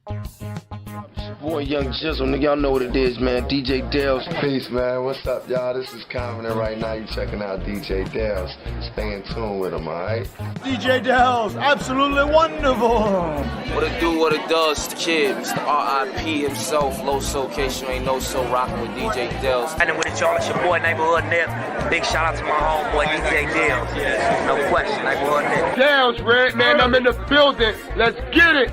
Boy, Young Jizzle, nigga, y'all know what it is, man. DJ Delz. Peace, man. What's up, y'all? This is Common, and right now you checking out DJ Delz. Stay in tune with him, all right? DJ Delz, absolutely wonderful. What it do, what it does, the kid, Mr. R.I.P. himself, Low Soul Case, you ain't no so rocking with DJ Delz. And then with it, y'all, it's your boy, Neighborhood Nip. Big shout out to my homeboy, DJ Delz. No question, Neighborhood Nip. Delz, Red, man, I'm in the building. Let's get it.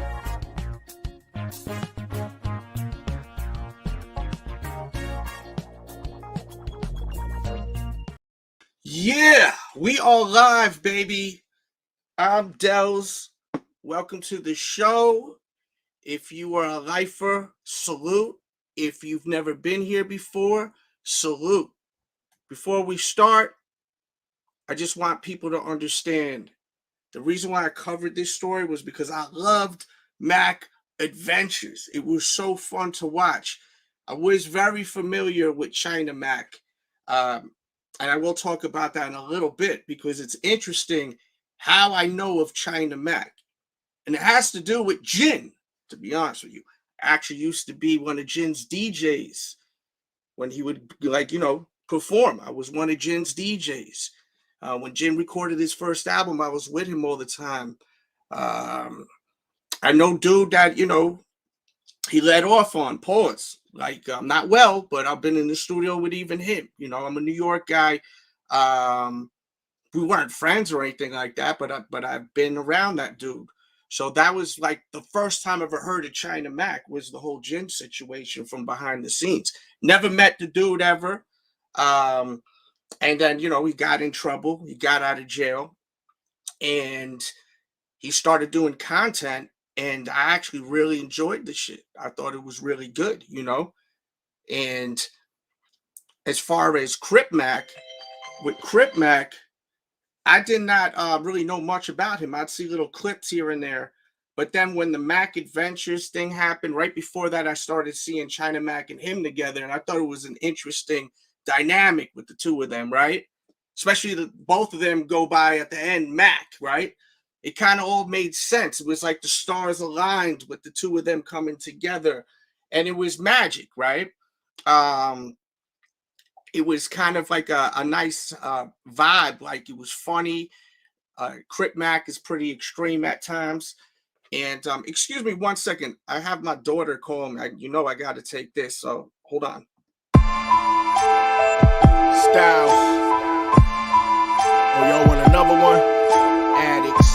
Yeah, we are live, baby. I'm Delz. Welcome to the show. If you are a lifer, salute. If you've never been here before, salute. Before we start, I just want people to understand the reason why I covered this story was because I loved Mac Adventures. It was so fun to watch. I was very familiar with China Mac. And I will talk about that in a little bit because it's interesting how I know of China Mac. And it has to do with Jin, to be honest with you. I actually used to be one of Jin's DJs when he would, perform. I was one of Jin's DJs. When Jin recorded his first album, I was with him all the time. I know dude that, he let off on, pause. Like, not well, but I've been in the studio with even him. I'm a New York guy. We weren't friends or anything like that, but I've been around that dude. So that was like the first time I ever heard of China Mac was the whole Jin situation from behind the scenes. Never met the dude ever. And then, he got in trouble. He got out of jail. And he started doing content. And I actually really enjoyed the shit. I thought it was really good, And as far as Cripmac, with Cripmac, I did not really know much about him. I'd see little clips here and there. But then when the Mac Adventures thing happened, right before that, I started seeing China Mac and him together. And I thought it was an interesting dynamic with the two of them, right? Especially both of them go by at the end, Mac, right? It kind of all made sense. It was like the stars aligned with the two of them coming together. And it was magic, right? It was kind of like a nice vibe. Like it was funny. Cripmac is pretty extreme at times. And excuse me 1 second. I have my daughter calling me. I got to take this. So hold on. Styles. Oh, y'all want another one? Addicts.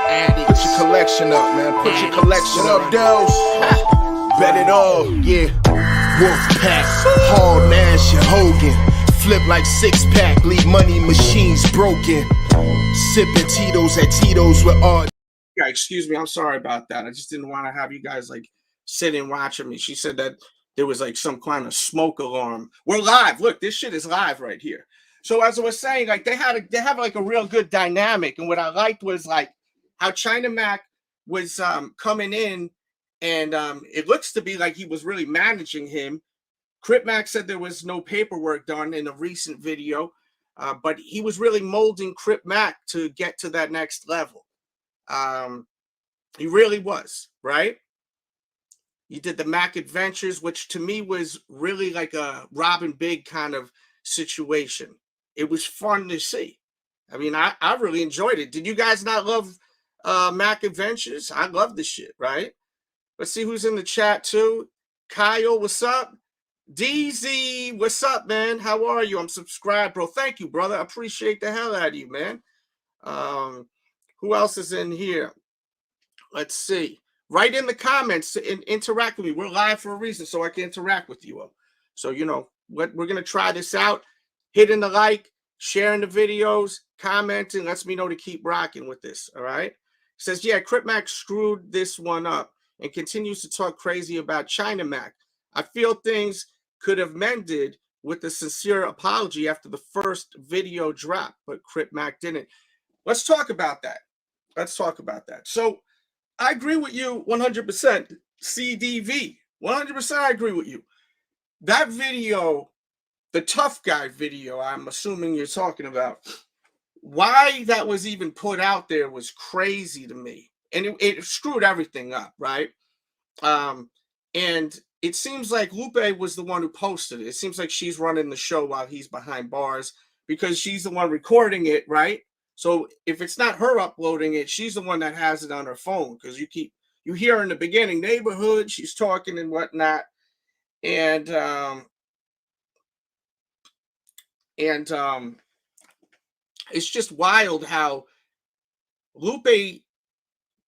Addicts. Put your collection up, man. Put your collection up, Delz. Bet it all, yeah. Wolfpack, Hall, Nash, and Hogan. Flip like six-pack, leave money machines broken. Sipping Tito's at Tito's with all. Yeah, excuse me. I'm sorry about that. I just didn't want to have you guys like sit and watching me. She said that there was like some kind of smoke alarm. We're live. Look, this shit is live right here. So as I was saying, like they have like a real good dynamic, and what I liked was like how China Mac was coming in, and it looks to be like he was really managing him. Cripmac said there was no paperwork done in a recent video, but he was really molding Cripmac to get to that next level. He really was, right? He did the Mac Adventures, which to me was really like a Robin Big kind of situation. It was fun to see. I mean, I really enjoyed it. Did you guys not love Mac Adventures? I love this shit, right? Let's see who's in the chat too. Kyle, what's up? DZ, what's up, man? How are you? I'm subscribed, bro. Thank you, brother. I appreciate the hell out of you, man. Who else is in here? Let's see. Write in the comments and interact with me. We're live for a reason, so I can interact with you all. So, we're going to try this out. Hitting the like, sharing the videos, commenting, lets me know to keep rocking with this, all right? It says, yeah, Cripmac screwed this one up and continues to talk crazy about China Mac. I feel things could have mended with a sincere apology after the first video drop, but Cripmac didn't. Let's talk about that. So I agree with you 100%. CDV, 100% I agree with you. That video, the tough guy video, I'm assuming you're talking about, why that was even put out there was crazy to me. And it screwed everything up, right? And it seems like Lupe was the one who posted it. It seems like she's running the show while he's behind bars because she's the one recording it, right? So if it's not her uploading it, she's the one that has it on her phone, because you hear her in the beginning, neighborhood, she's talking and whatnot. And it's just wild how Lupe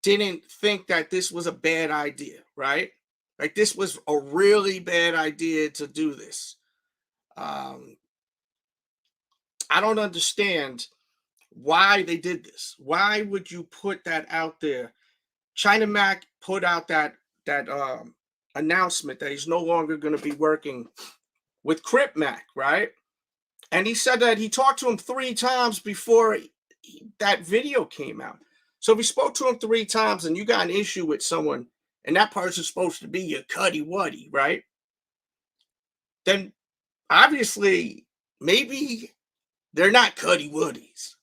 didn't think that this was a bad idea, right? Like, this was a really bad idea to do this. I don't understand why they did this. Why would you put that out there? China Mac put out that announcement that he's no longer going to be working with Cripmac, right? And he said that he talked to him 3 times before that video came out. So if he spoke to him 3 times and you got an issue with someone, and that person's supposed to be your cuddy-wuddy, right? Then obviously, maybe they're not cuddy-wuddies.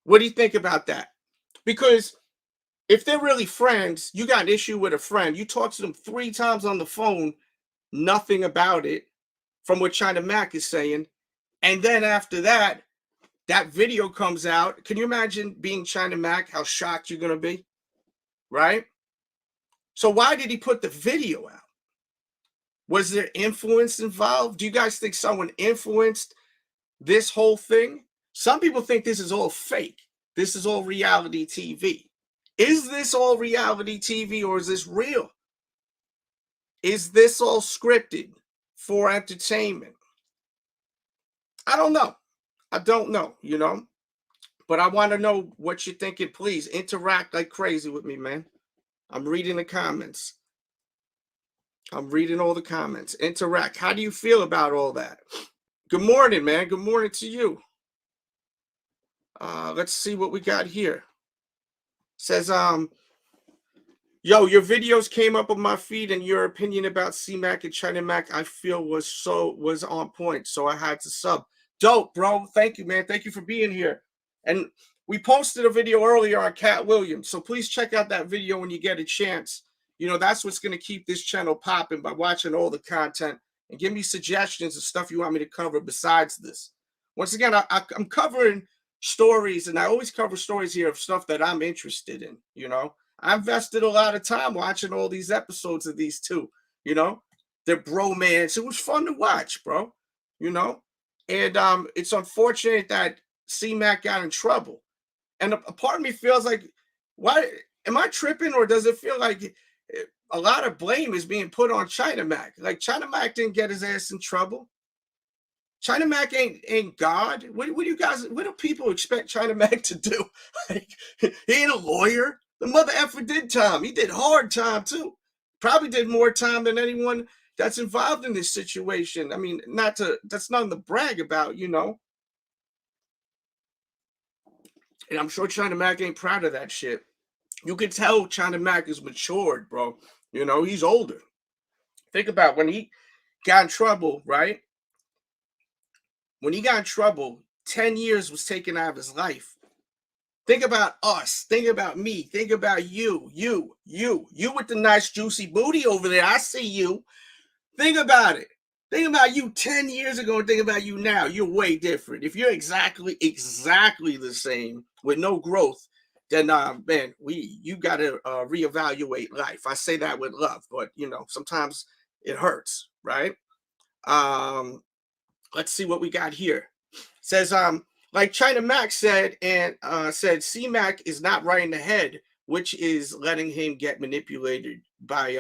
What do you think about that? Because if they're really friends, you got an issue with a friend, you talk to them 3 times on the phone, nothing about it, from what China Mac is saying, and then after that, that video comes out. Can you imagine being China Mac, how shocked you're going to be? Right? So why did he put the video out? Was there influence involved? Do you guys think someone influenced this whole thing? Some people think this is all fake. This is all reality TV. Is this all reality TV, or is this real? Is this all scripted for entertainment? I don't know. I don't know, you know? But I want to know what you're thinking. Please interact like crazy with me, man. I'm reading the comments. I'm reading all the comments. Interact. How do you feel about all that? Good morning, man. Good morning to you. Let's see what we got here. Says, yo, your videos came up on my feed, and your opinion about C-Mac and China Mac, I feel was on point, so I had to sub. Dope, bro. Thank you, man. Thank you for being here. And we posted a video earlier on Cat Williams, so please check out that video when you get a chance. You know, that's what's going to keep this channel popping, by watching all the content and give me suggestions of stuff you want me to cover besides this. Once again, I'm covering stories, and I always cover stories here of stuff that I'm interested in, you know. I invested a lot of time watching all these episodes of these two, you know. They're bromance. It was fun to watch, bro, you know. And it's unfortunate that C-Mac got in trouble. And a part of me feels like, why am I tripping, or does it feel like a lot of blame is being put on China Mac? Like, China Mac didn't get his ass in trouble. China Mac ain't God. What do people expect China Mac to do? Like, he ain't a lawyer. The mother effer did time. He did hard time too. Probably did more time than anyone that's involved in this situation. I mean, that's nothing to brag about, you know. And I'm sure China Mac ain't proud of that shit. You can tell China Mac is matured, bro. You know, he's older. Think about when he got in trouble, right? When he got in trouble, 10 years was taken out of his life. Think about us. Think about me. Think about you. You with the nice juicy booty over there. I see you. Think about it. Think about you 10 years ago and think about you now. You're way different. If you're exactly the same with no growth, then man, you got to reevaluate life. I say that with love, but you know, sometimes it hurts, right? Let's see what we got here. It says, like China Mac said, and said C-Mac is not right in the head, which is letting him get manipulated by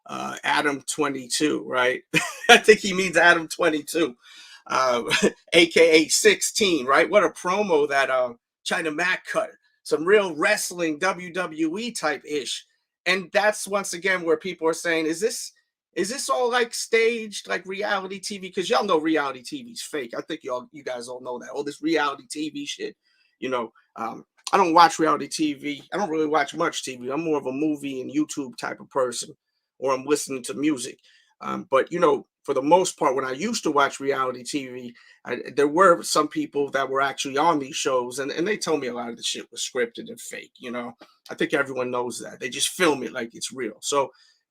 ADAM22, right? I think he means ADAM22, aka 16, right? What a promo that China Mac cut. Some real wrestling WWE type ish. And that's once again where people are saying, is this all like staged, like reality TV? Because y'all know reality TV is fake. I think you guys all know that. All this reality TV shit, you know. I don't watch reality TV. I don't really watch much TV. I'm more of a movie and YouTube type of person, or I'm listening to music. But you know, for the most part, when I used to watch reality TV, there were some people that were actually on these shows, and they told me a lot of the shit was scripted and fake. You know, I think everyone knows that. They just film it like it's real. So,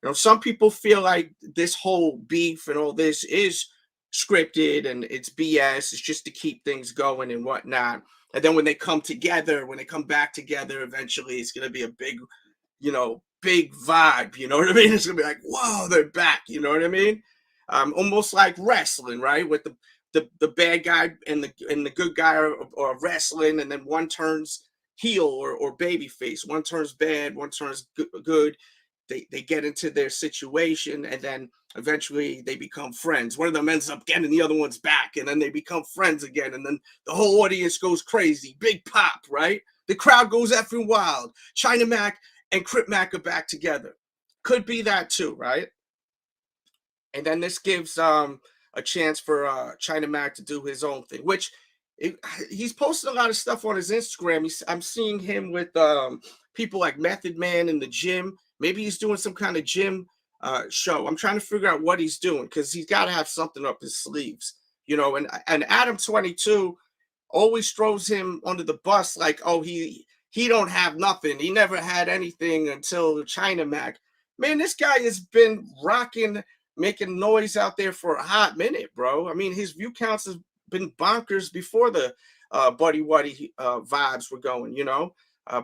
you know, some people feel like this whole beef and all this is scripted and it's BS. It's just to keep things going and whatnot. And then when they come together, when they come back together, eventually it's going to be a big, you know, big vibe. You know what I mean? It's going to be like, whoa, they're back. You know what I mean? Almost like wrestling, right? With the bad guy and the good guy are wrestling, and then one turns heel or baby face. One turns bad, one turns good. They get into their situation, and then eventually they become friends. One of them ends up getting the other one's back, and then they become friends again, and then the whole audience goes crazy. Big pop, right? The crowd goes effing wild. China Mac and Cripmac are back together. Could be that too, right? And then this gives a chance for China Mac to do his own thing, which he's posted a lot of stuff on his Instagram. I'm seeing him with people like Method Man in the gym. Maybe he's doing some kind of gym show. I'm trying to figure out what he's doing, because he's got to have something up his sleeves, you know. And ADAM22 always throws him under the bus, like, oh, he don't have nothing. He never had anything until China Mac. Man, this guy has been rocking, making noise out there for a hot minute, bro. I mean, his view counts have been bonkers before the Buddy Wuddy vibes were going, you know.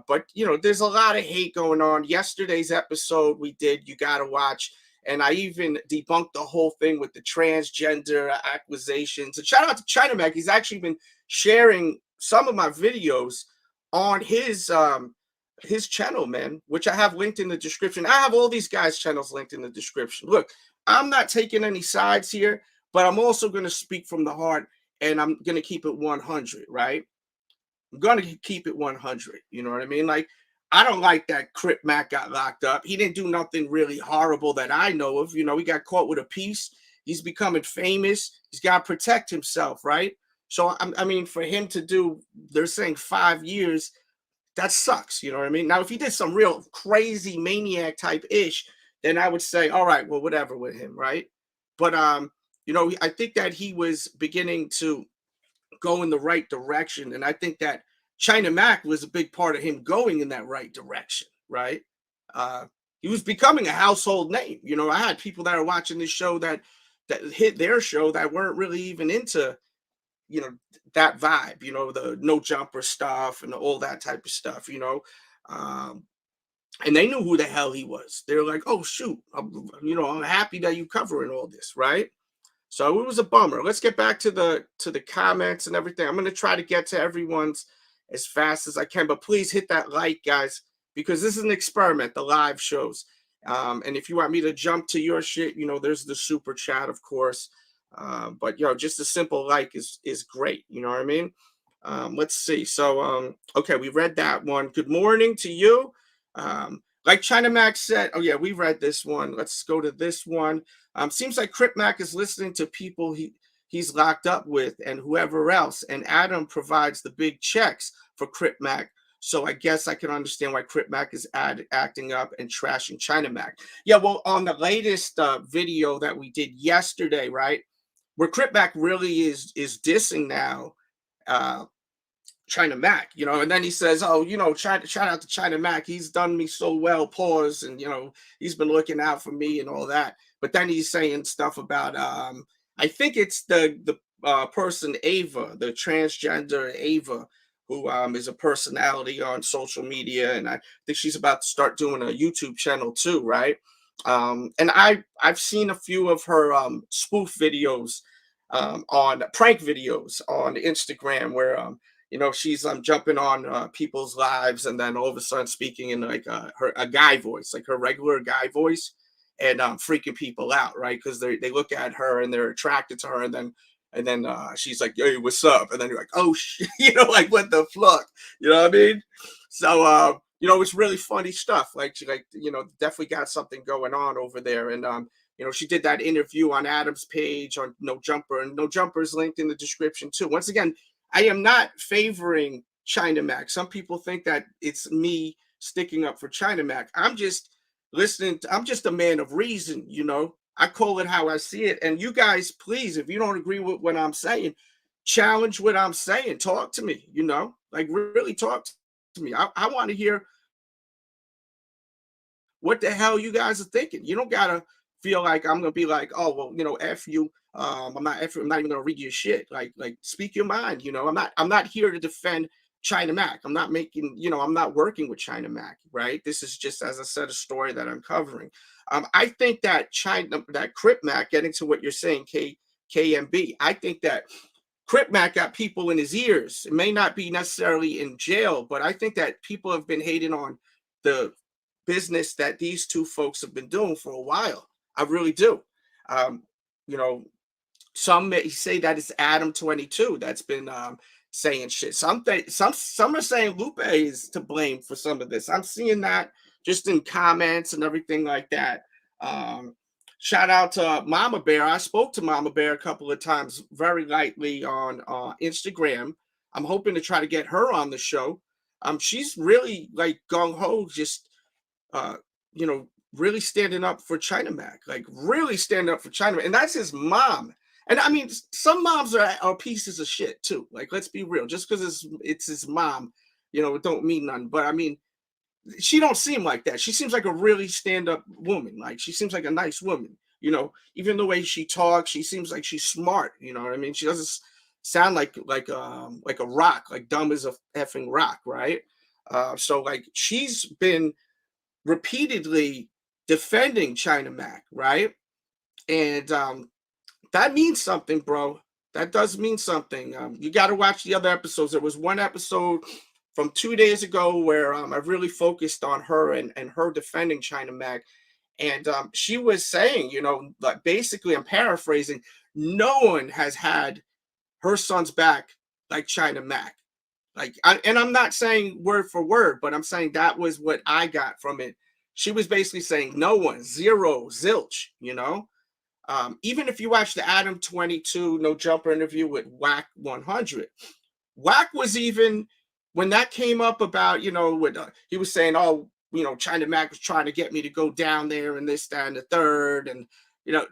But, you know, there's a lot of hate going on. Yesterday's episode we did, you got to watch. And I even debunked the whole thing with the transgender accusations. So shout out to China Mac. He's actually been sharing some of my videos on his channel, man, which I have linked in the description. I have all these guys' channels linked in the description. Look, I'm not taking any sides here, but I'm also going to speak from the heart, and I'm going to keep it 100, right? I'm going to keep it 100. You know what I mean? Like, I don't like that Cripmac got locked up. He didn't do nothing really horrible that I know of. You know, he got caught with a piece. He's becoming famous. He's got to protect himself, right? So, I mean, for him to do, they're saying 5 years, that sucks. You know what I mean? Now, if he did some real crazy maniac type ish, then I would say, all right, well, whatever with him, right? But, you know, I think that he was beginning to go in the right direction. And I think that China Mac was a big part of him going in that right direction, right? He was becoming a household name. You know, I had people that are watching this show that hit their show that weren't really even into, you know, that vibe, you know, the no jumper stuff and all that type of stuff, you know. And they knew who the hell he was. They were like, oh, shoot, I'm happy that you covering all this, right? So it was a bummer. Let's get back to the comments and everything. I'm going to try to get to everyone's as fast as I can, but please hit that like, guys, because this is an experiment, the live shows. And if you want me to jump to your shit, you know, there's the super chat, of course. But, you know, just a simple like is great. You know what I mean? Let's see. So, okay, we read that one. Good morning to you. Like China Mac said, oh, yeah, we read this one. Let's go to this one. Seems like Cripmac is listening to people he's locked up with and whoever else. And Adam provides the big checks for Cripmac. So I guess I can understand why Cripmac is acting up and trashing China Mac. Yeah, well, on the latest video that we did yesterday, right, where Cripmac really is dissing now China Mac, you know, and then he says, oh, you know, shout out to China Mac. He's done me so well, pause, and, you know, he's been looking out for me and all that. But then he's saying stuff about, I think it's the person Ava, the transgender Ava, who is a personality on social media, and I think she's about to start doing a YouTube channel too, right? And I've seen a few of her spoof videos, on prank videos on Instagram, where you know, she's jumping on people's lives, and then all of a sudden speaking in like a guy voice, like her regular guy voice, and freaking people out, right? Because they look at her and they're attracted to her, and then she's like, "Hey, what's up?" And then you're like, "Oh shit," you know, like what the fuck, you know what I mean? So you know, it's really funny stuff. Like she, like, you know, definitely got something going on over there, and you know, she did that interview on Adam's page on No Jumper, and No Jumper is linked in the description too. Once again, I am not favoring China Mac. Some people think that it's me sticking up for China Mac. I'm just listening. I'm just a man of reason, you know. I call it how I see it. And you guys, please, if you don't agree with what I'm saying, challenge what I'm saying. Talk to me, you know, like really talk to me. I want to hear what the hell you guys are thinking. You don't gotta feel like I'm gonna be like, oh well, you know, F you. I'm not even gonna read your shit. Like speak your mind, you know. I'm not here to defend China Mac. I'm not making, you know, I'm not working with China Mac, right? This is just, as I said, a story that I'm covering. I think that Cripmac, getting to what you're saying, KMB, I think that Cripmac got people in his ears. It may not be necessarily in jail, but I think that people have been hating on the business that these two folks have been doing for a while. I really do. You know, some may say that it's ADAM22 that's been saying shit. Some are saying Lupe is to blame for some of this. I'm seeing that just in comments and everything like that. Shout out to Mama Bear. I spoke to Mama Bear a couple of times very lightly on Instagram. I'm hoping to try to get her on the show. She's really like gung-ho, just you know, really standing up for China Mac, like really standing up for China Mac. And that's his mom. And I mean, some moms are pieces of shit too. Like, let's be real. Just because it's his mom, you know, it don't mean nothing. But I mean, she don't seem like that. She seems like a really stand-up woman. Like, she seems like a nice woman, you know. Even the way she talks, she seems like she's smart, you know what I mean? She doesn't sound like a rock, like dumb as a effing rock, right? So like, she's been repeatedly defending China Mac, right? And that means something, bro. That does mean something. You got to watch the other episodes. There was one episode from 2 days ago where I really focused on her and her defending China Mac. And she was saying, you know, like, basically, I'm paraphrasing, no one has had her son's back like China Mac. Like, and I'm not saying word for word, but I'm saying that was what I got from it. She was basically saying no one, zero, zilch, you know. Even if you watch the ADAM22 No Jumper interview with Whack 100, Whack was even, when that came up about, you know, with he was saying, oh, you know, China Mac was trying to get me to go down there and this, that, and the third. And, you know,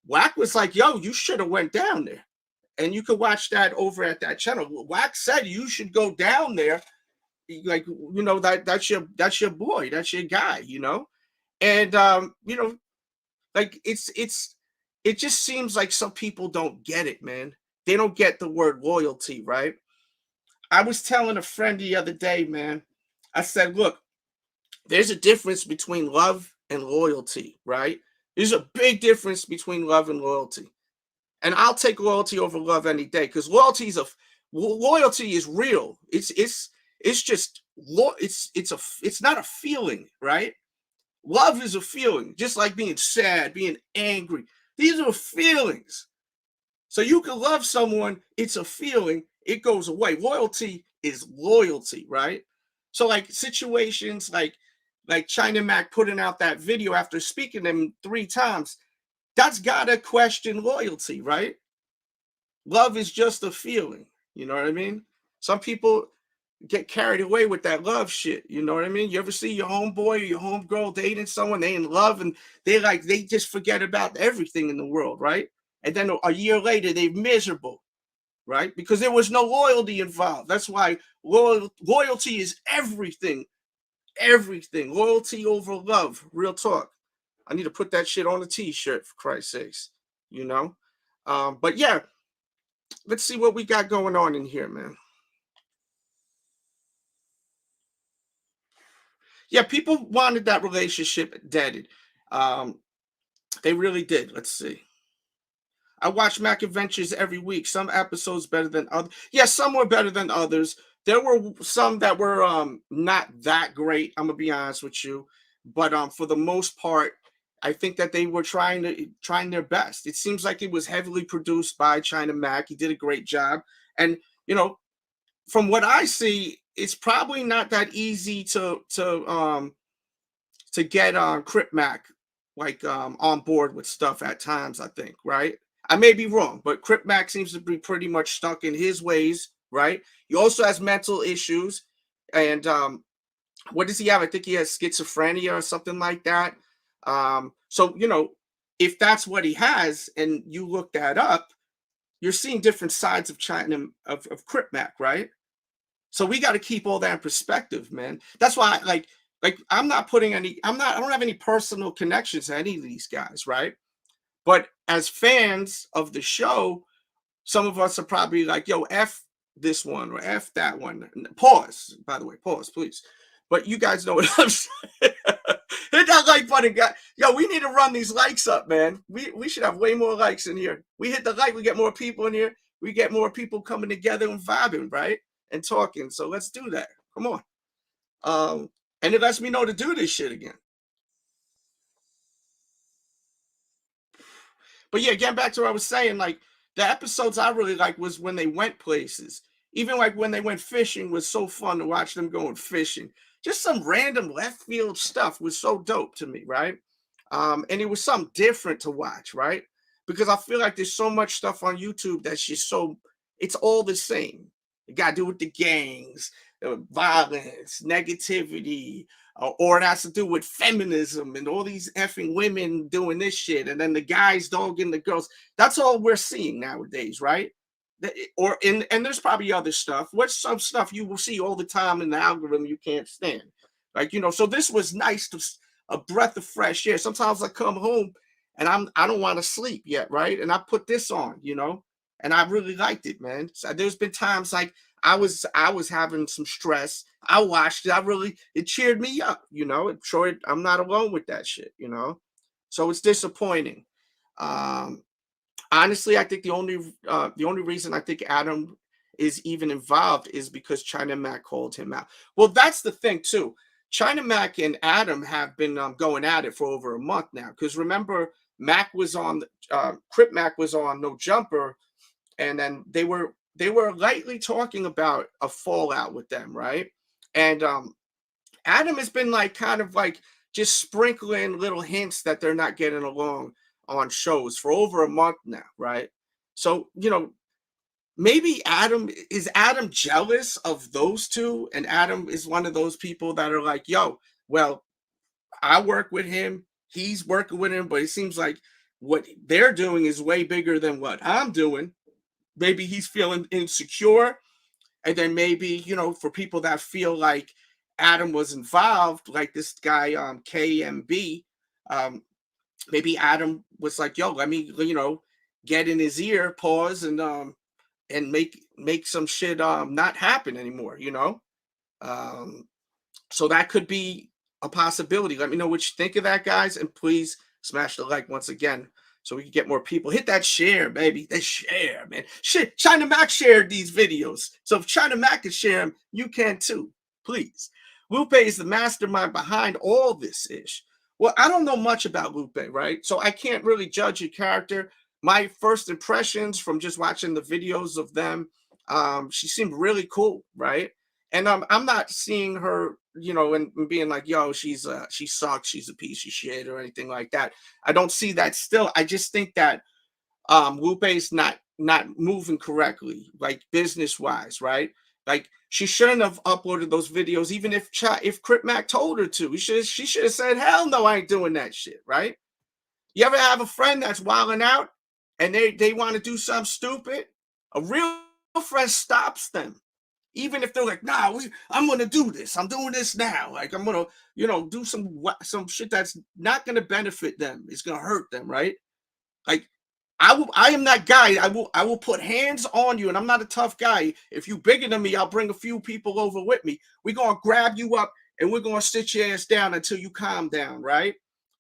Whack was like, yo, you should have went down there. And you could watch that over at that channel. Whack said you should go down there. Like, you know, that's your boy, that's your guy, you know. And you know, like, it just seems like some people don't get it, man. They don't get the word loyalty, right? I was telling a friend the other day, man, I said, look, there's a difference between love and loyalty, right? There's a big difference between love and loyalty. And I'll take loyalty over love any day, because loyalty is real. It's not a feeling, right? Love is a feeling, just like being sad, being angry. These are feelings. So you can love someone, it's a feeling, it goes away. Loyalty is loyalty, right? So like situations like China Mac putting out that video after speaking to him 3 times, that's gotta question loyalty, right? Love is just a feeling, you know what I mean? Some people get carried away with that love shit, you know what I mean? You ever see your homeboy or your homegirl dating someone, they in love, and they just forget about everything in the world, right? And then a year later, they're miserable, right? Because there was no loyalty involved. That's why loyalty is everything. Everything. Loyalty over love. Real talk. I need to put that shit on a t-shirt, for Christ's sakes, you know? But yeah, let's see what we got going on in here, man. Yeah, people wanted that relationship deaded. They really did. Let's see. I watch Mac Adventures every week. Some episodes better than others. Yeah, some were better than others. There were some that were not that great, I'm gonna be honest with you. But for the most part, I think that they were trying their best. It seems like it was heavily produced by China Mac. He did a great job. And, you know, from what I see, it's probably not that easy to get Cripmac like on board with stuff at times, I think, right? I may be wrong, but Cripmac seems to be pretty much stuck in his ways, right? He also has mental issues. And what does he have? I think he has schizophrenia or something like that. So, you know, if that's what he has, and you look that up, you're seeing different sides of China of Cripmac, right? So we got to keep all that in perspective, man. That's why, like I'm not putting any. I don't have any personal connections to any of these guys, right? But as fans of the show, some of us are probably like, yo, F this one or F that one. Pause, by the way, pause, please. But you guys know what I'm saying. Hit that like button, guys. Yo, we need to run these likes up, man. We should have way more likes in here. We hit the like, we get more people in here. We get more people coming together and vibing, right? And talking. So let's do that. Come on. And it lets me know to do this shit again. But yeah, getting back to what I was saying, like the episodes I really like was when they went places. Even like when they went fishing was so fun to watch them going fishing. Just some random left field stuff was so dope to me, right? And it was something different to watch, right? Because I feel like there's so much stuff on YouTube that's just so, it's all the same. It got to do with the gangs, violence, negativity, or it has to do with feminism and all these effing women doing this shit, and then the guys dogging the girls. That's all we're seeing nowadays, right? And there's probably other stuff. What's some stuff you will see all the time in the algorithm you can't stand? Like, you know, so this was nice, to a breath of fresh air. Sometimes I come home and I don't want to sleep yet, right? And I put this on, you know, and I really liked it, man. So there's been times like I was having some stress. I watched it. It cheered me up, you know. I'm not alone with that shit, you know. So it's disappointing. Honestly, I think the only reason I think Adam is even involved is because China Mac called him out. Well, that's the thing too. China Mac and Adam have been going at it for over a month now. Because remember, Mac was on Cripmac was on No Jumper, and then they were lightly talking about a fallout with them, right? And Adam has been like kind of like just sprinkling little hints that they're not getting along on shows for over a month now, right? So, you know, maybe Adam jealous of those two, and Adam is one of those people that are like, yo, well, I work with him, he's working with him, but it seems like what they're doing is way bigger than what I'm doing. Maybe he's feeling insecure. And then maybe, you know, for people that feel like Adam was involved, like this guy KMB, maybe Adam was like, yo, let me, you know, get in his ear, pause, and make some shit not happen anymore, you know? So that could be a possibility. Let me know what you think of that, guys, and please smash the like once again so we can get more people. Hit that share, baby. That share, man. Shit, China Mac shared these videos. So if China Mac can share them, you can too. Please. Lupe is the mastermind behind all this ish. Well, I don't know much about Lupe, right? So I can't really judge your character. My first impressions from just watching the videos of them, she seemed really cool, right? And I'm not seeing her, you know, and being like, yo, she sucks, she's a piece of shit or anything like that. I don't see that still. I just think that Lupe's not moving correctly, like business-wise, right? Like she shouldn't have uploaded those videos, even if Cripmac told her to. She should have said, hell no, I ain't doing that shit, right? You ever have a friend that's wilding out and they want to do something stupid? A real friend stops them. Even if they're like, nah, I'm going to do this. I'm doing this now. Like, I'm going to, you know, do some shit that's not going to benefit them. It's going to hurt them, right? Like, I am that guy. I will put hands on you, and I'm not a tough guy. If you bigger than me, I'll bring a few people over with me. We're going to grab you up, and we're going to sit your ass down until you calm down, right?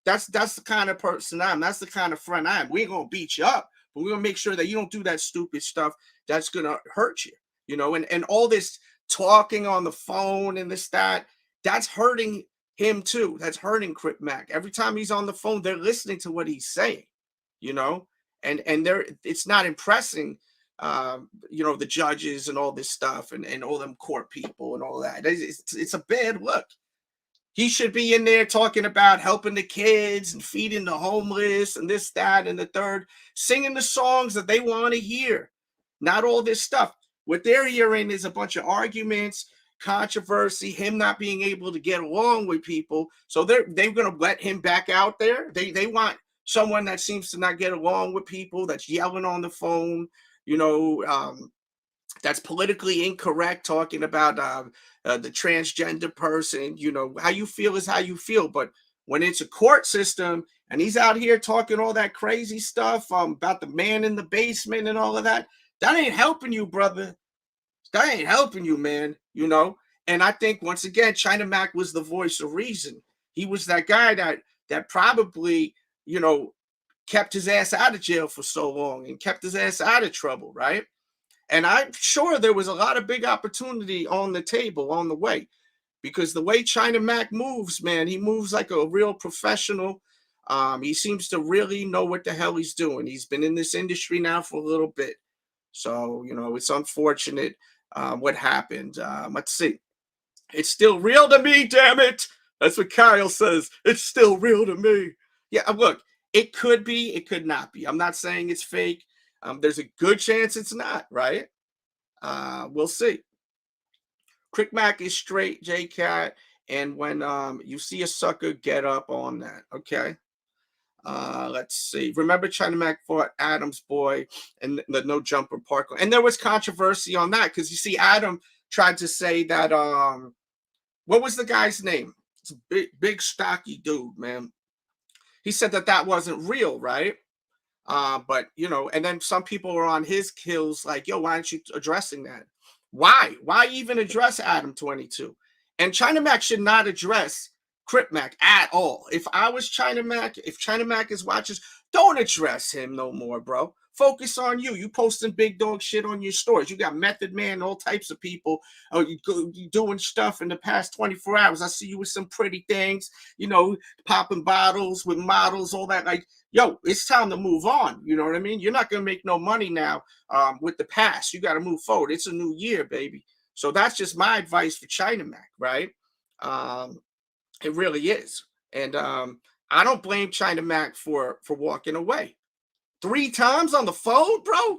That's the kind of person I am. That's the kind of friend I am. We ain't going to beat you up, but we're going to make sure that you don't do that stupid stuff that's going to hurt you. You know, and all this talking on the phone and that's hurting him too. That's hurting Cripmac. Every time he's on the phone, they're listening to what he's saying, you know, and it's not impressing, you know, the judges and all this stuff and all them court people and all that. It's a bad look. He should be in there talking about helping the kids and feeding the homeless and this, that, and the third, singing the songs that they want to hear, not all this stuff. What they're hearing is a bunch of arguments, controversy, him not being able to get along with people. So they're going to let him back out there. They want someone that seems to not get along with people, that's yelling on the phone, you know, that's politically incorrect, talking about the transgender person. You know, how you feel is how you feel. But when it's a court system and he's out here talking all that crazy stuff about the man in the basement and all of that, that ain't helping you, brother. That ain't helping you, man, you know? And I think, once again, China Mac was the voice of reason. He was that guy that probably, you know, kept his ass out of jail for so long and kept his ass out of trouble, right? And I'm sure there was a lot of big opportunity on the table on the way, because the way China Mac moves, man, he moves like a real professional. He seems to really know what the hell he's doing. He's been in this industry now for a little bit. So, you know, it's unfortunate what happened. Let's see. It's still real to me, damn it. That's what Kyle says. It's still real to me. Yeah, look, it could be, it could not be. I'm not saying it's fake. There's a good chance it's not, right? We'll see. Cripmac is straight, J-Cat. And when you see a sucker, get up on that, okay? Let's see. Remember, China Mac fought Adam's boy and the no jumper parkour. And there was controversy on that because, you see, Adam tried to say that, what was the guy's name? It's a big stocky dude, man. He said that wasn't real, right? But, you know, and then some people were on his kills like, yo, why aren't you addressing that? Why? Why even address Adam22? And China Mac should not address Cripmac at all. If I was China Mac, if China Mac is watching, don't address him no more, bro. Focus on you. You posting big dog shit on your stories. You got Method Man, all types of people. Oh, you doing stuff in the past 24 hours. I see you with some pretty things, you know, popping bottles with models, all that. Like, yo, it's time to move on. You know what I mean? You're not going to make no money now with the past. You got to move forward. It's a new year, baby. So that's just my advice for China Mac, right? It really is. And I don't blame China Mac for walking away. 3 times on the phone, bro.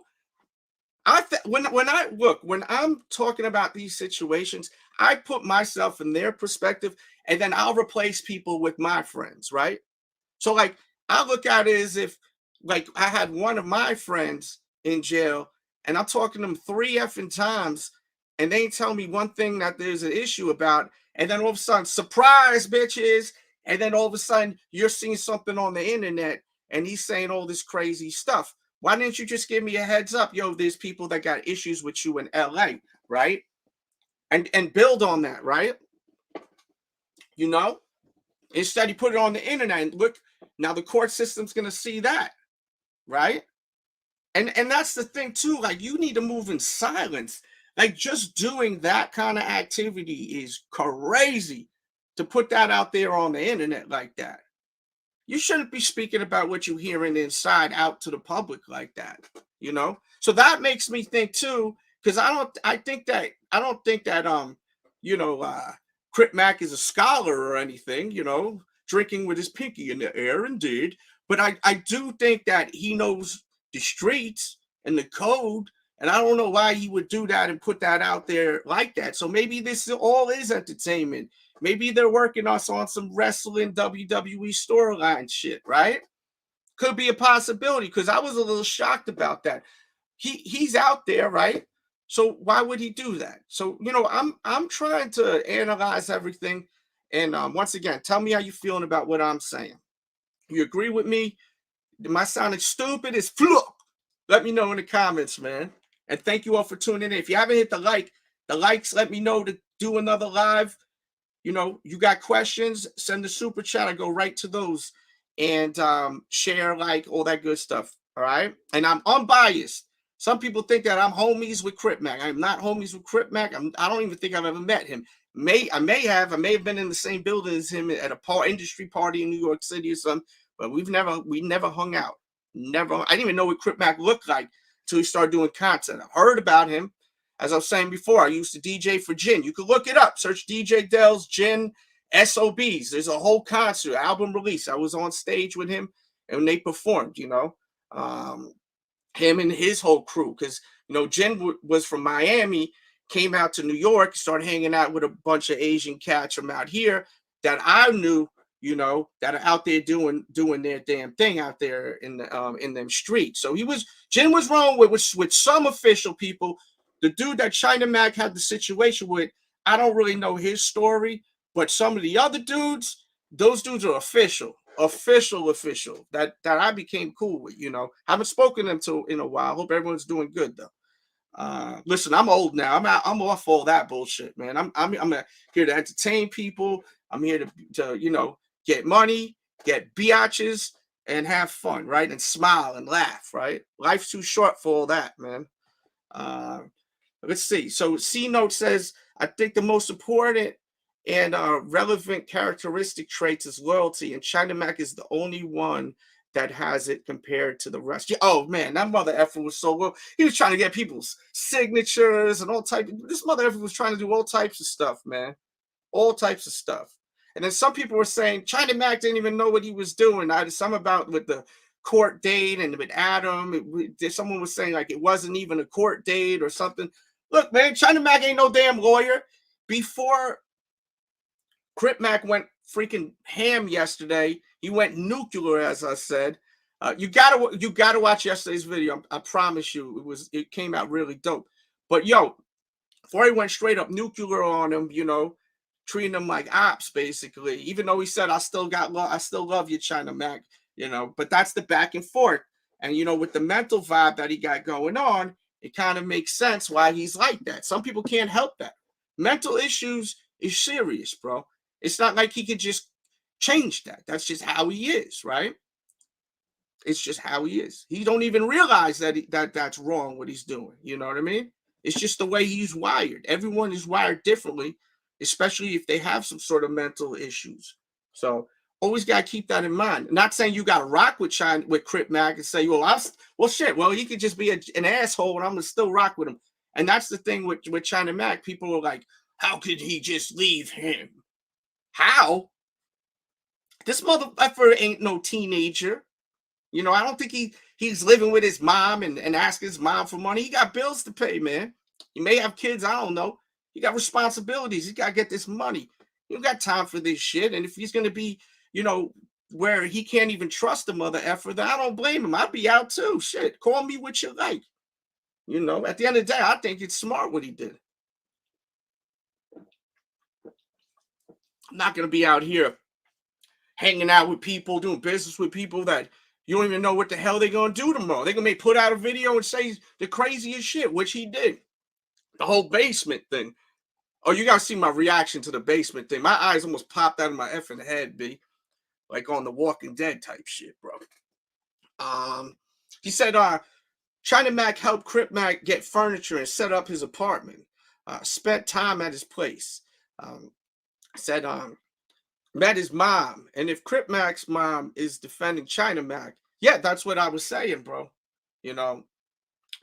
When I'm talking about these situations, I put myself in their perspective, and then I'll replace people with my friends, right? So, like, I look at it as if, like, I had one of my friends in jail, and I'm talking to them 3 effing times, and they ain't tell me one thing that there's an issue about, and then all of a sudden, surprise, bitches, and then all of a sudden, you're seeing something on the internet, and he's saying all this crazy stuff. Why didn't you just give me a heads up? Yo, there's people that got issues with you in LA, right? And build on that, right? You know? Instead, you put it on the internet, and look, now the court system's going to see that, right? And that's the thing, too. Like, you need to move in silence. Like, just doing that kind of activity is crazy to put that out there on the internet like that. You shouldn't be speaking about what you're hearing inside out to the public like that, you know? So that makes me think too, because I don't think that you know, Cripmac is a scholar or anything, you know, drinking with his pinky in the air, indeed. But I do think that he knows the streets and the code, and I don't know why he would do that and put that out there like that. So maybe this all is entertainment. Maybe they're working us on some wrestling WWE storyline shit, right? Could be a possibility, because I was a little shocked about that. He's out there, right? So why would he do that? So, you know, I'm trying to analyze everything. And once again, tell me how you're feeling about what I'm saying. You agree with me? Am I sounding stupid? It's fluke. Let me know in the comments, man. And thank you all for tuning in. If you haven't hit the likes, let me know to do another live. You know, you got questions, send the super chat. I go right to those and share, like, all that good stuff. All right. And I'm unbiased. Some people think that I'm homies with Cripmac. I'm not homies with Cripmac. I don't even think I've ever met him. I may have been in the same building as him at a industry party in New York City or something, but we never hung out. Never. I didn't even know what Cripmac looked like until he started doing content. I've heard about him. As I was saying before, I used to DJ for Gin. You can look it up. Search DJ Delz, Gin, SOBs. There's a whole concert, album release. I was on stage with him, and when they performed, you know, him and his whole crew. Because, you know, Gin was from Miami, came out to New York, started hanging out with a bunch of Asian cats from out here that I knew, you know, that are out there doing their damn thing out there in them streets. So Jin was wrong with some official people. The dude that China Mac had the situation with, I don't really know his story, but some of the other dudes, those dudes are official that I became cool with, you know. Haven't spoken to them in a while. Hope everyone's doing good though. Listen, I'm old now. I'm off all that bullshit, man. I'm here to entertain people. I'm here to you know, get money, get biatches, and have fun, right? And smile and laugh, right? Life's too short for all that, man. Let's see. So C Note says, I think the most important and relevant characteristic traits is loyalty, and China Mac is the only one that has it compared to the rest. Yeah, oh man, that mother effer was so low. He was trying to get people's signatures and all types. This mother effer was trying to do all types of stuff, man. All types of stuff. And then some people were saying China Mac didn't even know what he was doing. I had some about with the court date and with Adam. Someone was saying like it wasn't even a court date or something. Look, man, China Mac ain't no damn lawyer. Before Cripmac went freaking ham yesterday, he went nuclear, as I said. You gotta watch yesterday's video. I promise you, it came out really dope. But yo, before he went straight up nuclear on him, you know, treating him like ops, basically. Even though he said, I still love you, China Mac, you know. But that's the back and forth. And you know, with the mental vibe that he got going on, it kind of makes sense why he's like that. Some people can't help that. Mental issues is serious, bro. It's not like he could just change that. That's just how he is, right? It's just how he is. He don't even realize that that's wrong what he's doing. You know what I mean? It's just the way he's wired. Everyone is wired differently, especially if they have some sort of mental issues. So always got to keep that in mind. I'm not saying you got to rock with Cripmac and say, well, shit, well, he could just be an asshole and I'm going to still rock with him. And that's the thing with China Mac. People are like, how could he just leave him? How? This motherfucker ain't no teenager. You know, I don't think he's living with his mom and asking his mom for money. He got bills to pay, man. He may have kids, I don't know. He got responsibilities. He got to get this money. You don't got time for this shit. And if he's going to be, you know, where he can't even trust the mother effer, then I don't blame him. I'd be out too. Shit, call me what you like. You know, at the end of the day, I think it's smart what he did. I'm not going to be out here hanging out with people, doing business with people that you don't even know what the hell they're going to do tomorrow. They're going to put out a video and say the craziest shit, which he did. The whole basement thing. Oh, you got to see my reaction to the basement thing. My eyes almost popped out of my effing head, B. Like on the Walking Dead type shit, bro. He said, China Mac helped Cripmac get furniture and set up his apartment. Spent time at his place. Said, met his mom. And if Cripmac's mom is defending China Mac, yeah, that's what I was saying, bro. You know,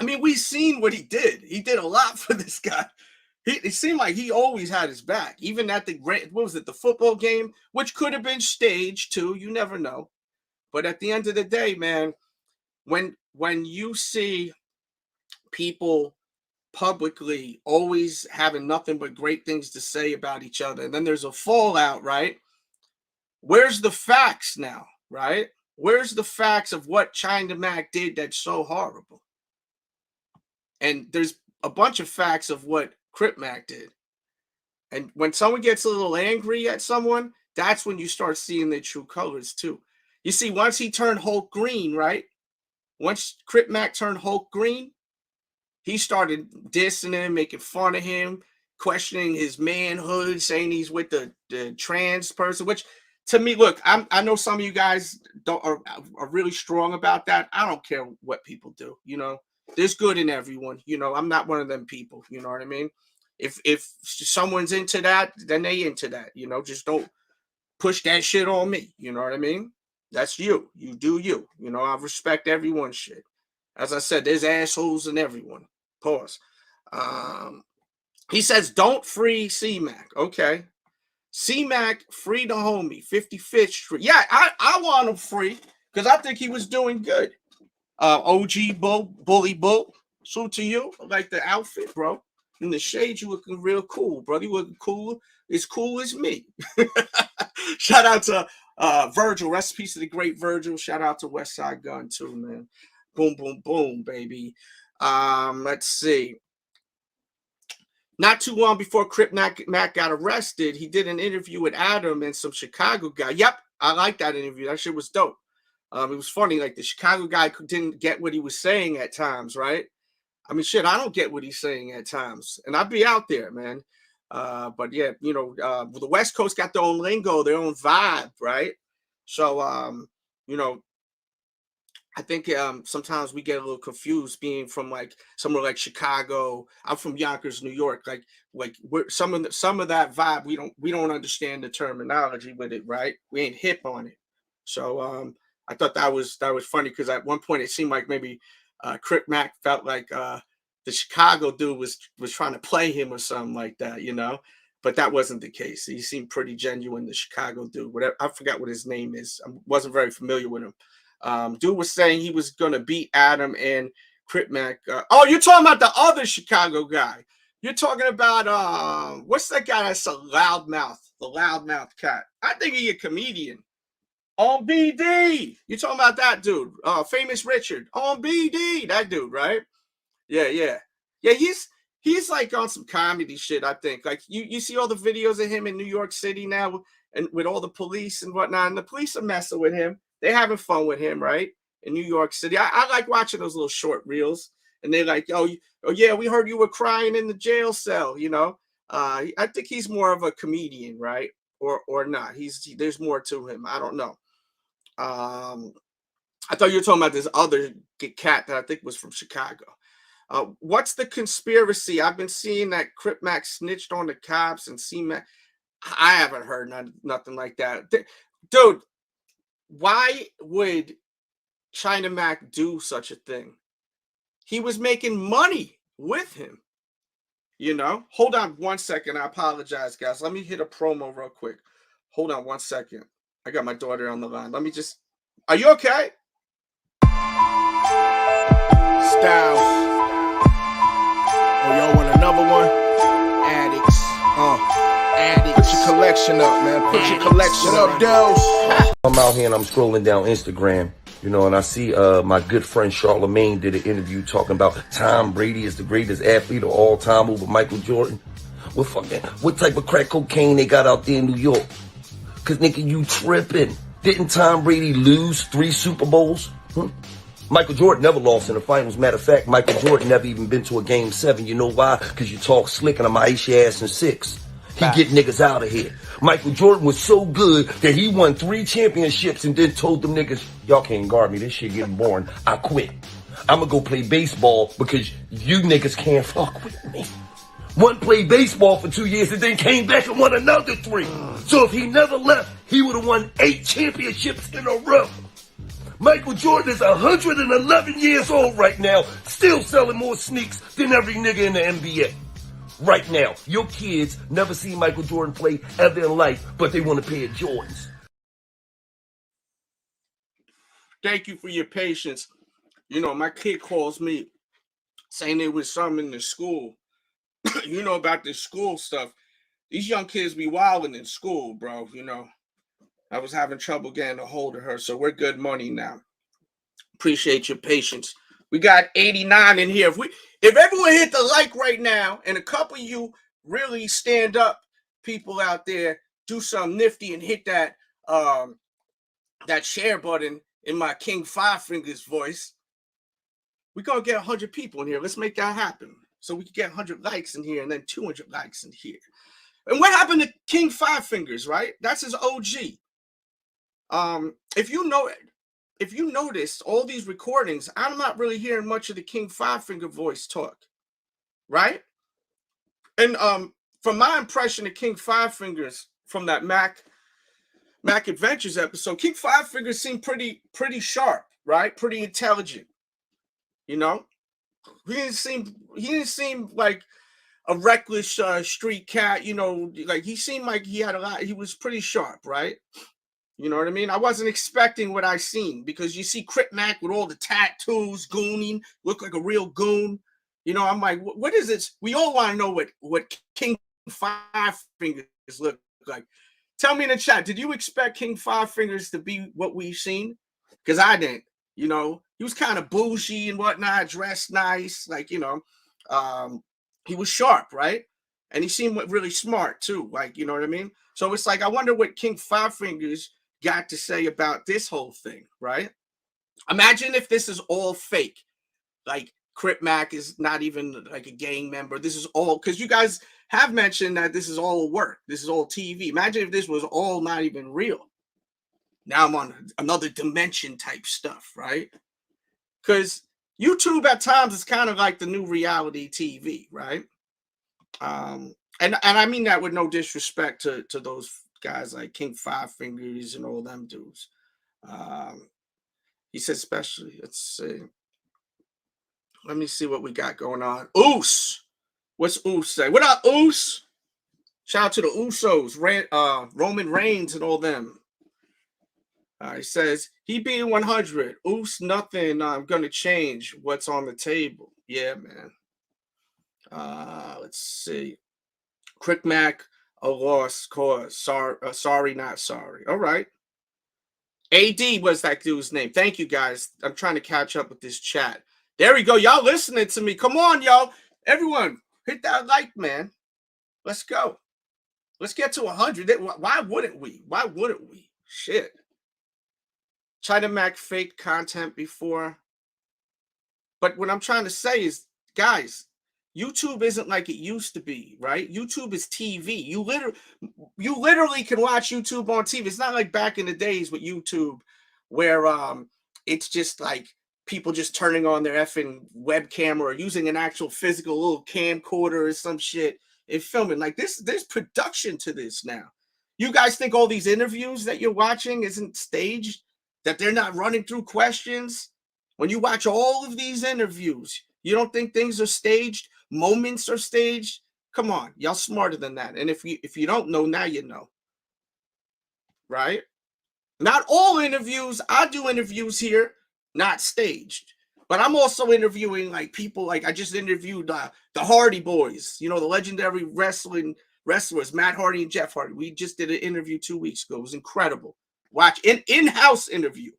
I mean, we've seen what he did. He did a lot for this guy. It seemed like he always had his back, even at the football game, which could have been staged too. You never know. But at the end of the day, man, when you see people publicly always having nothing but great things to say about each other, and then there's a fallout, right? Where's the facts now, right? Where's the facts of what China Mac did that's so horrible? And there's a bunch of facts of what Cripmac did. And when someone gets a little angry at someone, that's when you start seeing their true colors too. You see, once he turned Hulk green, right? Once Cripmac turned Hulk green, he started dissing him, making fun of him, questioning his manhood, saying he's with the trans person, which to me, look, I know some of you guys are really strong about that. I don't care what people do, you know. There's good in everyone, you know. I'm not one of them people, you know what I mean? If someone's into that, then they into that, you know. Just don't push that shit on me, you know what I mean? That's you. You do you. You know, I respect everyone's shit. As I said, there's assholes in everyone. Pause. He says, don't free C-Mac. Okay. C-Mac, free the homie, 55th Street. Yeah, I want him free because I think he was doing good. OG Bully Bull, salute to you. I like the outfit, bro. In the shade, you looking real cool, bro. You looking cool, as me. Shout out to Virgil, rest in peace to the great Virgil. Shout out to West Side Gun too, man. Boom, boom, boom, baby. Let's see. Not too long before Cripmac got arrested, he did an interview with Adam and some Chicago guy. Yep, I like that interview. That shit was dope. It was funny. Like the Chicago guy didn't get what he was saying at times, right? I mean, shit, I don't get what he's saying at times, and I'd be out there, man. But yeah, you know, the West Coast got their own lingo, their own vibe, right? So, you know, I think sometimes we get a little confused being from like somewhere like Chicago. I'm from Yonkers, New York. Like some of that vibe we don't understand the terminology with it, right? We ain't hip on it. So I thought that was funny because at one point it seemed like maybe Cripmac felt like the Chicago dude was trying to play him or something like that, you know. But that wasn't the case. He seemed pretty genuine, the Chicago dude. Whatever, I forgot what his name is. I wasn't very familiar with him. Dude was saying he was gonna beat Adam and Cripmac. Oh, you're talking about the other Chicago guy. You're talking about what's that guy that's a loudmouth, the loudmouth cat? I think he's a comedian. On BD. You're talking about that dude, Famous Richard. On BD, that dude, right? Yeah. He's like on some comedy shit, I think. Like you see all the videos of him in New York City now and with all the police and whatnot, and the police are messing with him. They're having fun with him, right? In New York City. I like watching those little short reels. And they're like, oh yeah, we heard you were crying in the jail cell, you know? I think he's more of a comedian, right? Or not. There's more to him. I don't know. I thought you were talking about this other cat that I think was from Chicago. What's the conspiracy? I've been seeing that Cripmac snitched on the cops and C-Mac. I haven't heard nothing like that. Dude, why would China Mac do such a thing? He was making money with him, you know? Hold on 1 second. I apologize, guys. Let me hit a promo real quick. Hold on 1 second. I got my daughter on the line. Let me just... Are you okay? Styles. Oh, y'all want another one? Addicts. Addicts. Put your collection up, man. Put your collection up, Delz. I'm out here and I'm scrolling down Instagram, you know, and I see my good friend Charlemagne did an interview talking about Tom Brady is the greatest athlete of all time over Michael Jordan. Well, fucking, what type of crack cocaine they got out there in New York? Cause nigga, you tripping. Didn't Tom Brady lose 3 Super Bowls? Michael Jordan never lost in the finals. Matter of fact, Michael Jordan never even been to a Game 7. You know why? Cause you talk slick and I'ma ice your ass in 6. He get niggas out of here. Michael Jordan was so good that he won 3 championships and then told them niggas, y'all can't guard me. This shit getting boring. I quit. I'ma go play baseball because you niggas can't fuck with me. One played baseball for 2 years and then came back and won another 3. So if he never left, he would have won 8 championships in a row. Michael Jordan is 111 years old right now, still selling more sneaks than every nigga in the NBA. Right now, your kids never seen Michael Jordan play ever in life, but they want a pair of Jordans. Thank you for your patience. You know, my kid calls me saying there was something in the school. You know about this school stuff. These young kids be wilding in school, bro. You know, I was having trouble getting a hold of her, so we're good money now. Appreciate your patience. We got 89 in here. If everyone hit the like right now, and a couple of you really stand up, people out there, do something nifty and hit that that share button in my King Five Fingers voice, we're gonna get 100 people in here. Let's make that happen. So we can get 100 likes in here and then 200 likes in here. And what happened to King Five Fingers, right? That's his OG. If you notice all these recordings, I'm not really hearing much of the King Five Finger voice talk, right? And from my impression of King Five Fingers from that Mac Adventures episode, King Five Fingers seemed pretty sharp, right? Pretty intelligent, you know. He didn't seem like a reckless street cat, you know. Like he seemed like he had a lot. He was pretty sharp, right? You know what I mean? I wasn't expecting what I seen because you see Cripmac with all the tattoos, gooning, look like a real goon. You know, I'm like, what is this? We all want to know what King Five Fingers look like. Tell me in the chat, did you expect King Five Fingers to be what we've seen? Because I didn't. You know, he was kind of bougie and whatnot, dressed nice, like, you know, he was sharp, right? And he seemed really smart too, like, you know what I mean? So it's like, I wonder what King Five Fingers got to say about this whole thing, right? Imagine if this is all fake, like Cripmac is not even like a gang member. This is all, because you guys have mentioned that this is all work. This is all TV. Imagine if this was all not even real. Now I'm on another dimension type stuff, right? Because YouTube at times is kind of like the new reality TV, right? And I mean that with no disrespect to those guys like King Five Fingers and all them dudes. He said especially, let's see. Let me see what we got going on. Oos! What's Oos say? What up, Oos? Shout out to the Usos, Roman Reigns and all them. He says, he being 100. Oos, nothing. I'm going to change what's on the table. Yeah, man. Let's see. Cripmac, a lost cause. Sorry, not sorry. All right. AD was that dude's name. Thank you, guys. I'm trying to catch up with this chat. There we go. Y'all listening to me. Come on, y'all. Everyone, hit that like, man. Let's go. Let's get to 100. Why wouldn't we? Why wouldn't we? Shit. China Mac fake content before. But what I'm trying to say is, guys, YouTube isn't like it used to be, right? YouTube is TV. You literally can watch YouTube on TV. It's not like back in the days with YouTube where it's just like people just turning on their effing webcam or using an actual physical little camcorder or some shit and filming. Like there's production to this now. You guys think all these interviews that you're watching isn't staged? That they're not running through questions? When you watch all of these interviews, you don't think things are staged? Moments are staged? Come on, y'all smarter than that. And if you don't know, now you know. Right? Not all interviews. I do interviews here, not staged. But I'm also interviewing like people, like I just interviewed the Hardy Boys, you know, the legendary wrestlers, Matt Hardy and Jeff Hardy. We just did an interview 2 weeks ago. It was incredible. Watch in-house interview.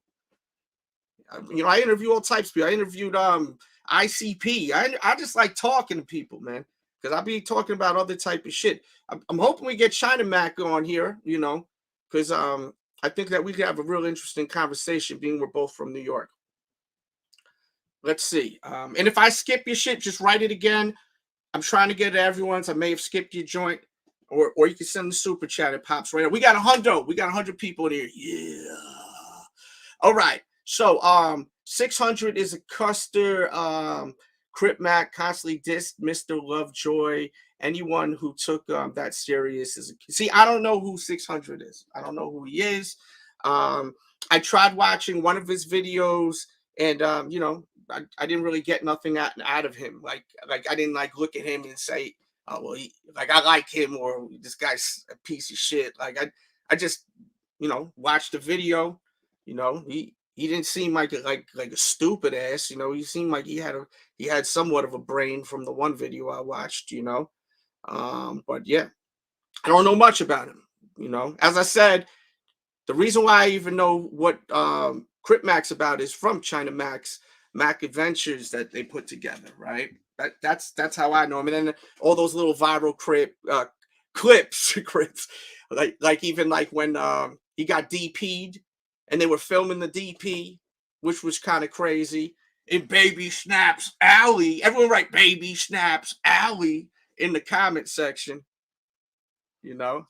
You know, I interview all types of people. I interviewed ICP. I just like talking to people, man, because I'll be talking about other type of shit. I'm hoping we get China Mac on here, you know, because I think that we could have a real interesting conversation, being we're both from New York. Let's see. And if I skip your shit, just write it again. I'm trying to get to everyone's. I may have skipped your joint. Or you can send the super chat. It pops right up. We got 100. We got 100 people in here. Yeah. All right. So 600 is a Custer. Cripmac constantly dissed Mr. Lovejoy. Anyone who took that serious is see. I don't know who 600 is. I don't know who he is. I tried watching one of his videos, and you know, I didn't really get nothing out of him. Like I didn't like look at him and say, oh, well, I like him, or this guy's a piece of shit. Like I just, you know, watched the video. You know, he didn't seem like a stupid ass. You know, he seemed like he had somewhat of a brain from the one video I watched. You know, but yeah, I don't know much about him. You know, as I said, the reason why I even know what Cripmac's about is from China Mac Adventures that they put together, right? That's how I know him. And then all those little viral clips, like even like when he got DP'd and they were filming the DP, which was kind of crazy. In Baby Snaps Alley, everyone write Baby Snaps Alley in the comment section, you know.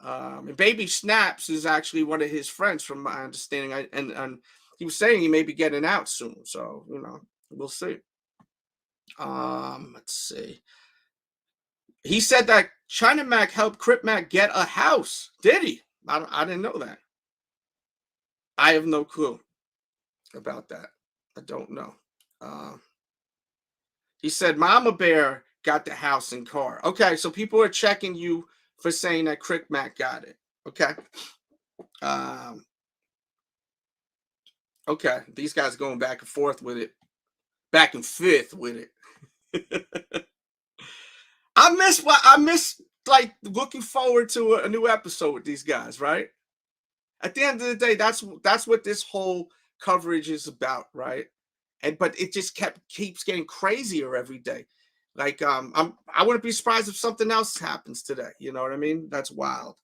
And Baby Snaps is actually one of his friends, from my understanding. And he was saying he may be getting out soon, so you know, we'll see. Let's see. He said that China Mac helped Cripmac get a house. Did he? I didn't know that. I have no clue about that. I don't know. He said Mama Bear got the house and car. Okay, so people are checking you for saying that Cripmac got it. Okay. Okay, these guys going back and forth with it. Back and forth with it. I miss like looking forward to a new episode with these guys, right? At the end of the day, that's what this whole coverage is about, right? But it just keeps getting crazier every day. Like I wouldn't be surprised if something else happens today. You know what I mean? That's wild.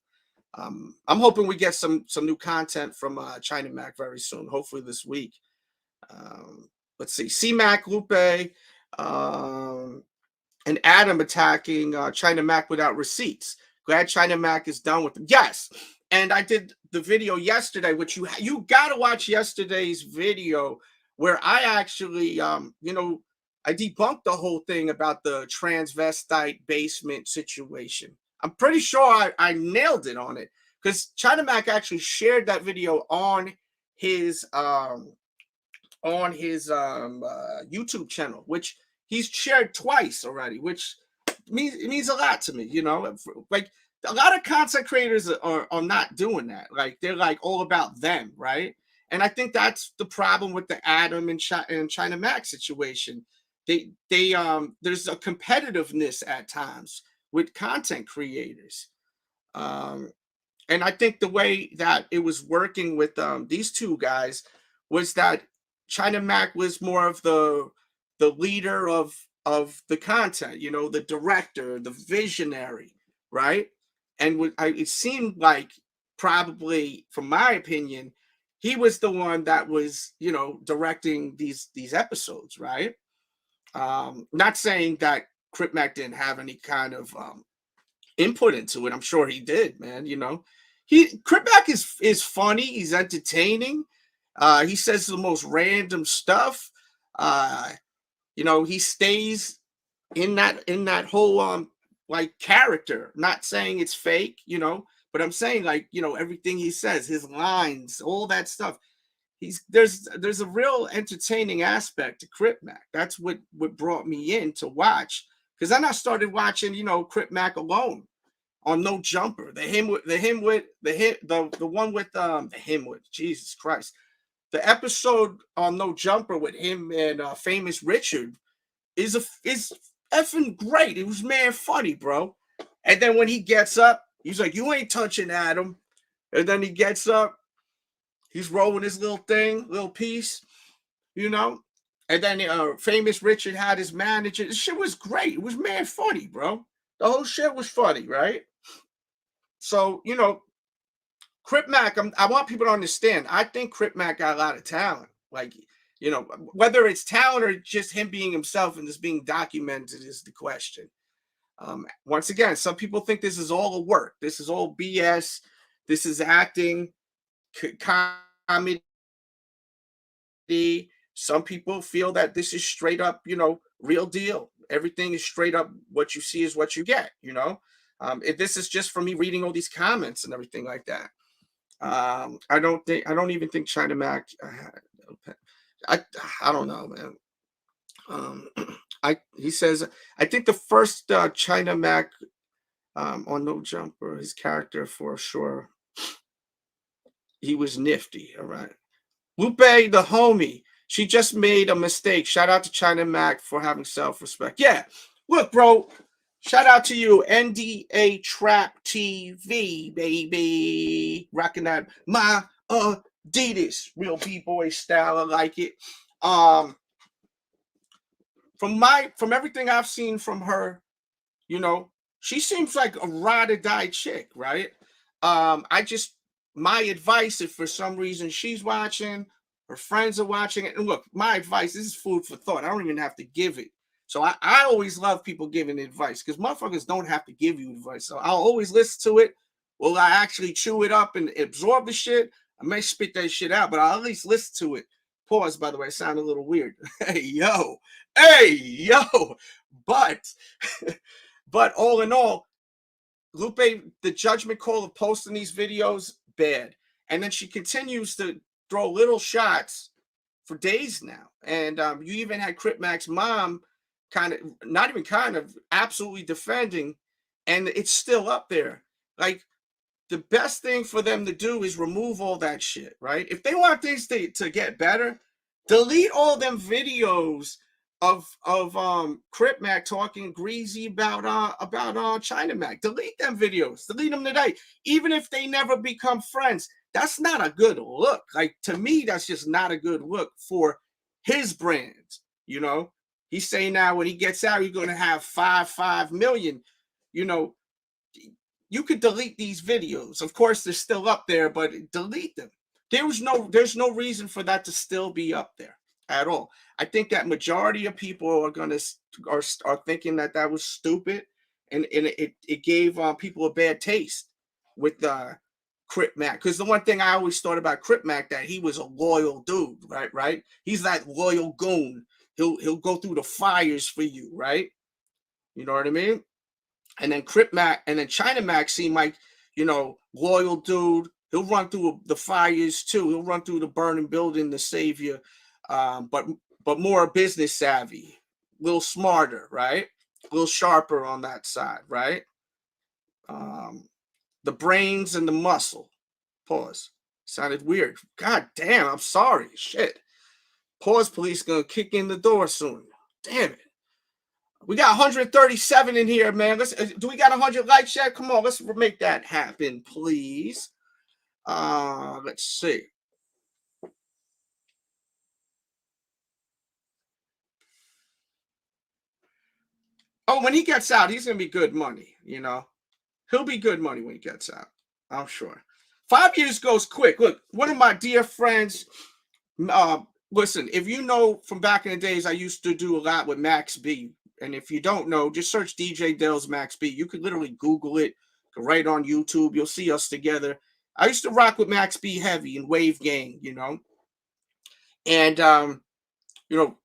I'm hoping we get some new content from China Mac very soon. Hopefully this week. Let's see, C-Mac, Lupe, and Adam attacking China Mac without receipts. Glad China Mac is done with them. Yes, and I did the video yesterday, which you got to watch yesterday's video where I actually, you know, I debunked the whole thing about the transvestite basement situation. I'm pretty sure I nailed it on it because China Mac actually shared that video on his YouTube channel, which he's shared twice already, which means a lot to me. You know, like a lot of content creators are not doing that. Like they're like all about them, right? And I think that's the problem with the Adam and China Mac situation. There's a competitiveness at times with content creators. And I think the way that it was working with these two guys was that China Mac was more of the leader of the content, you know, the director, the visionary, right? And it seemed like probably, from my opinion, he was the one that was, you know, directing these episodes, right? Not saying that Cripmac didn't have any kind of input into it. I'm sure he did, man. You know, Cripmac is funny. He's entertaining. He says the most random stuff. You know, he stays in that whole like character. Not saying it's fake, you know, but I'm saying, like, you know, everything he says, his lines, all that stuff. There's a real entertaining aspect to Cripmac. That's what brought me in to watch, because then I started watching, you know, Cripmac alone on No Jumper. Jesus Christ. The episode on No Jumper with him and Famous Richard is effing great. It was man funny, bro. And then when he gets up, he's like, "You ain't touching Adam." And then he gets up, he's rolling his little piece, you know. And then Famous Richard had his manager. This shit was great. It was man funny, bro. The whole shit was funny, right? So, you know, Cripmac, I want people to understand, I think Cripmac got a lot of talent. Like, you know, whether it's talent or just him being himself and this being documented is the question. Once again, some people think this is all a work. This is all BS. This is acting, comedy. Some people feel that this is straight up, you know, real deal. Everything is straight up. What you see is what you get, you know. If this is just for me reading all these comments and everything like that. I don't even think China Mac. I don't know, man. He says, I think the first China Mac on No Jumper, his character for sure, he was nifty. All right. Lupe, the homie, she just made a mistake. Shout out to China Mac for having self-respect. Yeah, look, bro. Shout out to you, NDA Trap TV, baby. Rocking that my Adidas, real B-boy style. I like it. From everything I've seen from her, you know, she seems like a ride or die chick, right? My advice, if for some reason she's watching, her friends are watching it, and look, my advice, this is food for thought. I don't even have to give it. So I always love people giving advice, because motherfuckers don't have to give you advice. So I'll always listen to it. Will I actually chew it up and absorb the shit? I may spit that shit out, but I'll at least listen to it. Pause, by the way, sound a little weird. Hey, yo. But all in all, Lupe, the judgment call of posting these videos, bad. And then she continues to throw little shots for days now. And you even had Cripmac's mom absolutely defending, and it's still up there. Like, the best thing for them to do is remove all that shit, right? If they want things to get better, delete all them videos Cripmac talking greasy about China Mac. Delete them videos. Delete them today. Even if they never become friends, that's not a good look. Like, to me, that's just not a good look for his brand. You know, he's saying now when he gets out, he's going to have 5 million. You know, you could delete these videos. Of course, they're still up there, but delete them. There's no reason for that to still be up there at all. I think that majority of people are thinking that was stupid, and it gave people a bad taste with Cripmac. Because the one thing I always thought about Cripmac, that he was a loyal dude, right? He's that loyal goon. He'll go through the fires for you, right? You know what I mean? And then Cripmac and then China Mac seem like, you know, loyal dude. He'll run through the fires too. He'll run through the burning building to save you. But more business savvy, a little smarter, right? A little sharper on that side, right? The brains and the muscle. Pause. Sounded weird. God damn, I'm sorry. Shit. Pause police gonna kick in the door soon. Damn it. We got 137 in here, man. Do we got 100 likes yet? Come on, let's make that happen, please. Let's see. Oh, when he gets out, he's going to be good money, you know. He'll be good money when he gets out, I'm sure. 5 years goes quick. Look, one of my dear friends, listen, if you know from back in the days, I used to do a lot with Max B. And if you don't know, just search DJ Delz Max B. You could literally Google it, go right on YouTube. You'll see us together. I used to rock with Max B heavy in Wave Gang, you know. And, you know,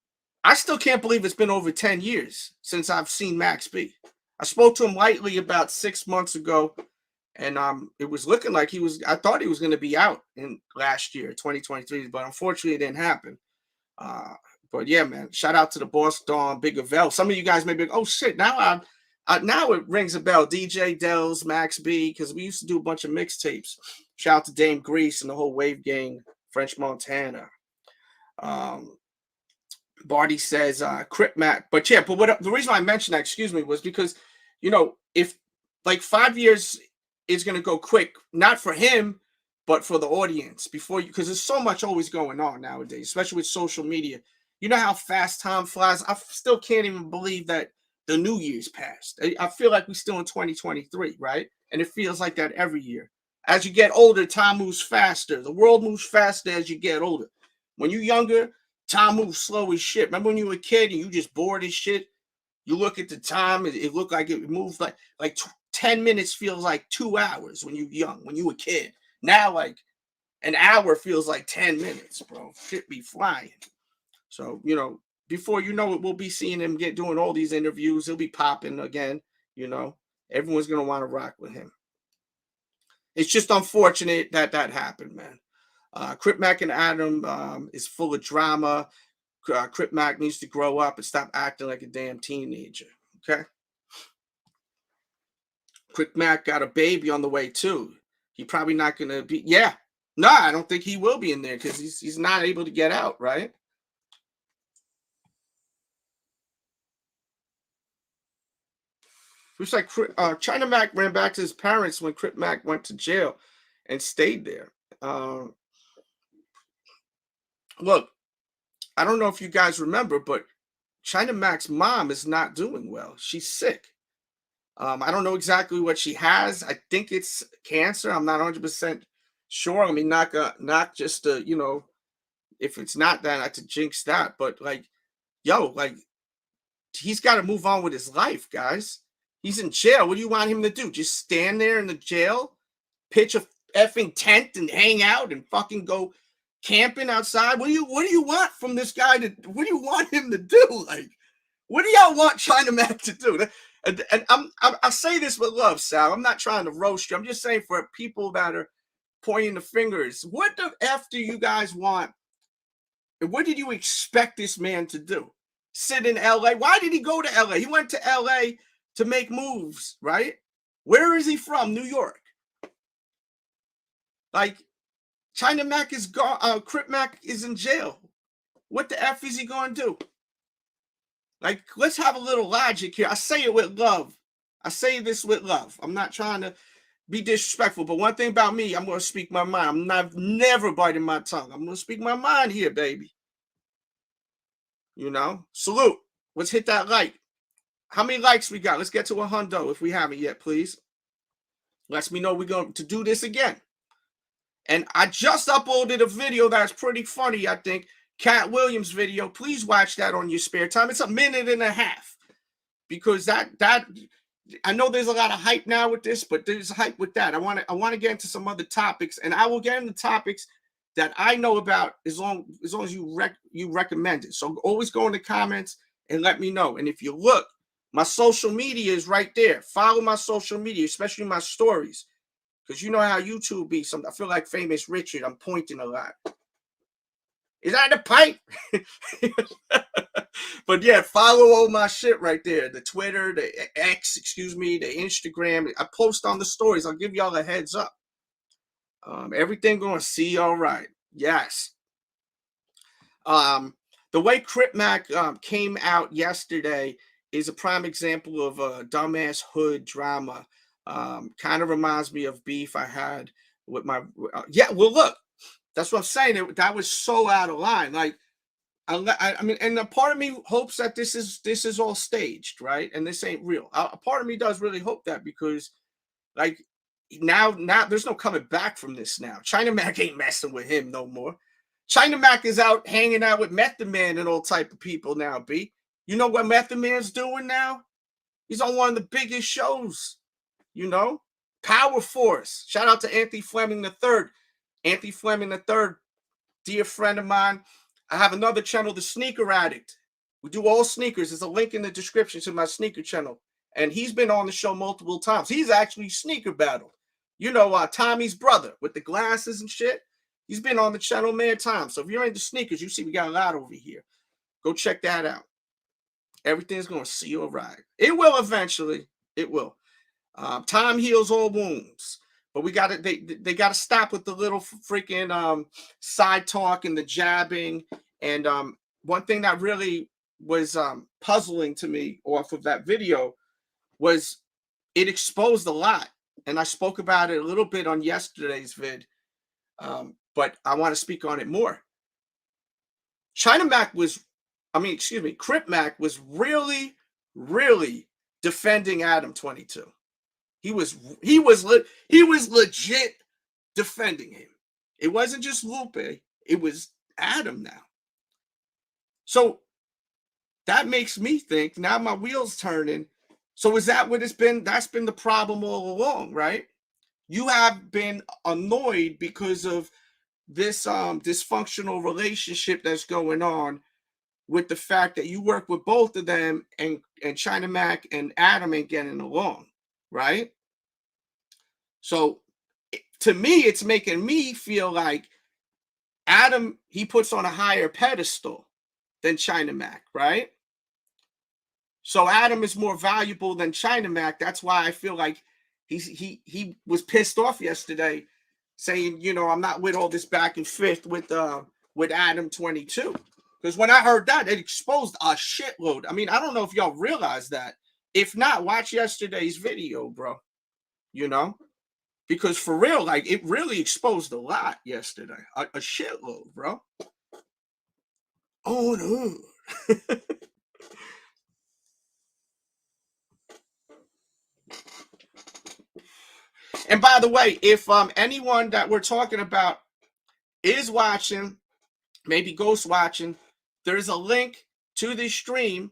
I still can't believe it's been over 10 years since I've seen Max B. I spoke to him lightly about 6 months ago, and it was looking like I thought he was going to be out in last year, 2023, but unfortunately it didn't happen. But yeah, man, shout out to the boss, Don Big Avell. Some of you guys may be like, oh shit, now now it rings a bell. DJ Delz, Max B, because we used to do a bunch of mixtapes. Shout out to Dame Grease and the whole Wave Gang, French Montana. Barty says Cripmac, but yeah, but the reason I mentioned that, excuse me, was because, you know, if like 5 years is going to go quick, not for him, but for the audience, because there's so much always going on nowadays, especially with social media. You know how fast time flies. I still can't even believe that the New Year's passed. I feel like we're still in 2023, right? And it feels like that every year. As you get older, time moves faster. The world moves faster as you get older. When you're younger, time moves slow as shit. Remember when you were a kid and you just bored as shit? You look at the time, it looked like it moved like 10 minutes feels like 2 hours when you're young, when you were a kid. Now, like, an hour feels like 10 minutes, bro. Shit be flying. So, you know, before you know it, we'll be seeing him doing all these interviews. He'll be popping again, you know. Everyone's going to want to rock with him. It's just unfortunate that happened, man. Cripmac and Adam is full of drama. Cripmac needs to grow up and stop acting like a damn teenager, okay? Cripmac got a baby on the way, too. He probably not going to be, yeah. No, I don't think he will be in there because he's not able to get out, right? Looks like China Mac ran back to his parents when Cripmac went to jail and stayed there. Look, I don't know if you guys remember, but China Mac's mom is not doing well. She's sick. I don't know exactly what she has. I think it's cancer. I'm not 100% sure. I mean, not just to, you know, if it's not that, not to jinx that, but like, yo, like, he's got to move on with his life, guys. He's in jail. What do you want him to do? Just stand there in the jail, pitch a effing tent and hang out and fucking go camping outside? What do you want from this guy what do you want him to do? Like, what do y'all want China Mac to do? And I say this with love, Sal. I'm not trying to roast you. I'm just saying for people that are pointing the fingers, what the F do you guys want? And what did you expect this man to do? Sit in LA? Why did he go to LA? He went to LA to make moves, right? Where is he from? New York. Like, China Mac is gone. Cripmac is in jail. What the F is he going to do? Like, let's have a little logic here. I say it with love. I say this with love. I'm not trying to be disrespectful, but one thing about me, I'm going to speak my mind. Never biting my tongue. I'm going to speak my mind here, baby. You know, salute. Let's hit that like. How many likes we got? Let's get to 100 if we haven't yet, please. Lets me know we're going to do this again. And I just uploaded a video that's pretty funny, I think. Cat Williams video. Please watch that on your spare time. It's 1.5 minutes. Because that I know there's a lot of hype now with this, but there's hype with that. I want to get into some other topics, and I will get into topics that I know about as long as you recommend it. So always go in the comments and let me know. And if you look, my social media is right there. Follow my social media, especially my stories, because you know how YouTube be. I feel like Famous Richard. I'm pointing a lot. Is that the pipe? But yeah, follow all my shit right there. The Twitter, the X, excuse me, the Instagram. I post on the stories. I'll give y'all a heads up. Everything going to see all right. Yes. The way Cripmac came out yesterday is a prime example of a dumbass hood drama. Kind of reminds me of beef I had with my yeah. Well, look, that's what I'm saying. That was so out of line. Like, I mean, and a part of me hopes that this is all staged, right? And this ain't real. A part of me does really hope that, because, like, now there's no coming back from this now. China Mac ain't messing with him no more. China Mac is out hanging out with Method Man and all type of people now, B. You know what Method Man's doing now? He's on one of the biggest shows, you know? Power Force. Shout out to Anthony Fleming III. Anthony Fleming III, dear friend of mine. I have another channel, The Sneaker Addict. We do all sneakers. There's a link in the description to my sneaker channel. And he's been on the show multiple times. He's actually sneaker battled. You know, Tommy's brother with the glasses and shit. He's been on the channel many times. So if you're into sneakers, you see we got a lot over here. Go check that out. Everything's going to see all right. It will eventually. It will. Time heals all wounds. But we got to they got to stop with the little freaking side talk and the jabbing. And one thing that really was puzzling to me off of that video was it exposed a lot. And I spoke about it a little bit on yesterday's vid. But I want to speak on it more. Cripmac was really, really defending ADAM22. He was legit defending him. It wasn't just Lupe. It was Adam now. So that makes me think, now my wheels turning. So is that what it's been? That's been the problem all along, right? You have been annoyed because of this dysfunctional relationship that's going on with the fact that you work with both of them, and China Mac and Adam ain't getting along, right? So to me, it's making me feel like Adam, he puts on a higher pedestal than China Mac, right? So Adam is more valuable than China Mac. That's why I feel like he was pissed off yesterday, saying, you know, I'm not with all this back and forth with ADAM22. Because when I heard that, it exposed a shitload. I mean, I don't know if y'all realize that. If not, watch yesterday's video, bro. You know? Because for real, like, it really exposed a lot yesterday. A shitload, bro. Oh, no. And by the way, if anyone that we're talking about is watching, maybe ghost watching, there's a link to this stream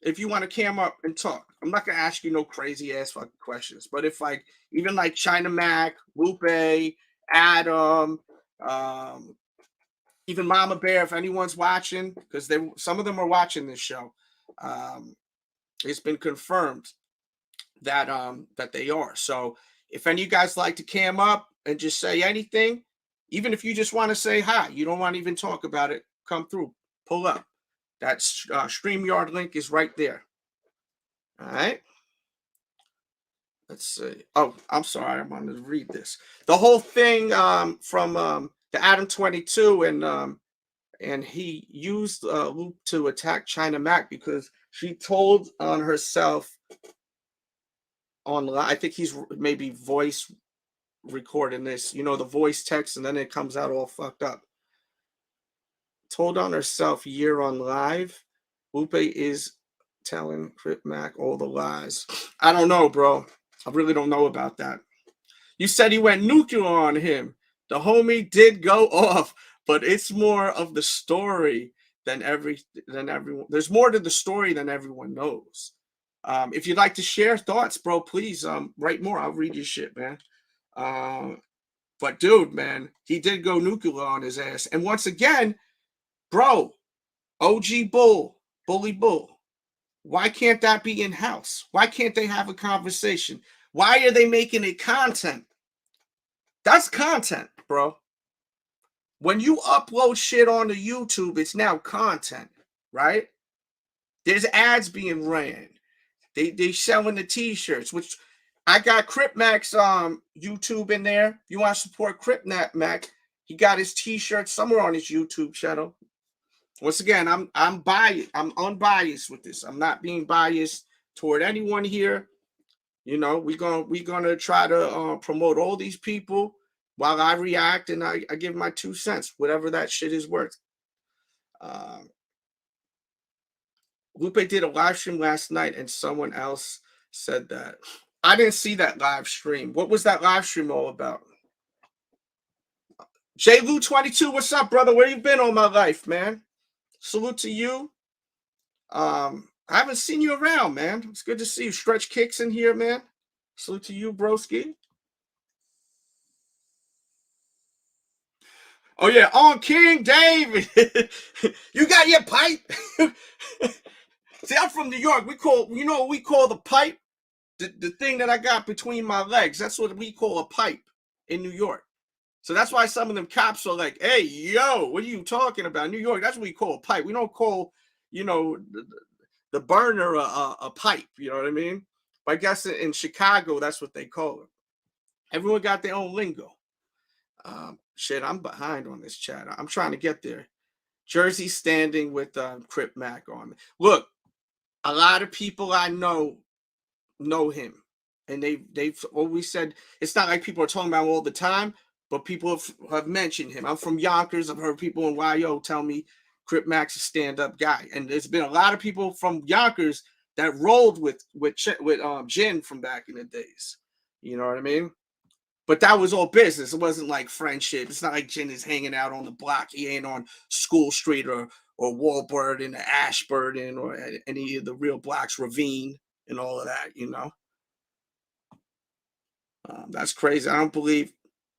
if you want to cam up and talk. I'm not gonna ask you no crazy ass fucking questions, but if like even like China Mac, Lupe, Adam, even Mama Bear, if anyone's watching, because some of them are watching this show, it's been confirmed that that they are. So if any of you guys like to cam up and just say anything, even if you just want to say hi, you don't want to even talk about it, come through, pull up. That StreamYard link is right there. All right. Let's see. Oh, I'm sorry. I wanted to read this. The whole thing from the ADAM22, and he used Lupe to attack China Mac because She told on herself online. I think he's maybe voice recording this, you know, the voice text, and then it comes out all fucked up. Told on herself year on live. Lupe is telling Cripmac all the lies. I don't know, bro. I really don't know about that. You said he went nuclear on him. The homie did go off, but it's more of the story than everyone. There's more to the story than everyone knows. If you'd like to share thoughts, bro, please write more. I'll read your shit, man. But dude, man, he did go nuclear on his ass. And once again, bro, OG Bully Bull, why can't that be in-house? Why can't they have a conversation? Why are they making it content? That's content, bro. When you upload shit onto YouTube, it's now content, right? There's ads being ran. They selling the t-shirts, which I got Cripmac's YouTube in there. You want to support Cripmac? He got his t-shirt somewhere on his YouTube channel. Once again, I'm biased. I'm unbiased with this. I'm not being biased toward anyone here. You know, we're gonna try to promote all these people while I react and I give my 2 cents, whatever that shit is worth. Lupe did a live stream last night and someone else said that. I didn't see that live stream. What was that live stream all about? JLou22, what's up, brother? Where you been all my life, man? Salute to you. I haven't seen you around, man. It's good to see you. Stretch Kicks in here, man. Salute to you, broski. Oh, yeah, on King David. You got your pipe? See, I'm from New York. We call, you know what we call the pipe? The thing that I got between my legs. That's what we call a pipe in New York. So that's why some of them cops are like, hey, yo, what are you talking about? New York, that's what we call a pipe. We don't call, you know, the burner a pipe. You know what I mean? But I guess in Chicago, that's what they call it. Everyone got their own lingo. Shit, I'm behind on this chat. I'm trying to get there. Jersey standing with Cripmac on me. Look, a lot of people I know him. And they've always said, it's not like people are talking about him all the time, but people have mentioned him. I'm from Yonkers. I've heard people in YO tell me Cripmac's a stand-up guy. And there's been a lot of people from Yonkers that rolled with Jin from back in the days. You know what I mean? But that was all business. It wasn't like friendship. It's not like Jin is hanging out on the block. He ain't on School Street or Walburton or Ashburton or any of the real blocks, Ravine and all of that, you know? That's crazy. I don't believe.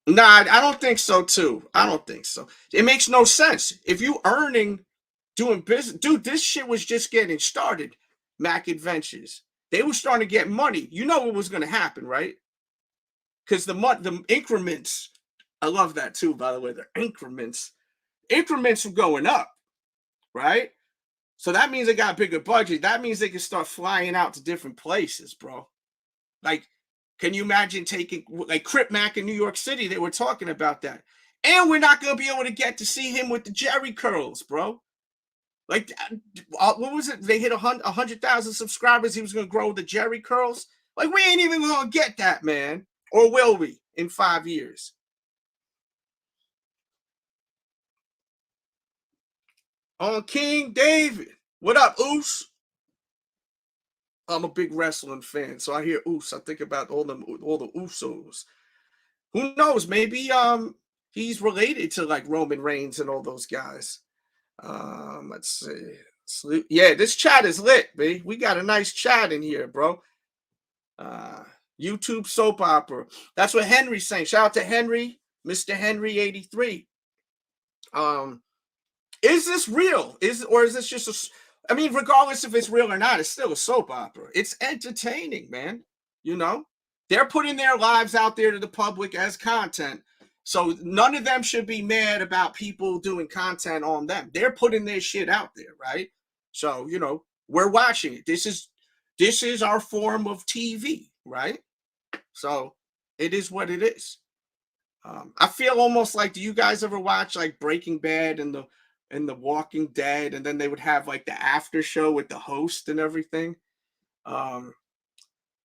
Nah, I don't think so, too. I don't think so. It makes no sense. If you earning doing business, dude, this shit was just getting started, Mac Adventures. They were starting to get money. You know what was going to happen, right? Because the increments, I love that, too, by the way, the increments were going up, right? So that means they got a bigger budget. That means they can start flying out to different places, bro. Like, can you imagine taking, like, Cripmac in New York City? They were talking about that. And we're not going to be able to get to see him with the Jerry curls, bro. Like, what was it? They hit 100,000 subscribers. He was going to grow the Jerry curls. Like, we ain't even going to get that, man. Or will we in 5 years? On King David. What up, Oos? I'm a big wrestling fan, so I hear Oos. I think about all the Usos. Who knows? Maybe he's related to like Roman Reigns and all those guys. Let's see. Yeah, this chat is lit, baby. We got a nice chat in here, bro. YouTube soap opera. That's what Henry's saying. Shout out to Henry, Mr. Henry 83. Is this real? Or is this just I mean, regardless if it's real or not, it's still a soap opera. It's entertaining, man. You know, they're putting their lives out there to the public as content. So none of them should be mad about people doing content on them. They're putting their shit out there, right? So, you know, we're watching it. This is our form of TV, right? So it is what it is. I feel almost like, do you guys ever watch like Breaking Bad and the and The Walking Dead, and then they would have like the after show with the host and everything.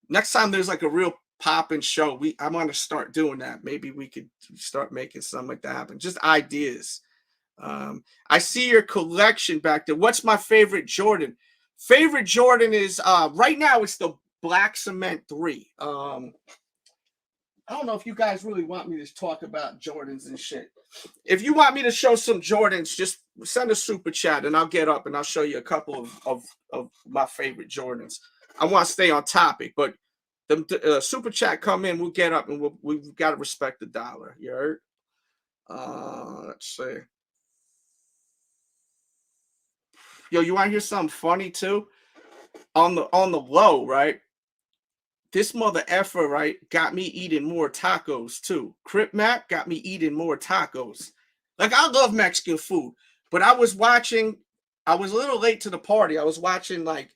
Next time there's like a real popping show, I'm gonna start doing that. Maybe we could start making something like that happen. Just ideas. I see your collection back there. What's my favorite Jordan? Favorite Jordan is right now it's the Black Cement 3. I don't know if you guys really want me to talk about Jordans and shit. If you want me to show some Jordans, just send a super chat and I'll get up and I'll show you a couple of my favorite Jordans. I want to stay on topic, but the super chat come in, we'll get up and we've got to respect the dollar. You heard? Let's see. Yo, you want to hear something funny too? On the low, right? This mother effer, right, got me eating more tacos too. Cripmac got me eating more tacos. Like, I love Mexican food, but I was a little late to the party. I was watching, like,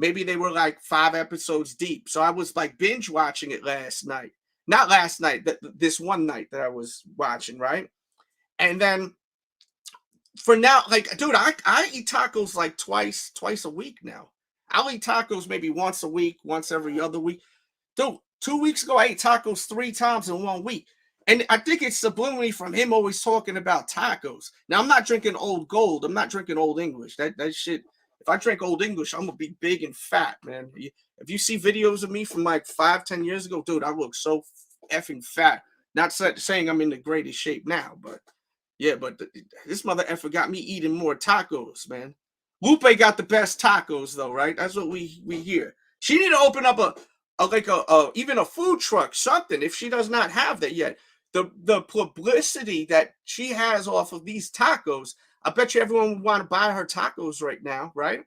maybe they were like 5 episodes deep. So I was like binge watching it last night. Not last night, this one night that I was watching, right? And then for now, like, dude, I eat tacos like twice a week now. I'll eat tacos maybe once a week, once every other week. Dude, 2 weeks ago, I ate tacos 3 times in 1 week. And I think it's subliminally from him always talking about tacos. Now, I'm not drinking Old Gold. I'm not drinking Old English. That shit, if I drink Old English, I'm going to be big and fat, man. If you see videos of me from like 5-10 years ago, dude, I look so effing fat. Not saying I'm in the greatest shape now, but yeah, but this mother effer got me eating more tacos, man. Lupe got the best tacos, though, right? That's what we hear. She need to open up even a food truck, something, if she does not have that yet. The publicity that she has off of these tacos, I bet you everyone would want to buy her tacos right now, right?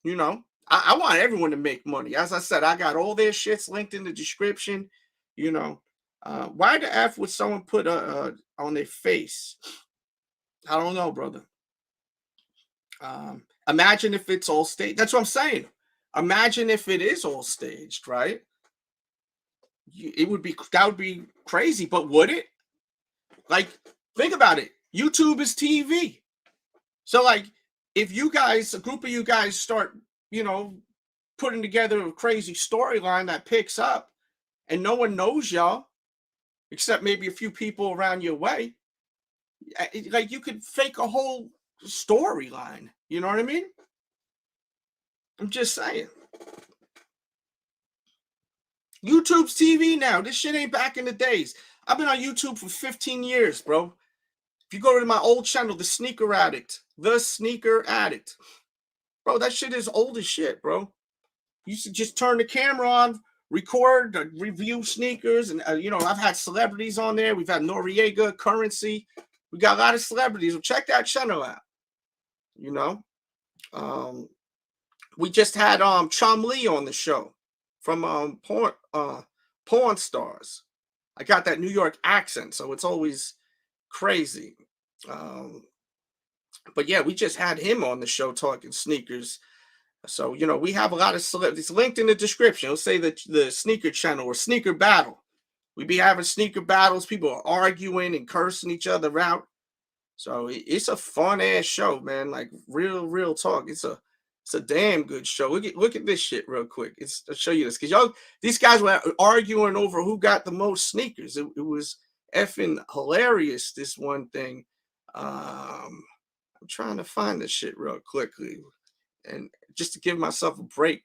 You know, I want everyone to make money. As I said, I got all their shits linked in the description. You know, why the F would someone put on their face? I don't know, brother. Imagine if it's all staged. That's what I'm saying. Imagine if it is all staged, right? That would be crazy, but would it? Like, think about it. YouTube is TV. So, like, if you guys, a group of you guys start, you know, putting together a crazy storyline that picks up and no one knows y'all, except maybe a few people around your way, like, you could fake a whole storyline. You know what I mean? I'm just saying. YouTube's TV now. This shit ain't back in the days. I've been on YouTube for 15 years, bro. If you go to my old channel, The Sneaker Addict, bro, that shit is old as shit, bro. You should just turn the camera on, record, review sneakers, and you know, I've had celebrities on there. We've had Noriega, Currency. We got a lot of celebrities. Well, check that channel out. You know, we just had Chum Lee on the show from Porn Stars. I got that New York accent, so it's always crazy. But yeah, we just had him on the show talking sneakers. So, you know, we have a lot of celebrities linked in the description. It'll say that the sneaker channel or sneaker battle. We be having sneaker battles. People are arguing and cursing each other out. So it's a fun ass show, man. Like, real talk. It's a damn good show. Look at this shit real quick. I'll show you this, because these guys were arguing over who got the most sneakers. It was effing hilarious, this one thing. I'm trying to find this shit real quickly, and just to give myself a break.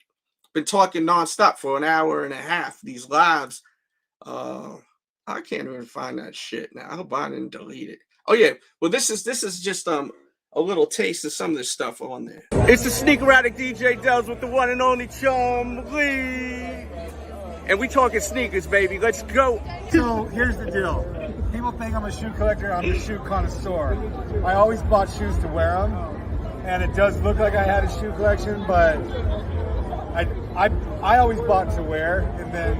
Been talking nonstop for an hour and a half. These lives. I can't even find that shit now. I hope I didn't delete it. Oh yeah. Well, this is just a little taste of some of this stuff on there. It's the Sneaker Addict DJ Delz with the one and only Chum Lee. And we talking sneakers, baby. Let's go. So here's the deal. People think I'm a shoe collector. I'm a shoe connoisseur. I always bought shoes to wear them. And it does look like I had a shoe collection, but I always bought to wear. And then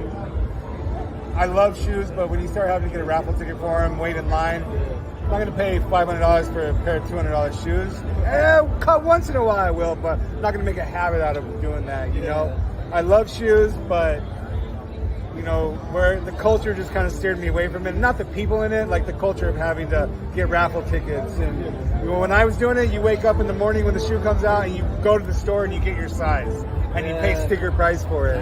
I love shoes, but when you start having to get a raffle ticket for them, wait in line, I'm not going to pay $500 for a pair of $200 shoes. Cut once in a while I will, but I'm not going to make a habit out of doing that, you know. I love shoes, but you know, where the culture just kind of steered me away from it. Not the people in it, like the culture of having to get raffle tickets. And when I was doing it, you wake up in the morning when the shoe comes out and you go to the store and you get your size and you pay sticker price for it.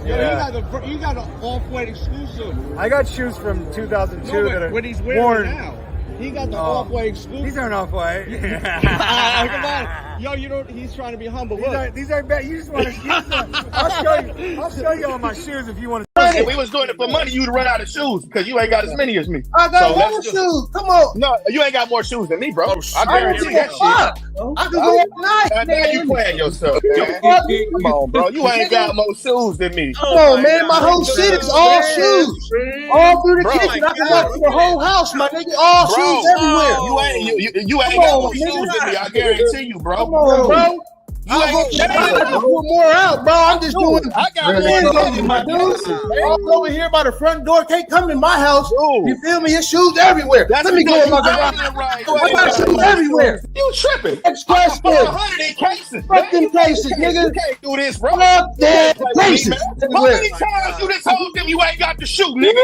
Yeah. You got an off-white exclusive. I got shoes from 2002 that are what he's wearing worn now. He got the off-white exclusive. These aren't off-white. Come on. Yo, you don't. He's trying to be humble. These are bad. You just want to. I'll show you all my shoes if you want to. If we was doing it for money, you'd run out of shoes because you ain't got as many as me. I got more shoes. Come on. No, you ain't got more shoes than me, bro. I guarantee that shit. I can go all night. Now you playing yourself, man. Come on, bro. You ain't got more shoes than me. Come on, man. My whole shit is all shoes. All through the kitchen. I can walk through the whole house, my nigga. All shoes everywhere. You ain't got more shoes than me. I guarantee you, bro. Come on, bro. You ain't put more out, bro. I'm just doing. I got my dude. All over here by the front door. Can't come in my house. You feel me? His shoes everywhere. Let me go in my garage. I got shoes everywhere. You tripping? Express 100 cases. Fuck them cases, nigga. You can't do this, bro. Fuck them cases. How many times you just told them you ain't got the shoe, nigga?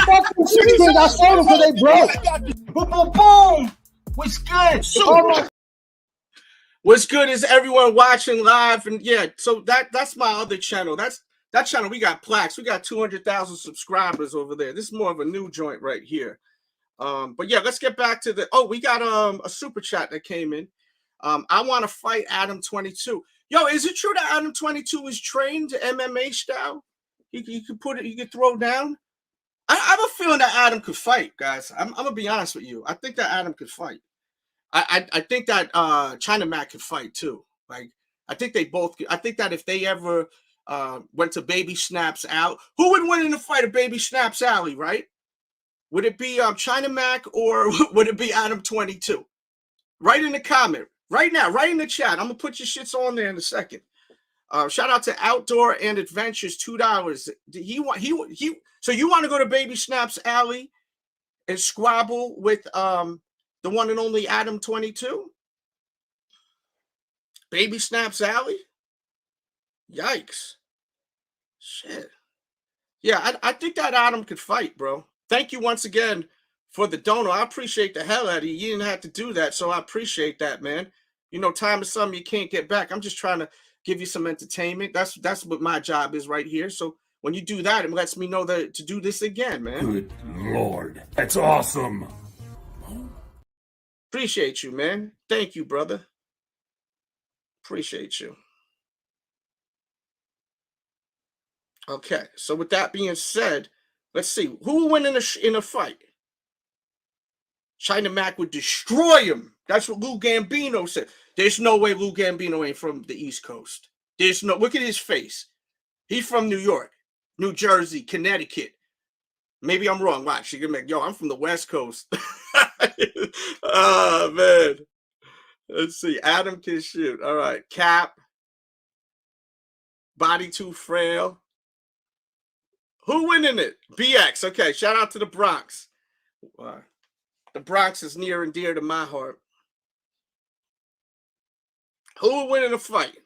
Fuck them shoes. I sold them because they broke. Boom, boom, boom. What's good? What's good is everyone watching live, and yeah, so that's my other channel. That channel. We got plaques. We got 200,000 subscribers over there. This is more of a new joint right here. But yeah, let's get back to the. Oh, we got a super chat that came in. I want to fight ADAM22. Yo, is it true that ADAM22 is trained MMA style? He could put it. He could throw down. I have a feeling that Adam could fight, guys. I'm gonna be honest with you. I think that Adam could fight. I think that China Mac could fight too. Like I think they both. I think that if they ever went to Baby Snaps Alley, who would win in a fight of Baby Snaps Alley? Right? Would it be China Mac or would it be ADAM22? Write in the comment right now. Right in the chat. I'm gonna put your shits on there in a second. Shout out to Outdoor and Adventures, $2. So you want to go to Baby Snaps Alley and squabble with the one and only ADAM22? Baby Snaps Alley? Yikes. Shit. Yeah, I think that Adam could fight, bro. Thank you once again for the donor. I appreciate the hell out of you. You didn't have to do that, so I appreciate that, man. You know, time is something you can't get back. I'm just trying to give you some entertainment. That's what my job is right here. So when you do that, it lets me know that to do this again, man. Good Lord. That's awesome. Appreciate you, man. Thank you, brother. Appreciate you. Okay, so with that being said, let's see. Who will win in a fight? China Mac would destroy him. That's what Lou Gambino said. There's no way Lou Gambino ain't from the East Coast. There's no. Look at his face. He's from New York, New Jersey, Connecticut. Maybe I'm wrong. Watch. You're gonna make, yo, I'm from the West Coast. Oh, man. Let's see. Adam can shoot. All right. Cap. Body too frail. Who winning it? BX. Okay. Shout out to the Bronx. The Bronx is near and dear to my heart. Who will win in a fight?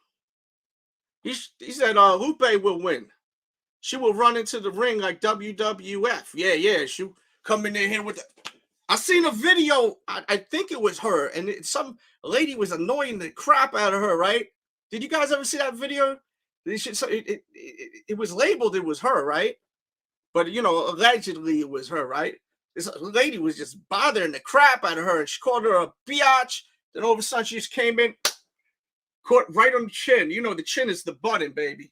He said Lupe will win. She will run into the ring like WWF. Yeah. She'll come in there here with the... I seen a video. I think it was her, and some lady was annoying the crap out of her, right? Did you guys ever see that video? It was labeled it was her, right? But, you know, allegedly it was her, right? This lady was just bothering the crap out of her, and she called her a biatch. Then all of a sudden she just came in, caught right on the chin. You know, the chin is the button, baby.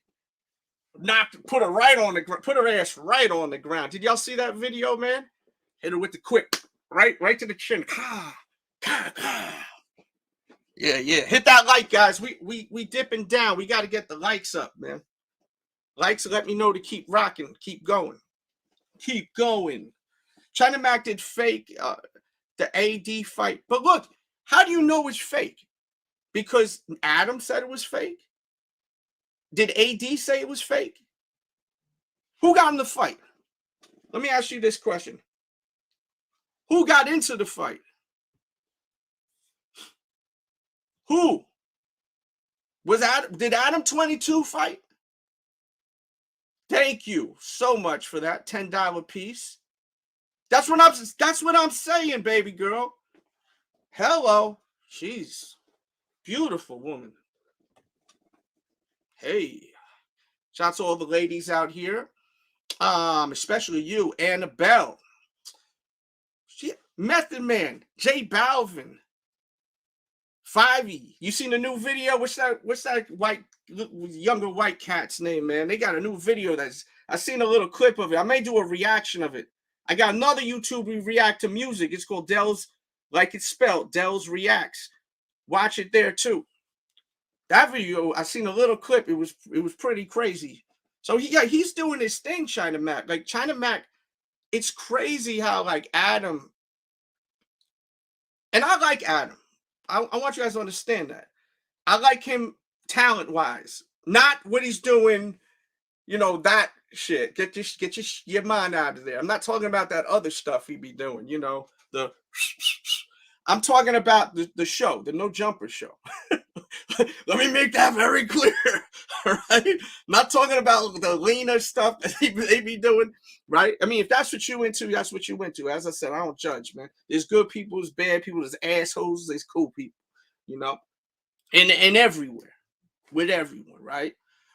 Put her right on the ground. Put her ass right on the ground. Did y'all see that video, man? Hit her with the quick. Right to the chin. Yeah. Hit that like, guys. We dipping down. We got to get the likes up, man. Likes let me know to keep rocking, keep going. China Mac did fake the AD fight. But look, how do you know it's fake? Because Adam said it was fake? Did AD say it was fake? Who got in the fight? Let me ask you this question. Who got into the fight? Who? Did ADAM22 fight? Thank you so much for that $10 piece. That's what I'm saying, baby girl. Hello. She's beautiful woman. Hey. Shout out to all the ladies out here. Especially you, Annabelle. Method Man, J Balvin, 5e. You seen the new video? What's that younger white cat's name, man? They got a new video I seen a little clip of it. I may do a reaction of it. I got another YouTube we react to music. It's called Delz, like it's spelled, Delz Reacts. Watch it there too. That video, I seen a little clip. It was pretty crazy. So he's doing his thing, China Mac. Like China Mac, it's crazy how like Adam, and I like Adam. I want you guys to understand that. I like him talent-wise, not what he's doing, you know, that shit. Get your mind out of there. I'm not talking about that other stuff he be doing, you know, I'm talking about the show, the No Jumper show. Let me make that very clear. All right? Not talking about the leaner stuff that they be doing, right? I mean, if that's what you into, that's what you into. As I said, I don't judge, man. There's good people, there's bad people, there's assholes, there's cool people, you know, and everywhere, with everyone, right?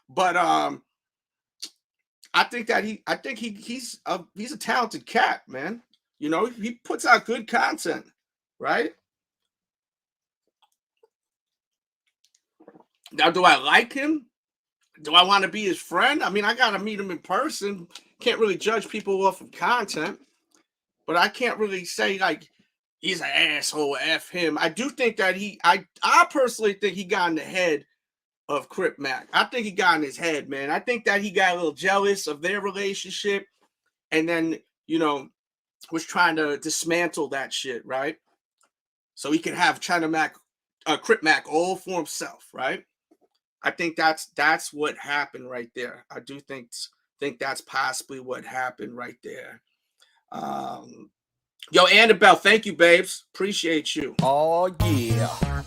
But I think he's a talented cat, man. You know, he puts out good content, right? Now, do I like him? Do I want to be his friend? I mean, I got to meet him in person. Can't really judge people off of content, but I can't really say like he's an asshole, F him. I do think that I personally think he got in the head of Cripmac. I think he got in his head, man. I think that he got a little jealous of their relationship and then, you know, was trying to dismantle that shit, right? So he can have Cripmac all for himself, right? I think that's what happened right there. I do think that's possibly what happened right there. Yo, Annabelle, thank you, babes. Appreciate you. Oh yeah.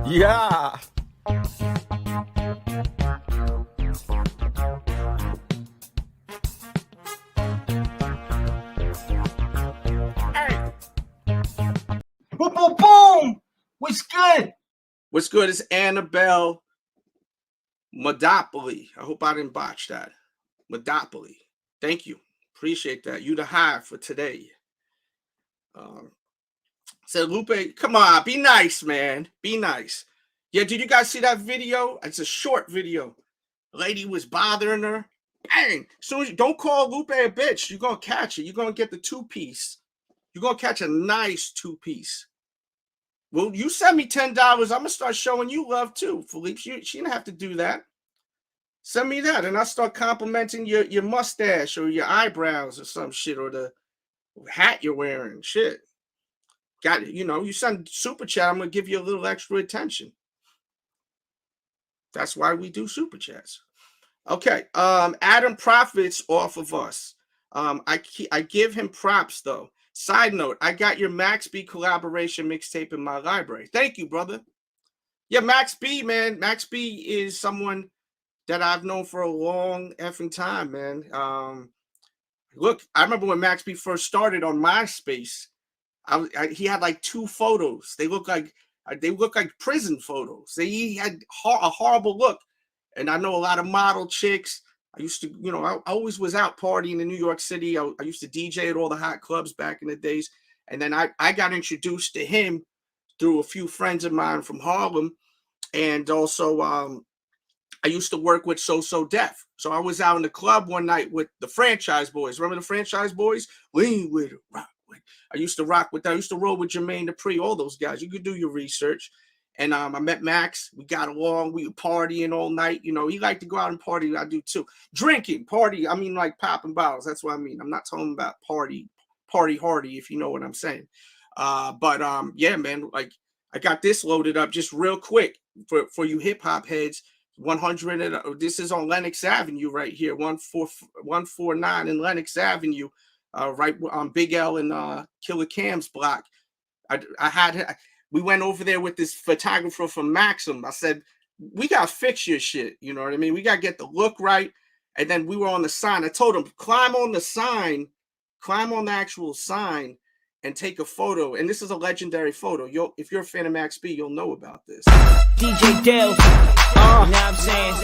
Yeah. Hey. Boom, boom, boom. What's good? What's good is Annabelle Modopoly. I hope I didn't botch that. Modopoly. Thank you. Appreciate that. You the high for today. Said Lupe, come on, be nice, man. Be nice. Yeah, did you guys see that video? It's a short video. The lady was bothering her. Dang, soon as don't call Lupe a bitch. You're gonna catch it. You're gonna get the 2-piece. You're gonna catch a nice 2-piece. Well, you send me $10. I'm gonna start showing you love too, Philippe. She didn't have to do that. Send me that, and I'll start complimenting your mustache or your eyebrows or some shit, or the hat you're wearing. Shit. Got it. You know, you send super chat, I'm gonna give you a little extra attention. That's why we do super chats. Okay. Adam profits off of us. I give him props though. Side note, I got your Max B collaboration mixtape in my library. Thank you, brother. Yeah, Max B, man. Max B is someone that I've known for a long effing time, man. Look, I remember when Max B first started on MySpace. He had like 2 photos. They look like prison photos. He had a horrible look. And I know a lot of model chicks. I used to, you know, I always was out partying in New York City. I used to DJ at all the hot clubs back in the days. And then I got introduced to him through a few friends of mine from Harlem. And also, I used to work with So Def. So I was out in the club one night with the Franchise Boys. Remember the Franchise Boys? Lean with it, rock with it. I used to rock with that. I used to roll with Jermaine Dupri, all those guys. You could do your research. And I met Max. We got along. We were partying all night. You know, he liked to go out and party. I do too. Drinking, party. I mean, like popping bottles. That's what I mean. I'm not talking about party hardy, if you know what I'm saying. Yeah, man. Like I got this loaded up just real quick for you hip hop heads. 100. This is on Lenox Avenue right here. 149 in Lenox Avenue, right on Big L and Killer Cam's block. We went over there with this photographer from Maxim. I said, we got to fix your shit. You know what I mean? We got to get the look right. And then we were on the sign. I told him, climb on the sign, climb on the actual sign and take a photo. And this is a legendary photo. If you're a fan of Max B, you'll know about this. DJ Delz. You know what I'm saying?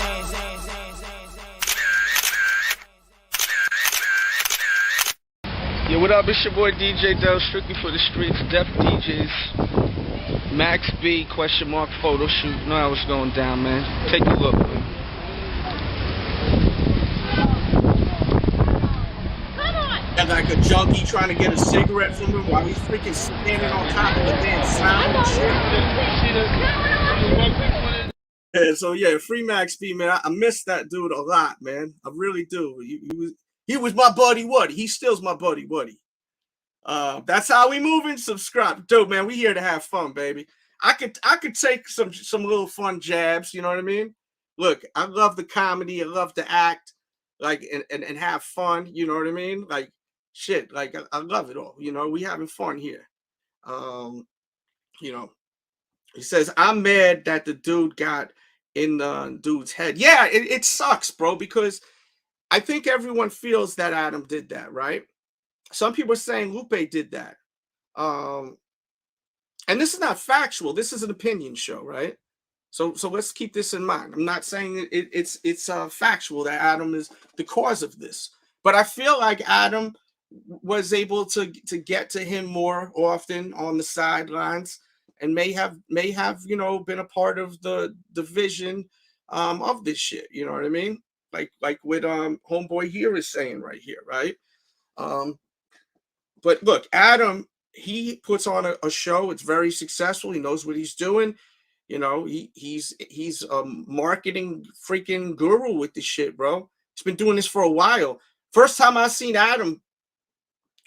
Yeah, what up? It's your boy DJ Delz, strictly for the streets, Def DJs, Max B, / photo shoot. You know how it's going down, man. Take a look, man. And like a junkie trying to get a cigarette from him while he's freaking standing on top of the damn sound and shit. Yeah, so yeah, free Max B, man. I miss that dude a lot, man. I really do. He was my buddy Woody. He still's my buddy Woody. That's how we moving. Subscribe, dude, man. We here to have fun, baby. I could take some little fun jabs. You know what I mean? Look, I love the comedy. I love to act, like and have fun. You know what I mean? Like shit. Like I love it all. You know, we having fun here. You know, he says I'm mad that the dude got in the dude's head. Yeah, it sucks, bro, because I think everyone feels that Adam did that, right? Some people are saying Lupe did that. And this is not factual. This is an opinion show, right? So let's keep this in mind. I'm not saying it's factual that Adam is the cause of this. But I feel like Adam was able to get to him more often on the sidelines and may have you know, been a part of the vision of this shit. You know what I mean? Like what homeboy here is saying right here, right? But look, Adam, he puts on a show. It's very successful. He knows what he's doing. You know, he's a marketing freaking guru with this shit, bro. He's been doing this for a while. First time I seen Adam,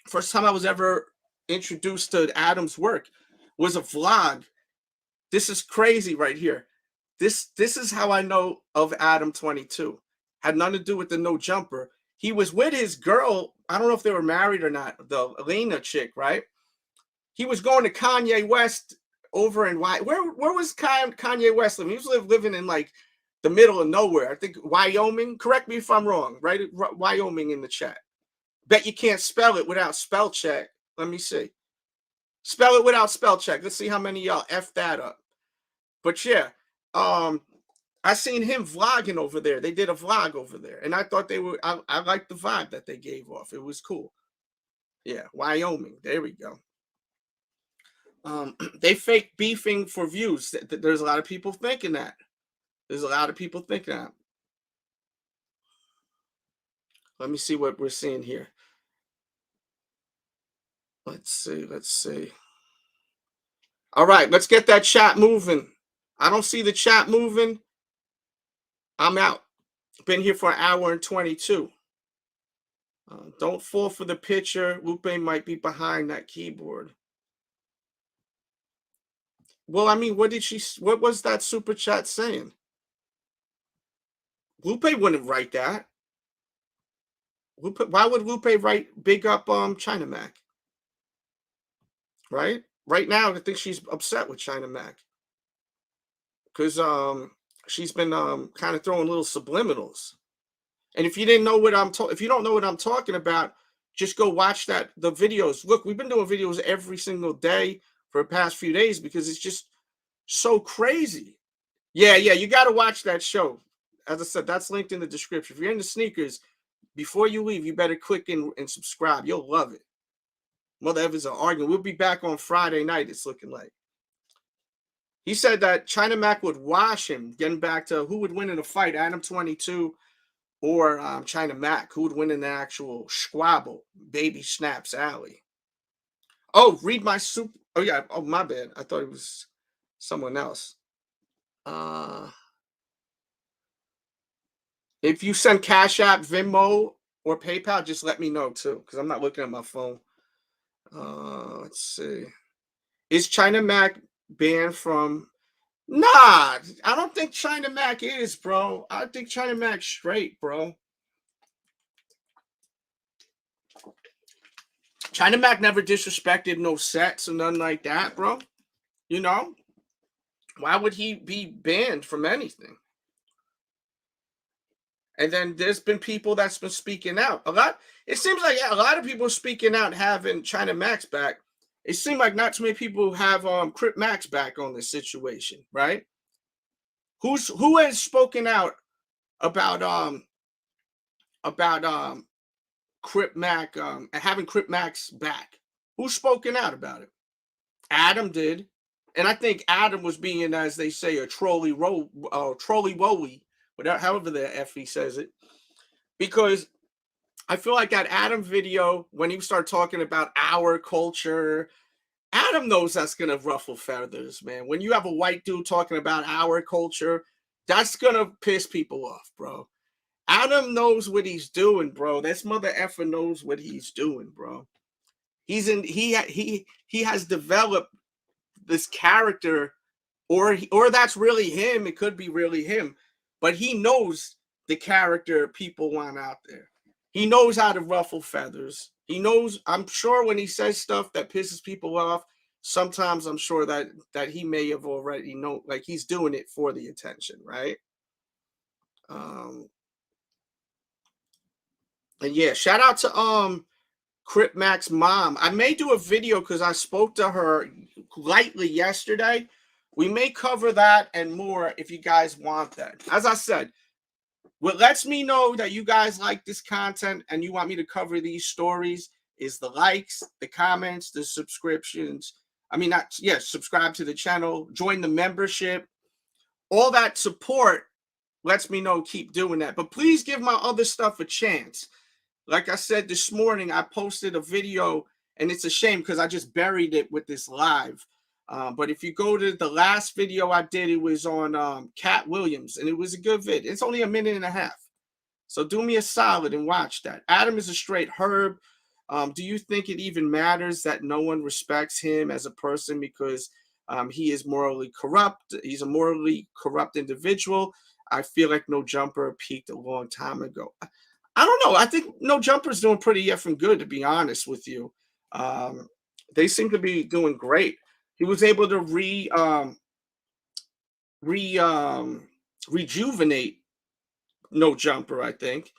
first time I was ever introduced to Adam's work was a vlog. This is crazy right here. This is how I know of ADAM22. Had nothing to do with the no jumper. He was with his girl. I don't know if they were married or not. The Elena chick, right? He was going to Kanye West over in where was Kanye West living? He was living in like the middle of nowhere. I think Wyoming. Correct me if I'm wrong. Right? Wyoming in the chat. Bet you can't spell it without spell check. Let me see. Spell it without spell check. Let's see how many y'all F that up. But yeah, I seen him vlogging over there. They did a vlog over there. And I thought they were, I liked the vibe that they gave off. It was cool. Yeah, Wyoming. There we go. They fake beefing for views. There's a lot of people thinking that. There's a lot of people thinking that. Let me see what we're seeing here. Let's see. All right, let's get that chat moving. I don't see the chat moving. I'm out. Been here for 1 hour and 22. Don't fall for the picture. Lupe might be behind that keyboard. Well, I mean, what was that super chat saying? Lupe wouldn't write that. Why would Lupe write big up China Mac? Right? Right now, I think she's upset with China Mac. Because she's been kind of throwing little subliminals. And if you didn't know what if you don't know what I'm talking about, just go watch the videos. Look, we've been doing videos every single day for the past few days because it's just so crazy. Yeah, you got to watch that show. As I said, that's linked in the description. If you're into sneakers, before you leave, you better click and subscribe. You'll love it. Mother Evans are arguing. We'll be back on Friday night, it's looking like. He said that China Mac would wash him, getting back to who would win in a fight, ADAM22 or China Mac. Who would win in the actual squabble? Baby Snaps Alley. Oh, read my soup. Oh, yeah. Oh, my bad. I thought it was someone else. If you send Cashapp, Venmo, or PayPal, just let me know, too, because I'm not looking at my phone. Let's see. Is China Mac banned from... Nah, I don't think China Mac is, bro. I think China Mac's straight, bro. China Mac never disrespected no sets or nothing like that, bro. You know? Why would he be banned from anything? And then there's been people that's been speaking out a lot. It seems like a lot of people speaking out having China Max back. It seemed like not too many people have Crip Max back on this situation, right? Who has spoken out about Crip Mac having Crip Max back? Who's spoken out about it? Adam did, and I think Adam was being, as they say, a trolley woey, whatever, however the F he says it, because I feel like that Adam video, when he started talking about our culture, Adam knows that's gonna ruffle feathers, man. When you have a white dude talking about our culture, that's gonna piss people off, bro. Adam knows what he's doing, bro. This mother effer knows what he's doing, bro. He has developed this character, or that's really him. It could be really him, but he knows the character people want out there. He knows how to ruffle feathers. He knows, I'm sure when he says stuff that pisses people off, sometimes I'm sure that he may have already known, like he's doing it for the attention, right? And yeah, shout out to Crip Mac's mom. I may do a video because I spoke to her lightly yesterday. We may cover that and more if you guys want that. As I said, what lets me know that you guys like this content and you want me to cover these stories is the likes, the comments, the subscriptions. I mean, subscribe to the channel, join the membership. All that support lets me know keep doing that. But please give my other stuff a chance. Like I said this morning, I posted a video, and it's a shame because I just buried it with this live. But if you go to the last video I did, it was on Cat Williams, and it was a good vid. It's only a minute and a half. So do me a solid and watch that. Adam is a straight herb. Do you think it even matters that no one respects him as a person because he is morally corrupt? He's a morally corrupt individual. I feel like No Jumper peaked a long time ago. I don't know. I think No Jumper's doing pretty effing good, to be honest with you. They seem to be doing great. He was able to rejuvenate No Jumper, I think.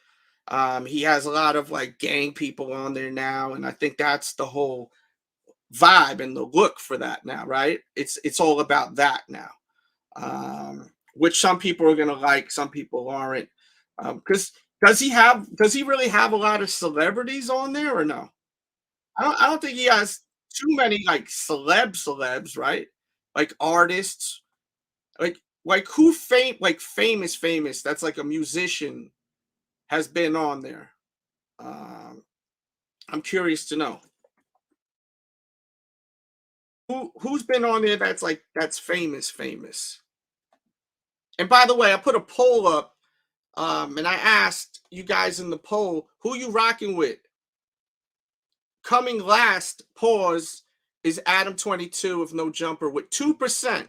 He has a lot of like gang people on there now, and I think that's the whole vibe and the look for that now, right? It's all about that now. Which some people are gonna like, some people aren't. Because does he really have a lot of celebrities on there or no? I don't think he has too many like celebs, right? Like artists, like who famous that's like a musician has been on there. I'm curious to know who's been on there that's famous. And by the way, I put a poll up, and I asked you guys in the poll, who you rocking with? Coming last, pause, is ADAM22 of No Jumper with 2%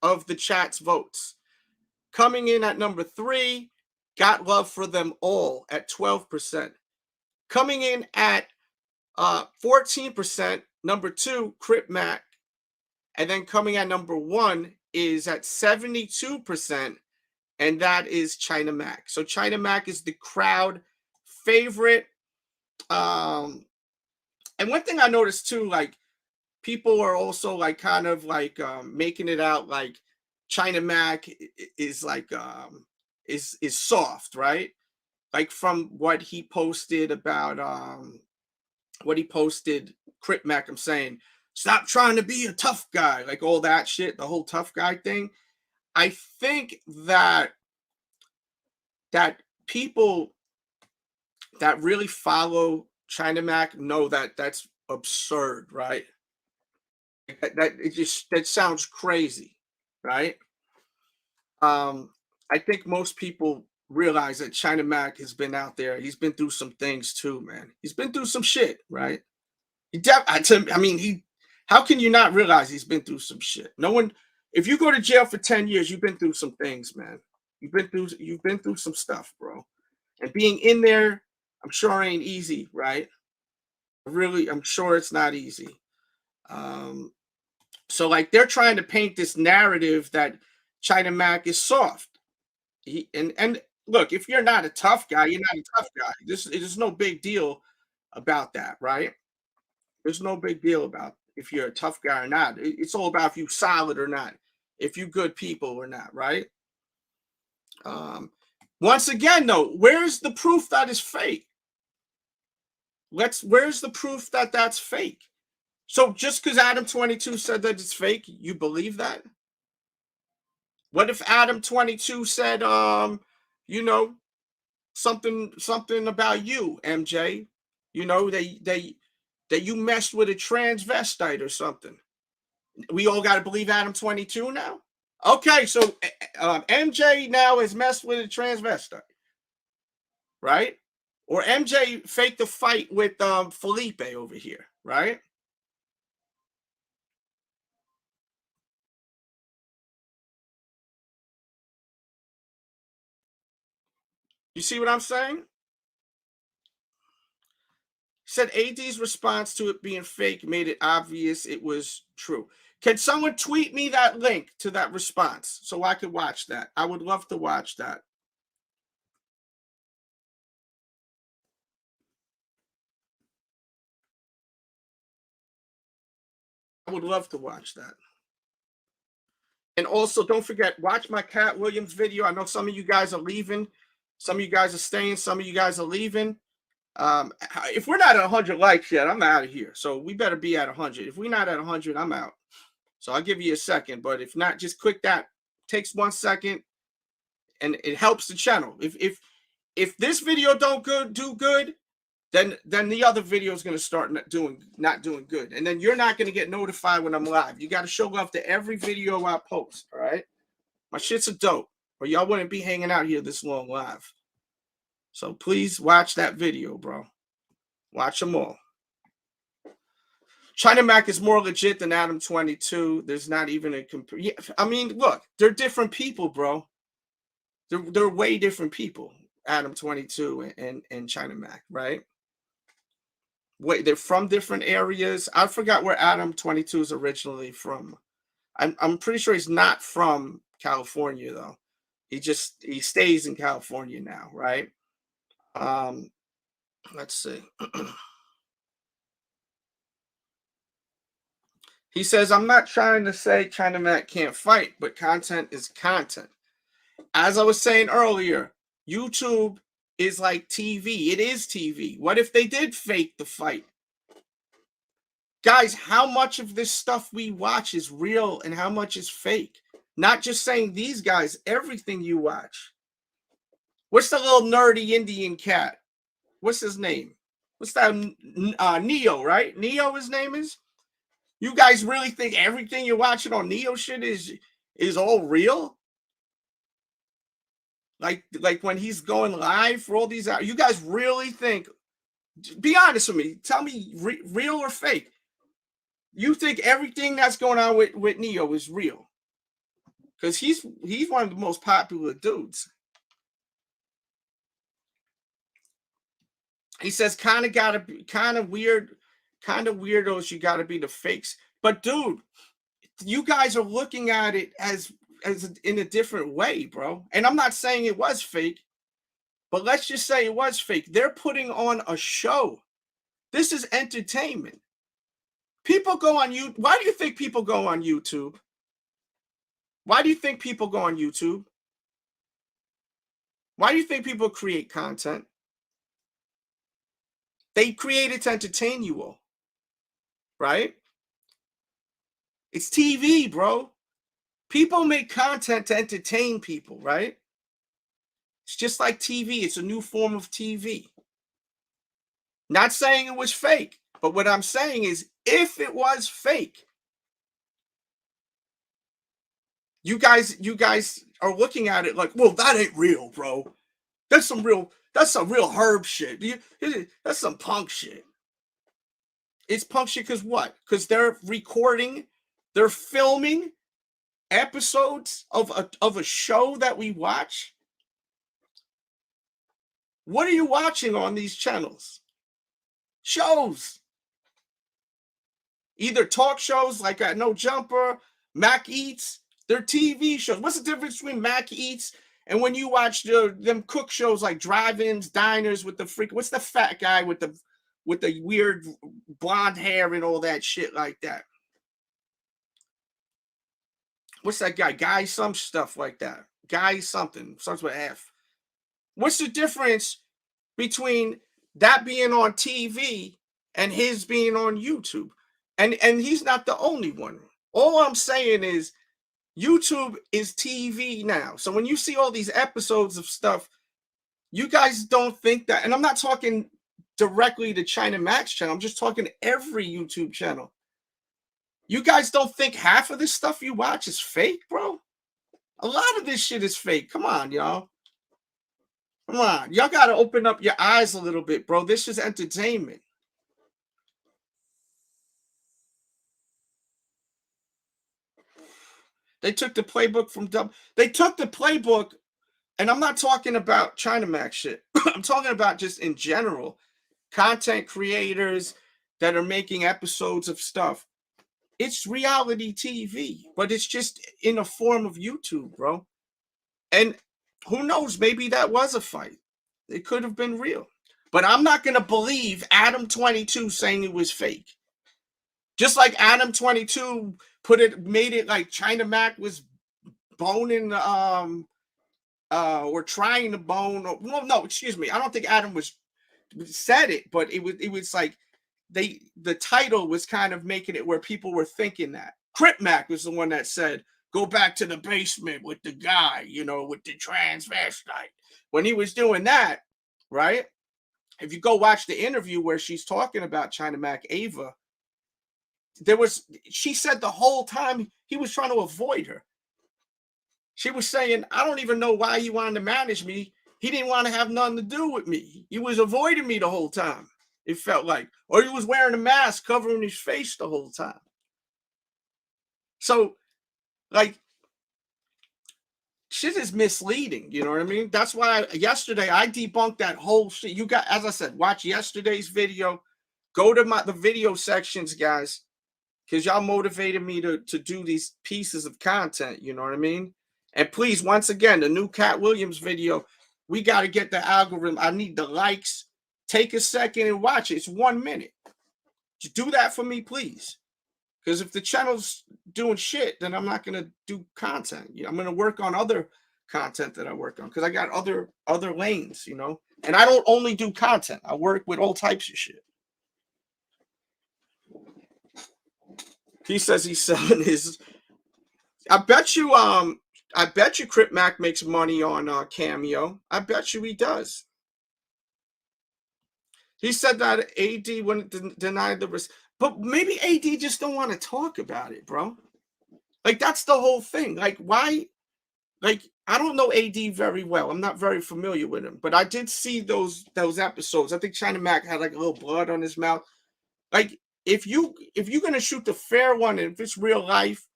of the chat's votes. Coming in at number 3, Got Love for Them All at 12%. Coming in at 14%, number 2, Cripmac. And then coming at number 1 is at 72%, and that is China Mac. So China Mac is the crowd favorite. And one thing I noticed too, like people are also like kind of like making it out like China Mac is like is soft, right? Like from what he posted about Crip Mac, I'm saying, stop trying to be a tough guy, like all that shit, the whole tough guy thing. I think that people that really follow China Mac know that that's absurd, right? That sounds crazy, right? I think most people realize that China Mac has been out there. He's been through some things too, man. He's been through some shit, right? How can you not realize he's been through some shit? No one, if you go to jail for 10 years, you've been through some things, man. You've been through some stuff, bro. And being in there, I'm sure ain't easy, right? Really, I'm sure it's not easy. So like they're trying to paint this narrative that China Mac is soft. And look, if you're not a tough guy, you're not a tough guy. There's no big deal about that, right? There's no big deal about if you're a tough guy or not. It's all about if you solid or not, if you good people or not, right? Once again, though, where's the proof that is fake? Where's the proof that that's fake? So just because Adam22 said that it's fake, you believe that? What if Adam22 said, you know, something about you, MJ? You know, that you messed with a transvestite or something. We all got to believe Adam22 now? Okay, so MJ now has messed with a transvestite, right? Or MJ faked a fight with Felipe over here, right? You see what I'm saying? Said AD's response to it being fake made it obvious it was true. Can someone tweet me that link to that response so I could watch that? I would love to watch that. I would love to watch that. And also, don't forget, watch my Cat Williams video. I know some of you guys are leaving. Some of you guys are staying. Some of you guys are leaving. If we're not at 100 likes yet, I'm out of here. So we better be at 100. If we're not at 100, I'm out. So I'll give you a second. But if not, just click that. Takes 1 second, and it helps the channel. If this video don't do good, then the other video is going to start not doing good, and then you're not going to get notified when I'm live. You got to show love to every video I post. All right, my shit's a dope, or y'all wouldn't be hanging out here this long live. So please watch that video, bro. Watch them all. China Mac is more legit than Adam22. There's not even a compare. Yeah, I mean, look, they're different people, bro. They're way different people. Adam22 and China Mac, right? Wait, they're from different areas. I forgot where Adam22 is originally from. I'm pretty sure he's not from California though. He stays in California now, right? Let's see. He says, I'm not trying to say China Mac can't fight, but content is content. As I was saying earlier, YouTube is like TV. It is TV. What if they did fake the fight? Guys, how much of this stuff we watch is real and how much is fake? Not just saying these guys, everything you watch. What's the little nerdy Indian cat? What's his name? What's that? Neo, right? Neo, his name is? You guys really think everything you're watching on Neo shit is all real? Like when he's going live for all these hours, you guys really think? Be honest with me. Tell me, real or fake? You think everything that's going on with Neo is real? Because he's one of the most popular dudes. He says kind of weirdos. You gotta be the fakes. But dude, you guys are looking at it as in a different way, bro. And I'm not saying it was fake, but let's just say it was fake. They're putting on a show. This is entertainment. People go on YouTube. Why do you think people go on YouTube? Why do you think people go on YouTube? Why do you think people create content? They create it to entertain you all, right? It's TV, bro. People make content to entertain people, right? It's just like TV. It's a new form of TV. Not saying it was fake, but what I'm saying is if it was fake, you guys are looking at it like, well, that ain't real, bro. That's some real herb shit. That's some punk shit. It's punk shit because what? Because they're filming episodes of a show that we watch. What are you watching on these channels? Shows. Either talk shows like No Jumper, Mac Eats, they're TV shows. What's the difference between Mac Eats and when you watch them cook shows like drive-ins, diners with the freak? What's the fat guy with the weird blonde hair and all that shit like that? What's that guy? Guy some stuff like that. Guy something. Starts with F. What's the difference between that being on TV and his being on YouTube? And he's not the only one. All I'm saying is YouTube is TV now. So when you see all these episodes of stuff, you guys don't think that, and I'm not talking directly to China Mac's channel, I'm just talking to every YouTube channel. You guys don't think half of this stuff you watch is fake, bro? A lot of this shit is fake. Come on, y'all. Come on. Y'all got to open up your eyes a little bit, bro. This is entertainment. They took the playbook from They took the playbook, and I'm not talking about China Mac shit. I'm talking about just in general, content creators that are making episodes of stuff. It's reality TV, but it's just in a form of YouTube, bro. And who knows, maybe that was a fight. It could have been real. But I'm not going to believe ADAM22 saying it was fake. Just like ADAM22 made it like China Mac was boning or trying to bone. No, excuse me. I don't think Adam said it, but it was like the title was kind of making it where people were thinking that. Cripmac was the one that said, go back to the basement with the guy, you know, with the transvestite. When he was doing that, right? If you go watch the interview where she's talking about China Mac Ava, she said the whole time he was trying to avoid her. She was saying, I don't even know why he wanted to manage me. He didn't want to have nothing to do with me. He was avoiding me the whole time. It felt like, or he was wearing a mask covering his face the whole time. So, like, shit is misleading. You know what I mean? That's why yesterday I debunked that whole shit. You got, as I said, watch yesterday's video. Go to the video sections, guys, because y'all motivated me to do these pieces of content. You know what I mean? And please, once again, the new Cat Williams video, we got to get the algorithm. I need the likes. Take a second and watch it. It's 1 minute. Just do that for me, please. Because if the channel's doing shit, then I'm not going to do content. I'm going to work on other content that I work on because I got other lanes, you know. And I don't only do content. I work with all types of shit. He says he's selling his. I bet you Cripmac makes money on Cameo. I bet you he does. He said that AD wouldn't deny the risk. But maybe AD just don't want to talk about it, bro. Like, that's the whole thing. Like, why? Like, I don't know AD very well. I'm not very familiar with him. But I did see those episodes. I think China Mac had, like, a little blood on his mouth. Like, if you're going to shoot the fair one, and if it's real life,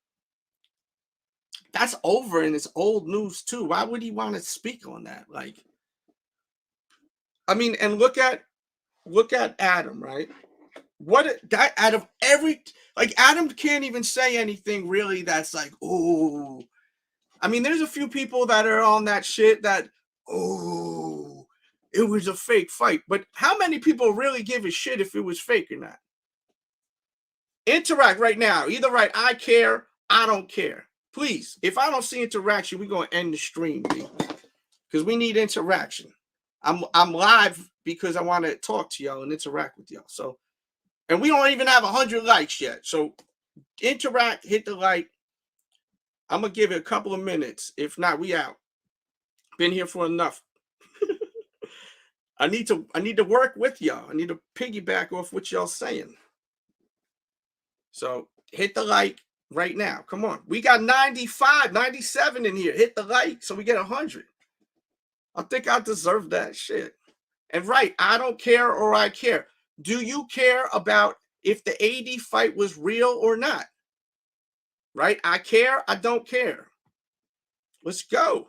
that's over and it's old news, too. Why would he want to speak on that? Like, I mean, and look at Adam, right? That out of like Adam can't even say anything really that's like, oh, I mean, there's a few people that are on that shit that, oh, it was a fake fight. But how many people really give a shit if it was fake or not? Interact right now. Either write, I care, I don't care. Please, if I don't see interaction, we're going to end the stream, because we need interaction. I'm live because I want to talk to y'all and interact with y'all. So, and we don't even have 100 likes yet. So interact, hit the like. I'm going to give it a couple of minutes. If not, we out. Been here for enough. I need to work with y'all. I need to piggyback off what y'all saying. So hit the like right now. Come on. We got 95, 97 in here. Hit the like so we get 100. I think I deserve that shit. And right, I don't care or I care. Do you care about if the AD fight was real or not? Right? I care, I don't care. Let's go.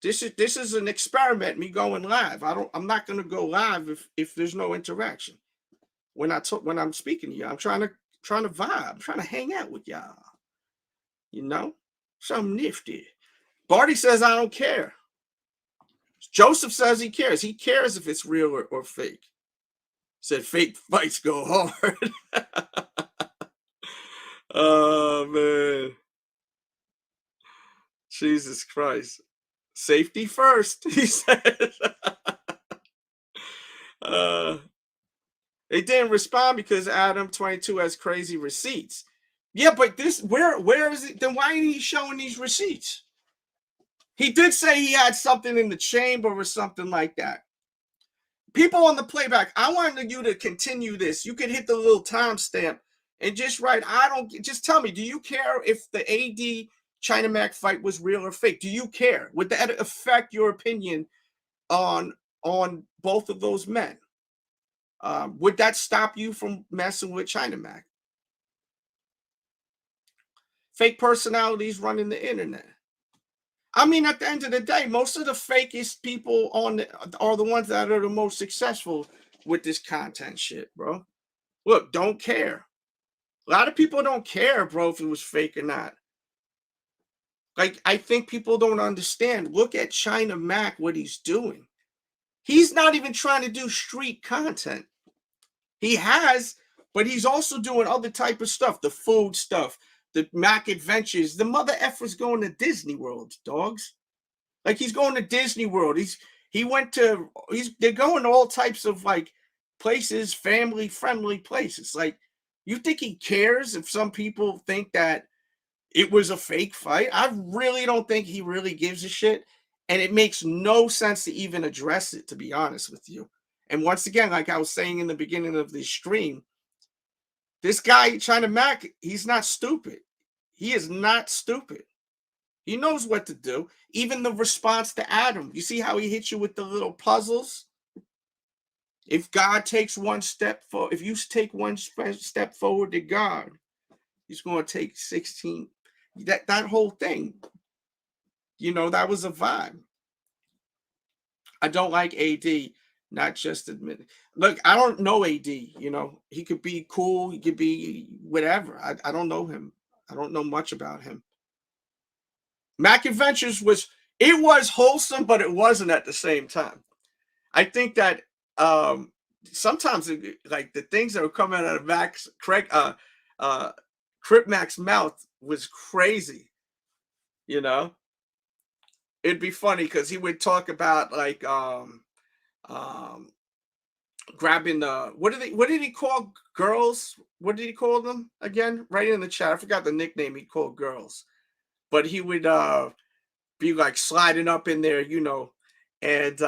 This is an experiment, me going live. I'm not going to go live if there's no interaction. when I'm speaking to you. I'm trying to vibe. I'm trying to hang out with y'all. You know, something nifty. Barty says I don't care. Joseph says he cares. He cares if it's real or fake. Said fake fights go hard. Oh man. Jesus Christ. Safety first, he says. They didn't respond because Adam22 has crazy receipts. Yeah, but this where is it? Then why ain't he showing these receipts? He did say he had something in the chamber or something like that. People on the playback, I wanted you to continue this. You could hit the little timestamp and just write, just tell me, do you care if the AD China Mac fight was real or fake? Do you care? Would that affect your opinion on both of those men? Would that stop you from messing with China Mac? Fake personalities running the internet. I mean, at the end of the day, most of the fakest people are the ones that are the most successful with this content shit, bro. Look, don't care. A lot of people don't care, bro, if it was fake or not. Like, I think people don't understand. Look at China Mac, what he's doing. He's not even trying to do street content. He has, but he's also doing other type of stuff, the food stuff, the Mac Adventures. The mother effer's going to Disney World, dogs. Like, he's going to Disney World. They're going to all types of like places, family friendly places. Like, you think he cares if some people think that it was a fake fight? I really don't think he really gives a shit. And it makes no sense to even address it, to be honest with you. And once again, like I was saying in the beginning of this stream, this guy, China Mac, he's not stupid. He is not stupid. He knows what to do. Even the response to Adam. You see how he hits you with the little puzzles? If God takes one step forward, if you take one step forward to God, he's going to take 16. That whole thing, you know, that was a vibe. I don't like AD, not just admit it. Look, I don't know AD, you know. He could be cool, he could be whatever. I don't know him. I don't know much about him. Mac Adventures was wholesome, but it wasn't at the same time. I think that sometimes like the things that were coming out of Cripmac's mouth was crazy, you know. It'd be funny because he would talk about like grabbing the what did he call girls? What did he call them again? Right in the chat, I forgot the nickname he called girls, but he would be like sliding up in there, you know, and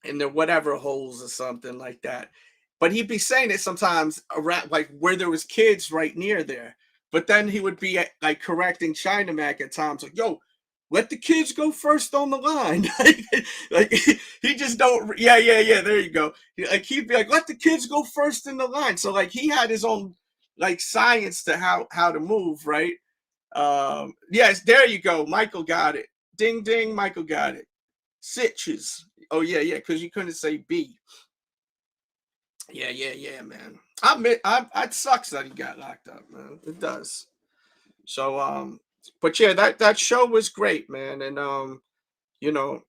in the whatever holes or something like that. But he'd be saying it sometimes around like where there was kids right near there. But then he would be like correcting China Mac at times, like, yo, let the kids go first on the line. Like he just don't. Yeah. There you go. Like he'd be like, let the kids go first in the line. So like he had his own like science to how to move, right? Yes, there you go. Michael got it. Ding ding. Michael got it. Sitches. Oh yeah. Because you couldn't say B. Yeah, man. It sucks that he got locked up, man. It does. So but yeah, that show was great, man. And you know,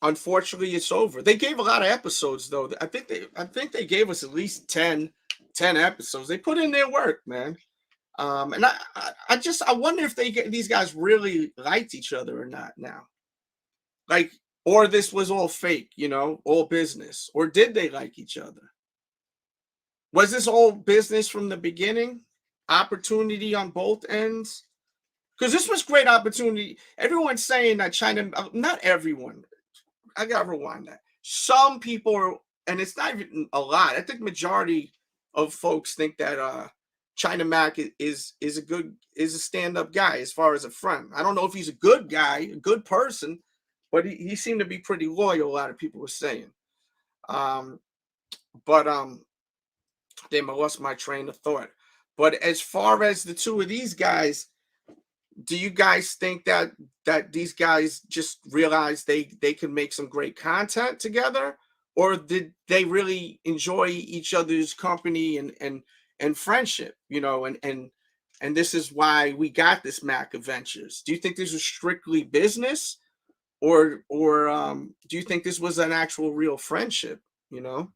unfortunately it's over. They gave a lot of episodes though. I think they gave us at least 10 episodes. They put in their work, man. And I wonder if these guys really liked each other or not now. Like, or this was all fake, you know, all business. Or did they like each other? Was this all business from the beginning? Opportunity on both ends? Because this was great opportunity. Everyone's saying that China, not everyone. I got to rewind that. Some people are, and it's not even a lot. I think majority of folks think that China Mac is a stand-up guy as far as a friend. I don't know if he's a good guy, a good person, but he seemed to be pretty loyal, a lot of people were saying. Damn, I lost my train of thought. But as far as the two of these guys, do you guys think that these guys just realized they can make some great content together? or did they really enjoy each other's company and friendship, you know, and this is why we got this Mac Adventures. Do you think this was strictly business, or do you think this was an actual real friendship, you know?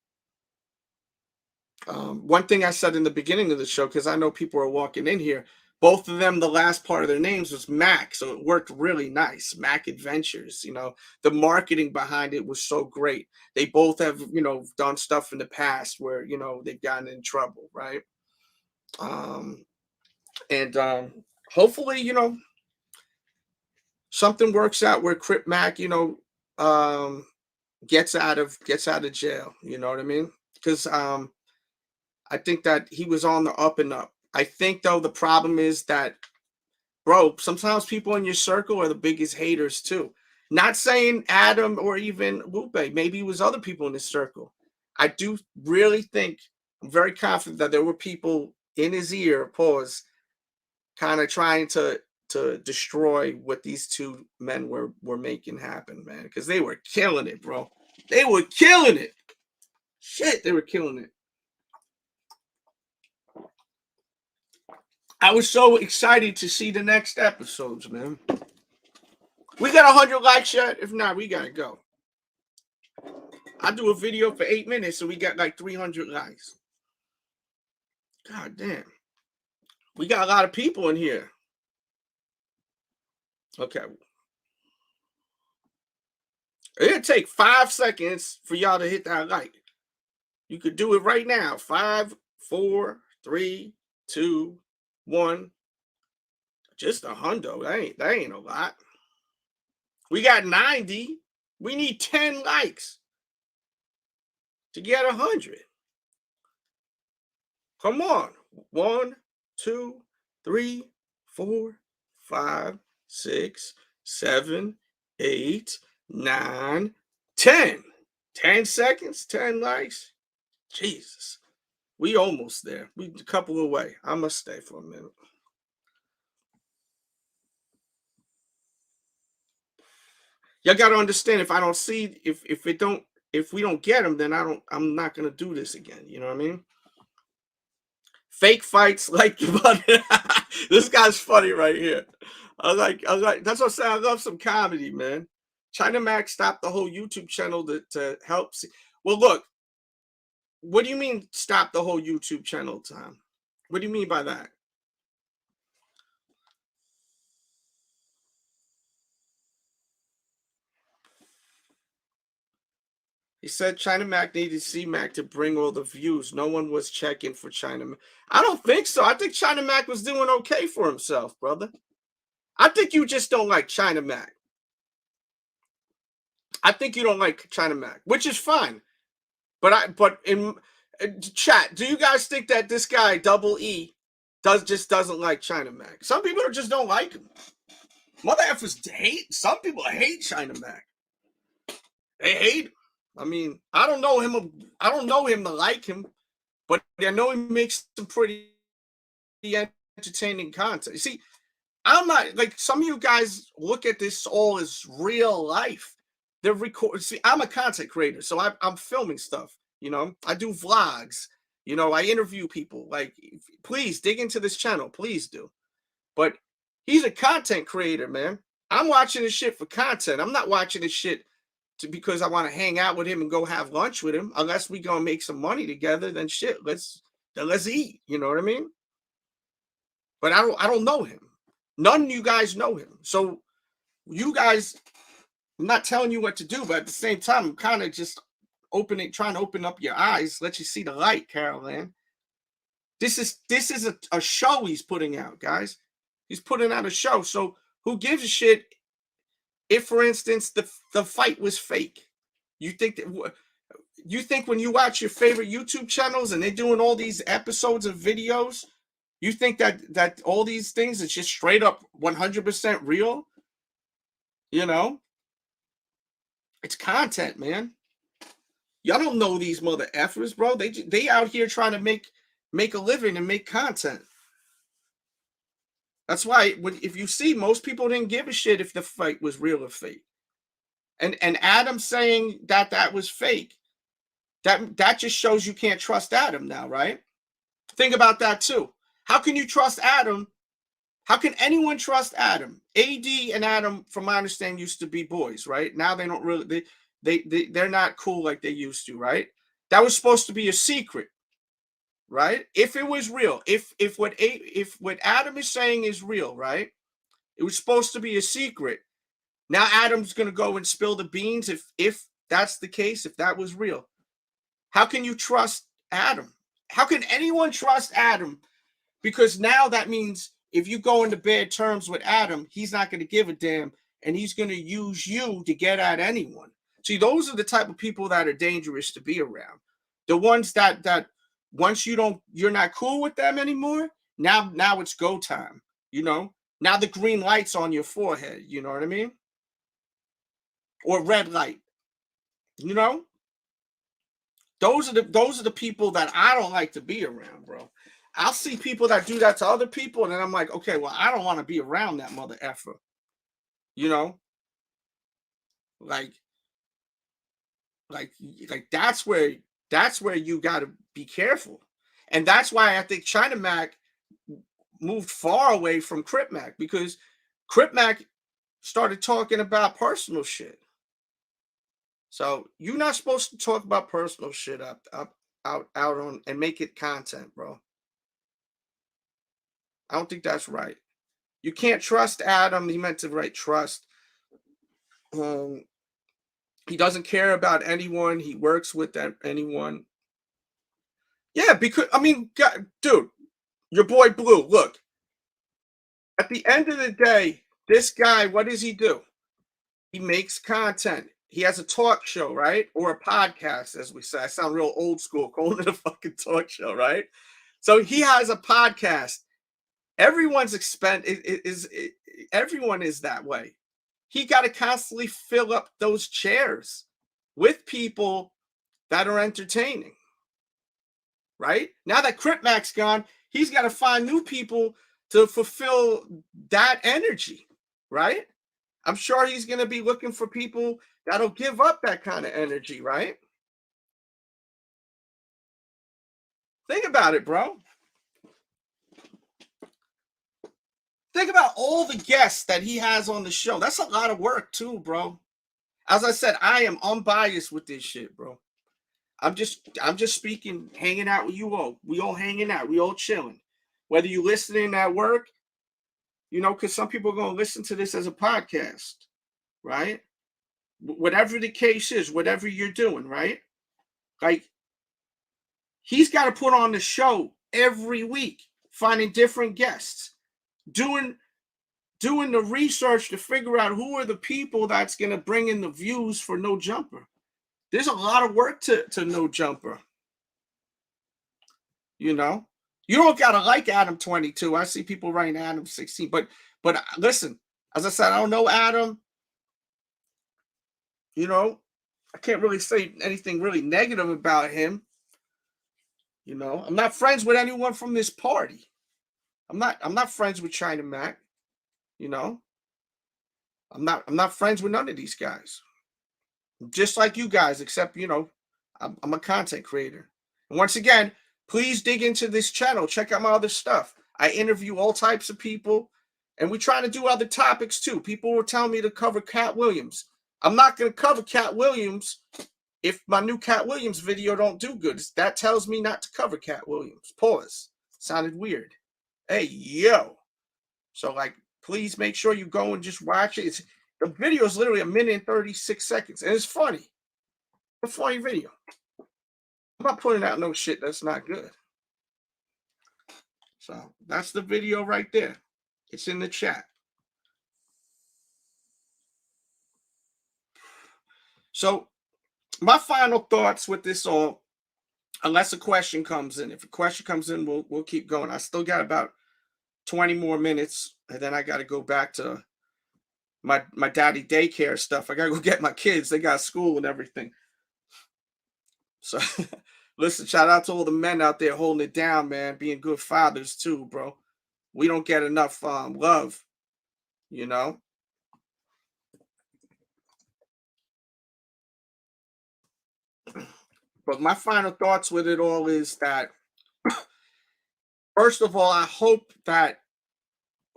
One thing I said in the beginning of the show, because I know people are walking in here, both of them, the last part of their names was Mac, so it worked really nice. Mac Adventures, you know, the marketing behind it was so great. They both have, you know, done stuff in the past where, you know, they've gotten in trouble, right? Hopefully, you know, something works out where Cripmac, you know, gets out of jail. You know what I mean? Because I think that he was on the up and up. I think, though, the problem is that, bro, sometimes people in your circle are the biggest haters, too. Not saying Adam or even Lupe. Maybe it was other people in his circle. I do really think, I'm very confident that there were people in his ear, kind of trying to destroy what these two men were making happen, man. Because they were killing it, bro. They were killing it. Shit, they were killing it. I was so excited to see the next episodes, man. We got 100 likes yet? If not, we gotta go. I do a video for 8 minutes, so we got like 300 likes. God damn. We got a lot of people in here. Okay. It'll take 5 seconds for y'all to hit that like. You could do it right now. 5, 4, 3, 2, 1. Just a hundo. That ain't a lot. We got 90. We need 10 likes to get 100. Come on. 1, 2, 3, 4, 5, 6, 7, 8, 9, 10. 10 seconds, 10 likes. Jesus. We almost there. We a couple away. I must stay for a minute. Y'all gotta understand, if I don't see, if we don't get them, then I'm not gonna do this again. You know what I mean? Fake fights like this guy's funny right here. I like that's what I'm saying. I love some comedy, man. China Mac stopped the whole YouTube channel to help see. Well, look, what do you mean stop the whole YouTube channel, Tom? What do you mean by that? He said China Mac needed C-Mac to bring all the views. No one was checking for China Mac. I don't think so. I think China Mac was doing okay for himself, brother. I think you just don't like China Mac. I think you don't like China Mac, which is fine. But in chat, do you guys think that this guy Double E doesn't like China Mac? Some people just don't like him. Mother effers hate. Some people hate China Mac. They hate him. I mean, I don't know him. I don't know him to like him, but I know he makes some pretty entertaining content. You see, I'm not like some of you guys look at this all as real life. They're recording. See, I'm a content creator, so I'm filming stuff. You know, I do vlogs. You know, I interview people. Like, please dig into this channel. Please do. But he's a content creator, man. I'm watching this shit for content. I'm not watching this shit because I want to hang out with him and go have lunch with him. Unless we gonna make some money together, then shit, let's eat. You know what I mean? But I don't know him. None of you guys know him. So you guys, I'm not telling you what to do, but at the same time, I'm kind of just trying to open up your eyes, let you see the light, Carol Ann. This is a show he's putting out, guys. He's putting out a show. So who gives a shit if, for instance, the fight was fake? You think when you watch your favorite YouTube channels and they're doing all these episodes of videos, you think that all these things is just straight up 100% real? You know? It's content, man. Y'all don't know these mother effers, bro. They out here trying to make a living and make content. That's why if you see, most people didn't give a shit if the fight was real or fake. And Adam saying that was fake That just shows you can't trust Adam now, right? Think about that too. How can you trust Adam? How can anyone trust Adam? AD and Adam, from my understanding, used to be boys, right? Now they don't really, they're not cool like they used to, right? That was supposed to be a secret, right? If it was real, if what Adam is saying is real, right? It was supposed to be a secret. Now Adam's gonna go and spill the beans if that's the case, if that was real. How can you trust Adam? How can anyone trust Adam? Because now that means if you go into bad terms with Adam, he's not going to give a damn, and he's going to use you to get at anyone. See, those are the type of people that are dangerous to be around. The ones that once you're not cool with them anymore, now it's go time. You know, now the green light's on your forehead. You know what I mean? Or red light. You know? Those are the people that I don't like to be around, bro. I'll see people that do that to other people, and then I'm like, okay, well, I don't want to be around that mother effer. You know? Like that's where you gotta be careful. And that's why I think China Mac moved far away from Cripmac, because Cripmac started talking about personal shit. So you're not supposed to talk about personal shit out on and make it content, bro. I don't think that's right. You can't trust Adam. He meant to write trust. He doesn't care about anyone. He works with anyone. Yeah, because I mean, God, dude, your boy Blue. Look, at the end of the day, this guy, what does he do? He makes content. He has a talk show, right? Or a podcast, as we say. I sound real old school calling it a fucking talk show, right? So he has a podcast. Everyone's everyone is that way. He got to constantly fill up those chairs with people that are entertaining, right? Now that Cripmac's gone, he's got to find new people to fulfill that energy, right? I'm sure he's going to be looking for people that'll give up that kind of energy, right? Think about it, bro. Think about all the guests that he has on the show. That's a lot of work too, bro. As I said, I am unbiased with this shit, bro. I'm just speaking, hanging out with you all. We all hanging out. We all chilling. Whether you listening at work, you know, because some people are going to listen to this as a podcast, right? Whatever the case is, whatever you're doing, right? Like, he's got to put on the show every week, finding different guests, doing the research to figure out who are the people that's going to bring in the views for No Jumper. There's a lot of work to No Jumper. You know, you don't got to like ADAM22. I see people writing ADAM16, but listen, as I said, I don't know Adam. You know, I can't really say anything really negative about him. You know, I'm not friends with anyone from this party. I'm not friends with China Mac. You know, I'm not friends with none of these guys. Just like you guys, except, you know, I'm a content creator. And once again, please dig into this channel. Check out my other stuff. I interview all types of people, and we try to do other topics too. People were telling me to cover Cat Williams. I'm not going to cover Cat Williams if my new Cat Williams video don't do good. That tells me not to cover Cat Williams. Pause. Sounded weird. Hey, yo. So, like, please make sure you go and just watch it. The video is literally 1 minute and 36 seconds, and it's funny. It's a funny video. I'm not putting out no shit that's not good. So, that's the video right there. It's in the chat. So, my final thoughts with this all, unless a question comes in. If a question comes in, we'll keep going. I still got about 20 more minutes, and then I got to go back to my daddy daycare stuff. I got to go get my kids. They got school and everything. So, listen, shout out to all the men out there holding it down, man, being good fathers too, bro. We don't get enough love, you know. But my final thoughts with it all is that, first of all, I hope that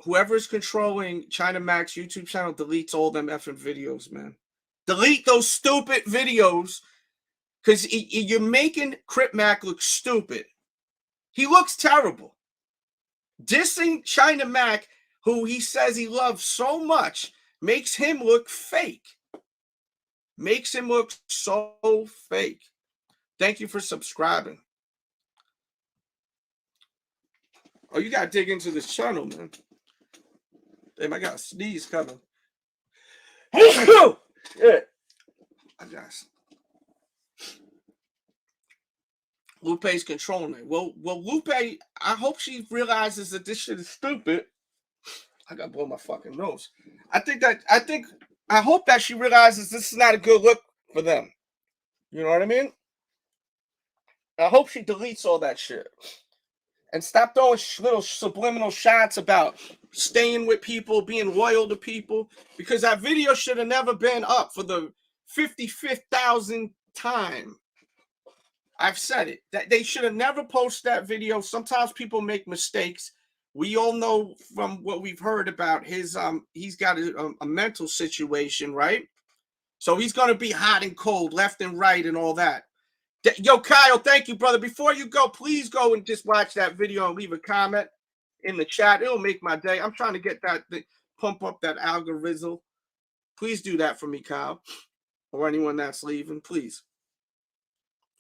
whoever's controlling China Mac's YouTube channel deletes all them effing videos, man. Delete those stupid videos, because you're making Cripmac look stupid. He looks terrible. Dissing China Mac, who he says he loves so much, makes him look fake. Makes him look so fake. Thank you for subscribing. Oh, you got to dig into this channel, man. Damn, I got a sneeze coming. Yeah. I guess. Lupe's controlling it. Well, Lupe, I hope she realizes that this shit is stupid. I gotta blow my fucking nose. I hope that she realizes this is not a good look for them. You know what I mean? I hope she deletes all that shit. And stop throwing little subliminal shots about staying with people, being loyal to people, because that video should have never been up for the 55,000th time. I've said it. That they should have never posted that video. Sometimes people make mistakes. We all know from what we've heard about his he's got a mental situation, right? So he's gonna be hot and cold, left and right, and all that. Yo, Kyle, thank you, brother. Before you go, please go and just watch that video and leave a comment in the chat. It'll make my day. I'm trying to get that, pump up that algorithm. Please do that for me, Kyle, or anyone that's leaving, please.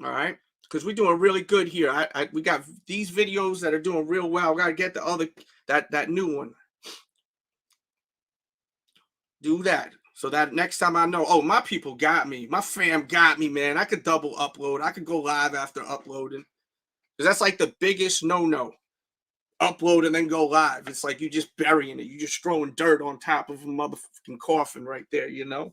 All right, because we're doing really good here. We got these videos that are doing real well. We gotta get the other that new one. Do that. So that next time I know, oh, my people got me. My fam got me, man. I could double upload. I could go live after uploading. Because that's like the biggest no-no. Upload and then go live. It's like you just burying it. You just throwing dirt on top of a motherfucking coffin right there, you know?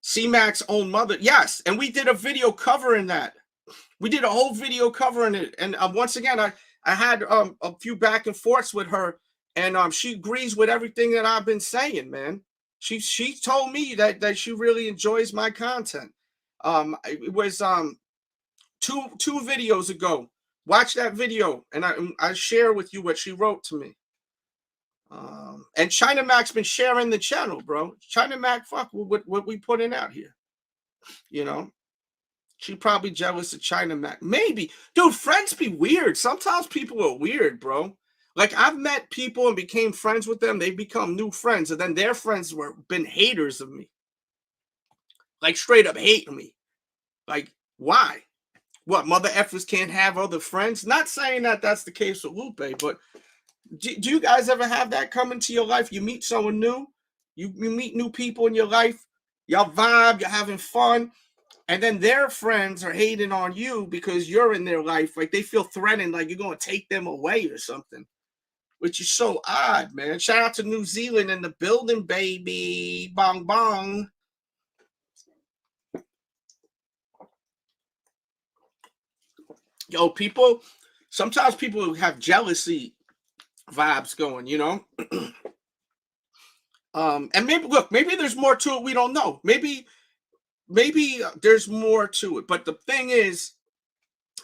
C-Mac's own mother. Yes, and we did a video covering that. We did a whole video covering it. And once again, I had a few back and forths with her, and she agrees with everything that I've been saying, man. She told me that she really enjoys my content. It was two videos ago. Watch that video, and I share with you what she wrote to me. And China Mac's been sharing the channel, bro. China Mac, fuck with what we putting out here, you know. She probably jealous of China Mac. Maybe. Dude, friends be weird. Sometimes people are weird, bro. Like, I've met people and became friends with them. They become new friends. And then their friends been haters of me. Like, straight up hating me. Like, why? What, mother effers can't have other friends? Not saying that that's the case with Lupe, but do you guys ever have that come into your life? You meet someone new. You meet new people in your life. Y'all vibe. You're having fun. And then their friends are hating on you because you're in their life. Like, they feel threatened, like you're going to take them away or something. Which is so odd, man. Shout out to New Zealand in the building, baby. Bong, bong. Yo, people, sometimes people have jealousy vibes going, you know? And maybe, look, maybe there's more to it we don't know. Maybe there's more to it, but the thing is,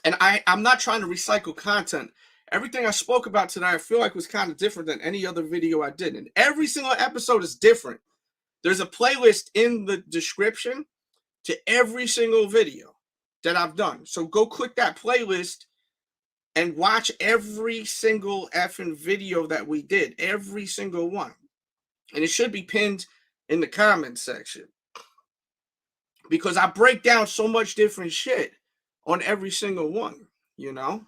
and I'm not trying to recycle content. Everything I spoke about today, I feel like was kind of different than any other video I did. And every single episode is different. There's a playlist in the description to every single video that I've done. So go click that playlist and watch every single effing video that we did. Every single one. And it should be pinned in the comment section. Because I break down so much different shit on every single one, you know?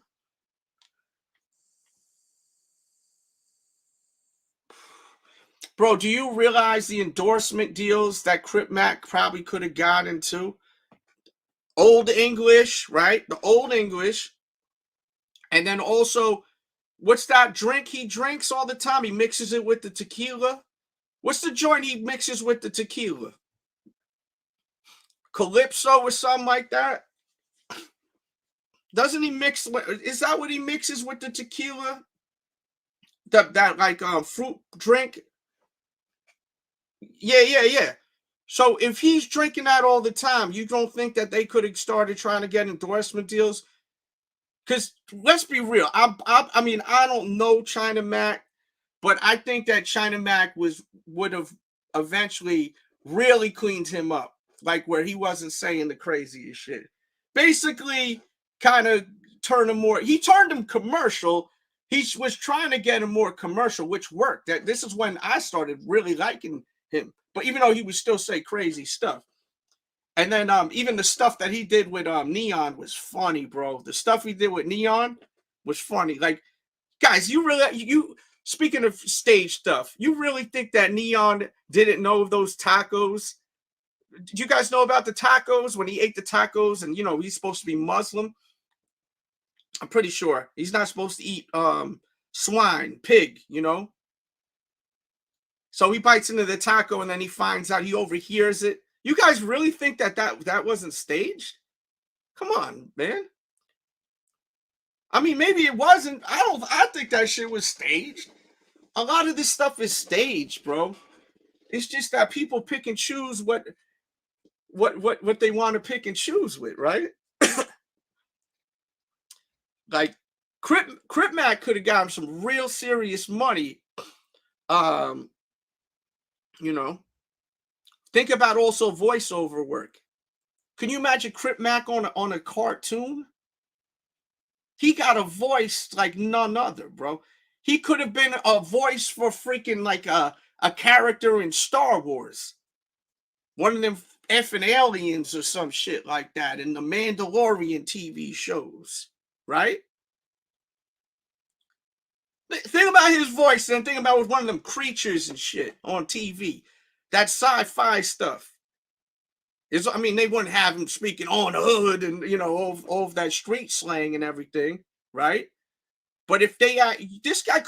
Bro, do you realize the endorsement deals that Cripmac probably could have got into? Old English, right? The Old English. And then also, what's that drink he drinks all the time? He mixes it with the tequila. What's the joint he mixes with the tequila? Calypso or something like that? Doesn't he mix? Is that what he mixes with the tequila? That like fruit drink? Yeah. So if he's drinking that all the time, you don't think that they could have started trying to get endorsement deals? Because let's be real. I mean, I don't know China Mac, but I think that China Mac would have eventually really cleaned him up, like where he wasn't saying the craziest shit. Basically, kind of turned him more. He turned him commercial. He was trying to get him more commercial, which worked. This is when I started really liking him. But even though he would still say crazy stuff. And then even the stuff that he did with Neon was funny, bro. The stuff he did with Neon was funny. Like, guys, you speaking of stage stuff, you really think that Neon didn't know of those tacos? Did you guys know about the tacos when he ate the tacos and, you know, he's supposed to be Muslim? I'm pretty sure he's not supposed to eat swine, pig, you know? So he bites into the taco and then he finds out, he overhears it. You guys really think that wasn't staged? Come on, man. I mean, maybe it wasn't. I think that shit was staged. A lot of this stuff is staged, bro. It's just that people pick and choose what they want to pick and choose with, right? Like Cripmac could have gotten some real serious money. You know. Think about also voiceover work. Can you imagine Cripmac on a cartoon? He got a voice like none other, bro. He could have been a voice for freaking like a character in Star Wars. One of them effing aliens or some shit like that in the Mandalorian TV shows, right? Think about his voice and think about one of them creatures and shit on TV. That sci-fi stuff. I mean, they wouldn't have him speaking on the hood and, you know, all of that street slang and everything, right? But if they, this guy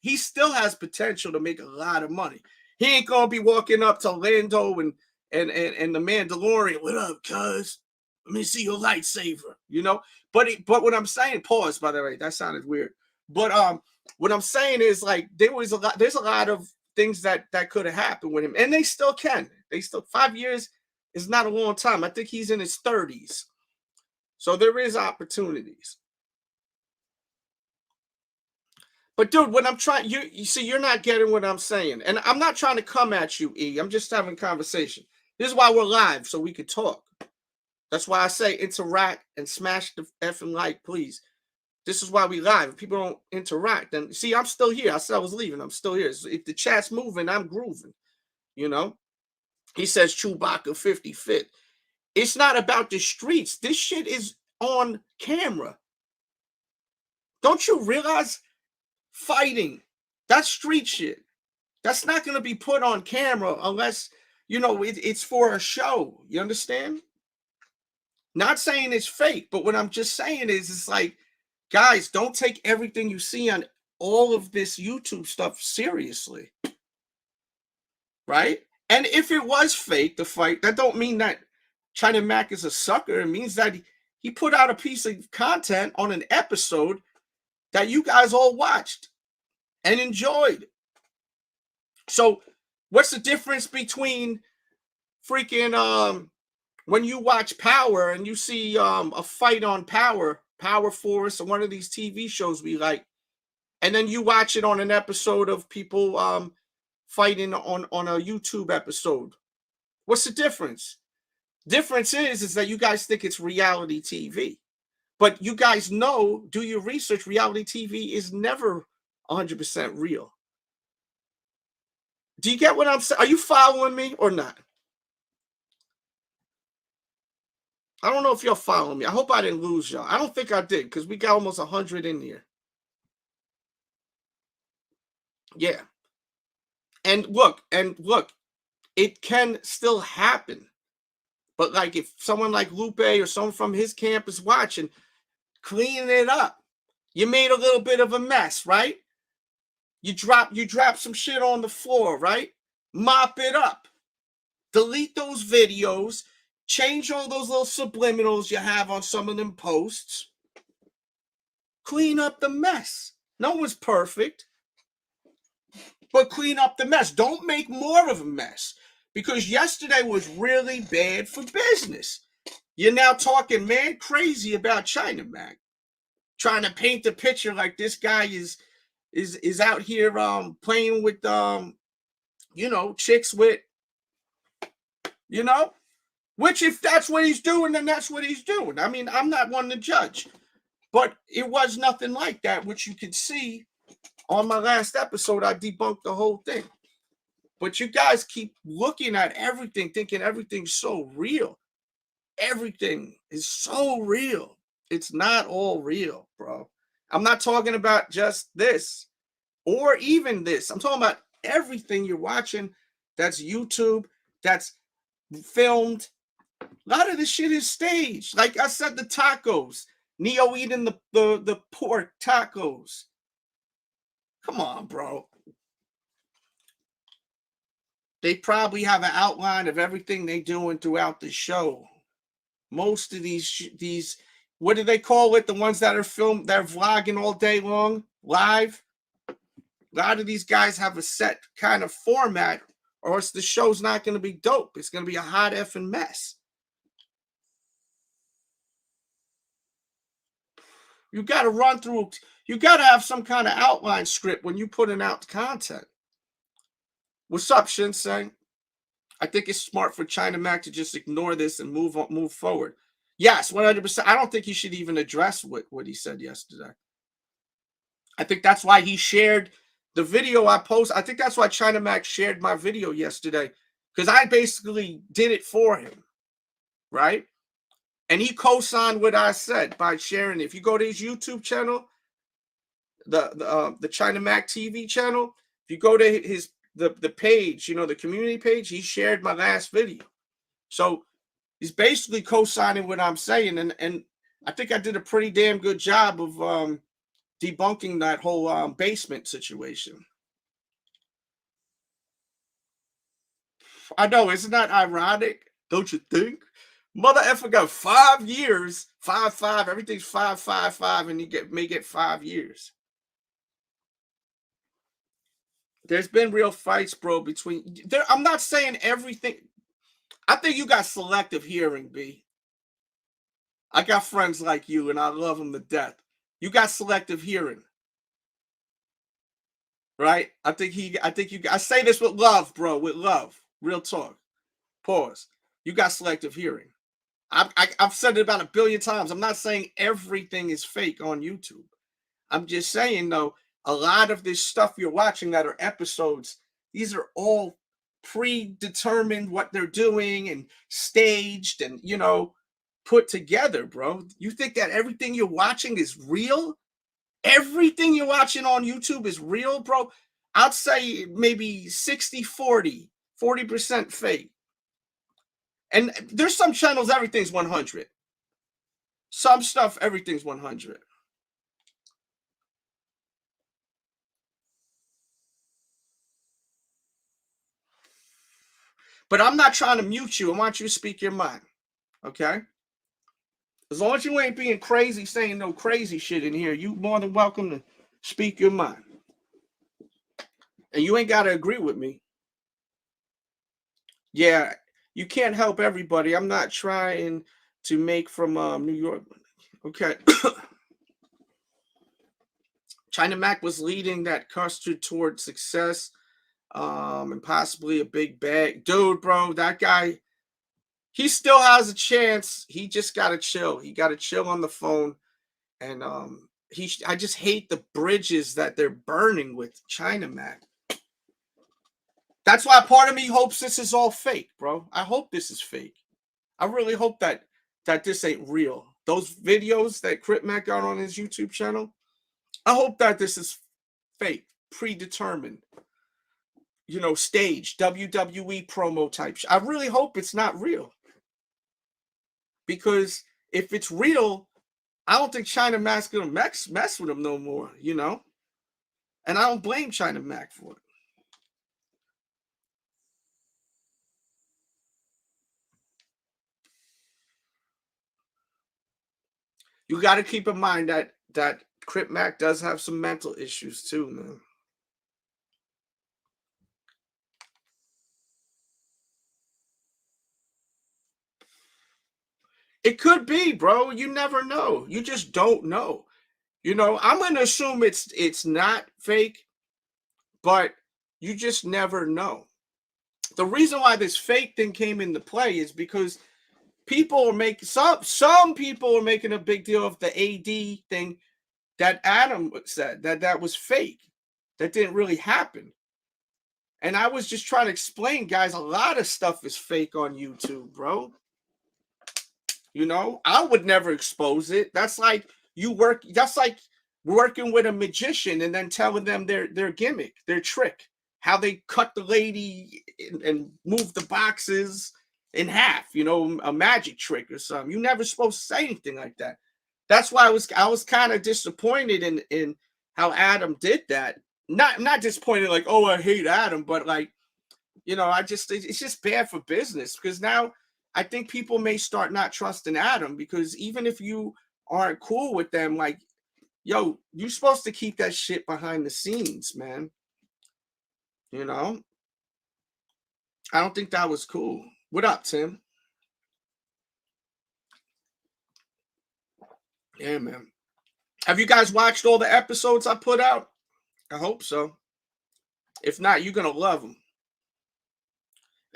he still has potential to make a lot of money. He ain't gonna be walking up to Lando and the Mandalorian, what up, cuz? Let me see your lightsaber, you know? But what I'm saying, pause, by the way, that sounded weird. But what I'm saying is, like, there's a lot of things that could have happened with him, and they still can. 5 years is not a long time. I think he's in his 30s, so there is opportunities. But dude, when I'm trying, you see, you're not getting what I'm saying, and I'm not trying to come at you, E. I'm just having a conversation. This is why we're live, so we could talk. That's why I say interact and smash the effing like, please. This is why we live. If people don't interact, then see, I'm still here. I said I was leaving. I'm still here. So if the chat's moving, I'm grooving. You know? He says Chewbacca 50 fit. It's not about the streets. This shit is on camera. Don't you realize fighting? That's street shit. That's not going to be put on camera unless, you know, it's for a show. You understand? Not saying it's fake, but what I'm just saying is, it's like, guys, don't take everything you see on all of this YouTube stuff seriously. Right? And if it was fake, the fight, that don't mean that China Mac is a sucker. It means that he put out a piece of content on an episode that you guys all watched and enjoyed. So what's the difference between freaking when you watch Power and you see a fight on Power Force, or one of these TV shows we like, and then you watch it on an episode of people fighting on a YouTube episode? What's the difference? Difference is that you guys think it's reality TV, but you guys know, do your research, reality TV is never 100% real. Do you get what I'm saying? Are you following me or not? I don't know if y'all following me. I hope I didn't lose y'all. I don't think I did, because we got almost 100 in here. Yeah. And look, it can still happen. But like, if someone like Lupe or someone from his camp is watching, clean it up. You made a little bit of a mess, right? You drop some shit on the floor, right? Mop it up. Delete those videos. Change all those little subliminals you have on some of them posts. Clean up the mess. No one's perfect. but clean up the mess. Don't make more of a mess, because yesterday was really bad for business. You're now talking mad crazy about China Mac, trying to paint the picture like this guy is out here playing with you know, chicks with, you know, which if that's what he's doing, then that's what he's doing. I mean, I'm not one to judge, but it was nothing like that, which you could see on my last episode. I debunked the whole thing. But you guys keep looking at everything, thinking everything's so real. Everything is so real. It's not all real, bro. I'm not talking about just this or even this. I'm talking about everything you're watching that's YouTube, that's filmed. A lot of this shit is staged. Like I said, the tacos. Neo eating the pork tacos. Come on, bro. They probably have an outline of everything they're doing throughout the show. Most of these, what do they call it? The ones that are filmed, they're vlogging all day long, live. A lot of these guys have a set kind of format, or else the show's not going to be dope. It's going to be a hot effing mess. You got to run through, you got to have some kind of outline script when you putting out content. What's up, Shinsei? I think it's smart for China Mac to just ignore this and move forward. Yes, 100%. I don't think he should even address what he said yesterday. I think that's why he shared the video I posted. I think that's why China Mac shared my video yesterday, because I basically did it for him, right? And he co-signed what I said by sharing it. If you go to his YouTube channel, the China Mac TV channel, if you go to his the page, you know, the community page, he shared my last video. So he's basically co-signing what I'm saying, and I think I did a pretty damn good job of debunking that whole basement situation. I know, isn't that ironic? Don't you think? Mother effer got 5 years, 5-5, everything's 5-5-5, and you may get 5 years. There's been real fights, bro, between there. I'm not saying everything. I think you got selective hearing, B. I got friends like you, and I love them to death. You got selective hearing, right? I say this with love, bro, with love. Real talk. Pause. You got selective hearing. I've said it about 1 billion times. I'm not saying everything is fake on YouTube. I'm just saying, though, a lot of this stuff you're watching that are episodes, these are all predetermined what they're doing and staged and, you know, put together, bro. You think that everything you're watching is real? Everything you're watching on YouTube is real, bro? I'd say maybe 60-40, 40% fake. And there's some channels, everything's 100. Some stuff, everything's 100. But I'm not trying to mute you. I want you to speak your mind, okay? As long as you ain't being crazy, saying no crazy shit in here, you more than welcome to speak your mind. And you ain't got to agree with me. Yeah, you can't help everybody. I'm not trying to make from New York. Okay. China Mac was leading that custard toward success. And possibly a big bag. Dude, bro, that guy, he still has a chance. He just got to chill. He got to chill on the phone. And I just hate the bridges that they're burning with China Mac. That's why part of me hopes this is all fake, bro. I hope this is fake. I really hope that this ain't real. Those videos that Cripmac got on his YouTube channel, I hope that this is fake, predetermined. You know, stage WWE promo type. I really hope it's not real. Because if it's real, I don't think China Mac's gonna mess with him no more, you know? And I don't blame China Mac for it. You got to keep in mind that Cripmac does have some mental issues too, man. It could be, bro. You never know. You just don't know. You know, I'm gonna assume it's not fake, but you just never know. The reason why this fake thing came into play is because people are making some people are making a big deal of the AD thing that Adam said that was fake. That didn't really happen. And I was just trying to explain, guys, a lot of stuff is fake on YouTube, bro. You know, I would never expose it. That's like that's like working with a magician and then telling them their gimmick, their trick, how they cut the lady and move the boxes in half, you know, a magic trick or something. You're never supposed to say anything like that. That's why I was kind of disappointed in how Adam did that. Not disappointed like, oh, I hate Adam, but like, you know, it's just bad for business, because now I think people may start not trusting Adam, because even if you aren't cool with them, like, yo, you're supposed to keep that shit behind the scenes, man. You know? I don't think that was cool. What up, Tim? Yeah, man. Have you guys watched all the episodes I put out? I hope so. If not, you're going to love them.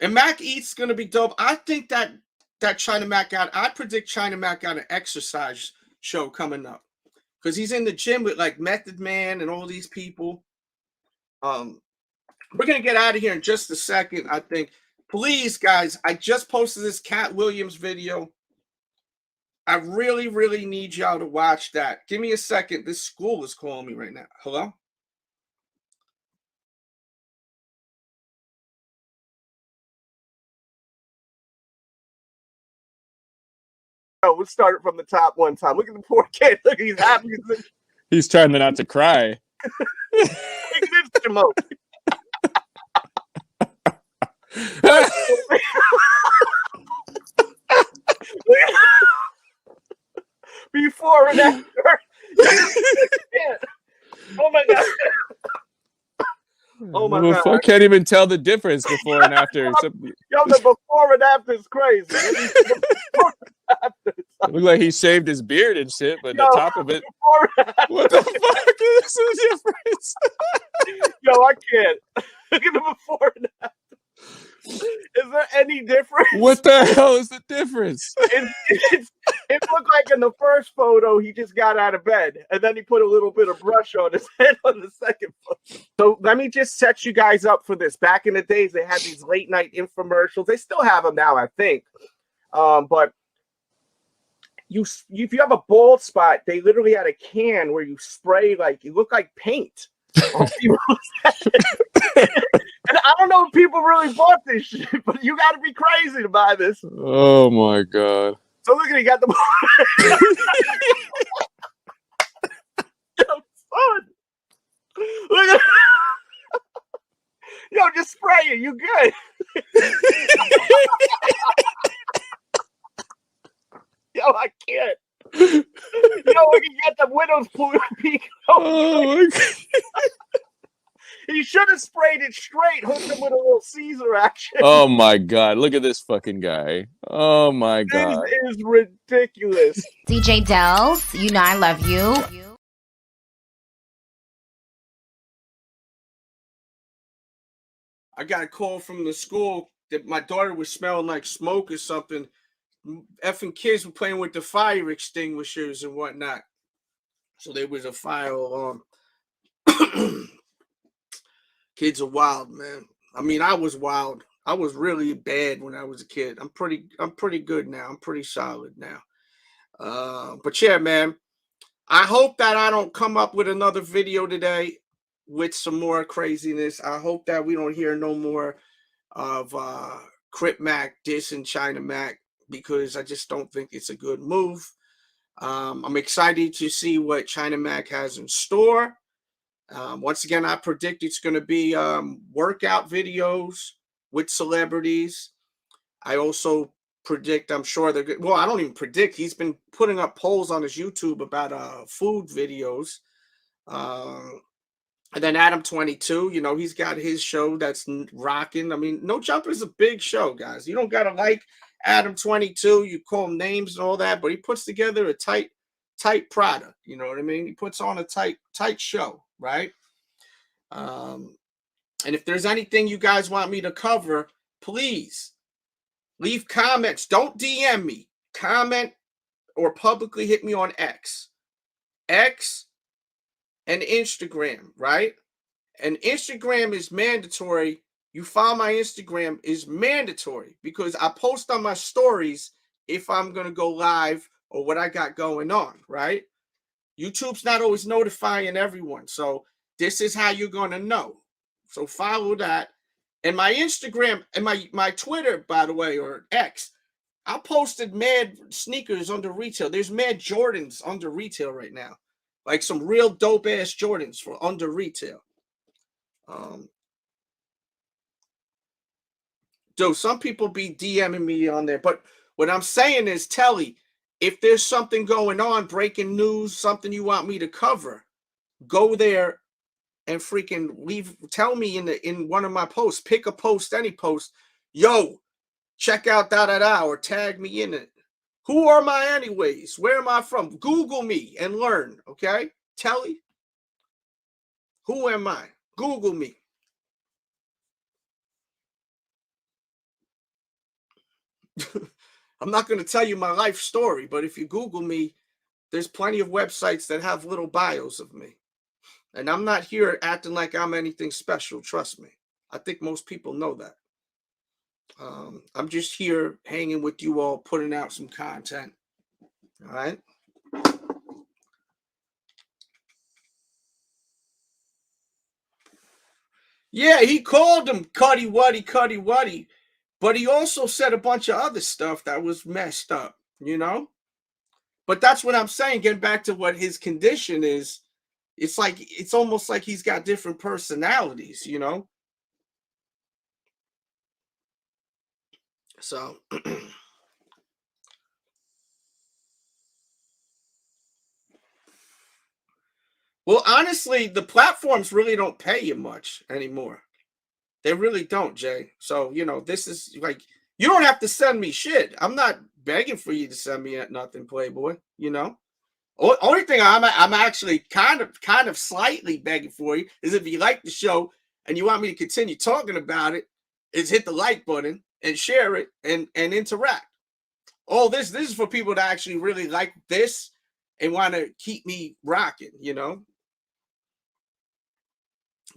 And Mac Eat's going to be dope. I think that China Mac I predict China Mac got an exercise show coming up, because he's in the gym with like Method Man and all these people. We're going to get out of here in just a second, I think. Please, guys, I just posted this Cat Williams video. I really, really need y'all to watch that. Give me a second. This school is calling me right now. Hello? Oh, we'll start it from the top one time. Look at the poor kid. Look, he's happy. He's trying not to cry. Look at this emote. Before and after. Oh my god. Oh my god. I can't even tell the difference before and after. Yo, the before and after is crazy. It looked like he shaved his beard and shit, but the top of it. What the fuck is the difference? Yo, I can't. Look at the before and after. Is there any difference? What the hell is the difference? It looked like in the first photo he just got out of bed, and then he put a little bit of brush on his head on the second photo. So let me just set you guys up for this. Back in the days, they had these late night infomercials. They still have them now, I think. But if you have a bald spot, they literally had a can where you spray, like, you look like paint on people's heads. And I don't know if people really bought this shit, but you got to be crazy to buy this. Oh my god. So look at he got the Look at yo, just spray it. You good? Yo, I can't. Yo, we can get the widow's peak. Oh my god. He should have sprayed it straight, hooked him with a little Caesar action. Oh my god, look at this fucking guy. Oh my god. This is ridiculous. DJ Delz, you know I love you. I got a call from the school that my daughter was smelling like smoke or something. Effing kids were playing with the fire extinguishers and whatnot. So there was a fire alarm. Kids are wild, man. I mean, I was wild. I was really bad when I was a kid. I'm pretty good now. I'm pretty solid now. But yeah, man, I hope that I don't come up with another video today with some more craziness. I hope that we don't hear no more of Cripmac dissing China Mac, because I just don't think it's a good move. I'm excited to see what China Mac has in store. Once again, I predict it's going to be workout videos with celebrities. I also predict, I'm sure they're good. Well, I don't even predict. He's been putting up polls on his YouTube about food videos. And then Adam22, you know, he's got his show that's rocking. I mean, No Jumper is a big show, guys. You don't gotta like Adam22. You call him names and all that, but he puts together a tight product. You know what I mean? He puts on a tight show, right? And if there's anything you guys want me to cover, please leave comments. Don't DM me. Comment or publicly hit me on X and Instagram, right? And Instagram is mandatory. You follow my Instagram is mandatory because I post on my stories if I'm going to go live or what I got going on, right? YouTube's not always notifying everyone. So this is how you're going to know. So follow that. And my Instagram and my Twitter, by the way, or X, I posted mad sneakers under retail. There's mad Jordans under retail right now. Like some real dope ass Jordans for under retail. Dude, some people be DMing me on there, but what I'm saying is, Telly, if there's something going on, breaking news, something you want me to cover, go there and freaking tell me in one of my posts, pick a post, any post, yo, check out da-da-da, or tag me in it. Who am I anyways? Where am I from? Google me and learn, okay? Telly, who am I? Google me. I'm not going to tell you my life story, but if you Google me, there's plenty of websites that have little bios of me. And I'm not here acting like I'm anything special, trust me. I think most people know that. I'm just here hanging with you all, putting out some content. All right? Yeah, he called him Cuddy Wuddy, but he also said a bunch of other stuff that was messed up, you know? But that's what I'm saying, getting back to what his condition is. It's almost like he's got different personalities, you know? So well, honestly, the platforms really don't pay you much anymore. They really don't, Jay. So, you know, this is like, you don't have to send me shit. I'm not begging for you to send me nothing, Playboy, you know? Only thing I'm actually kind of slightly begging for you is if you like the show and you want me to continue talking about it, is hit the like button and share it and interact. All this is for people that actually really like this and want to keep me rocking, you know?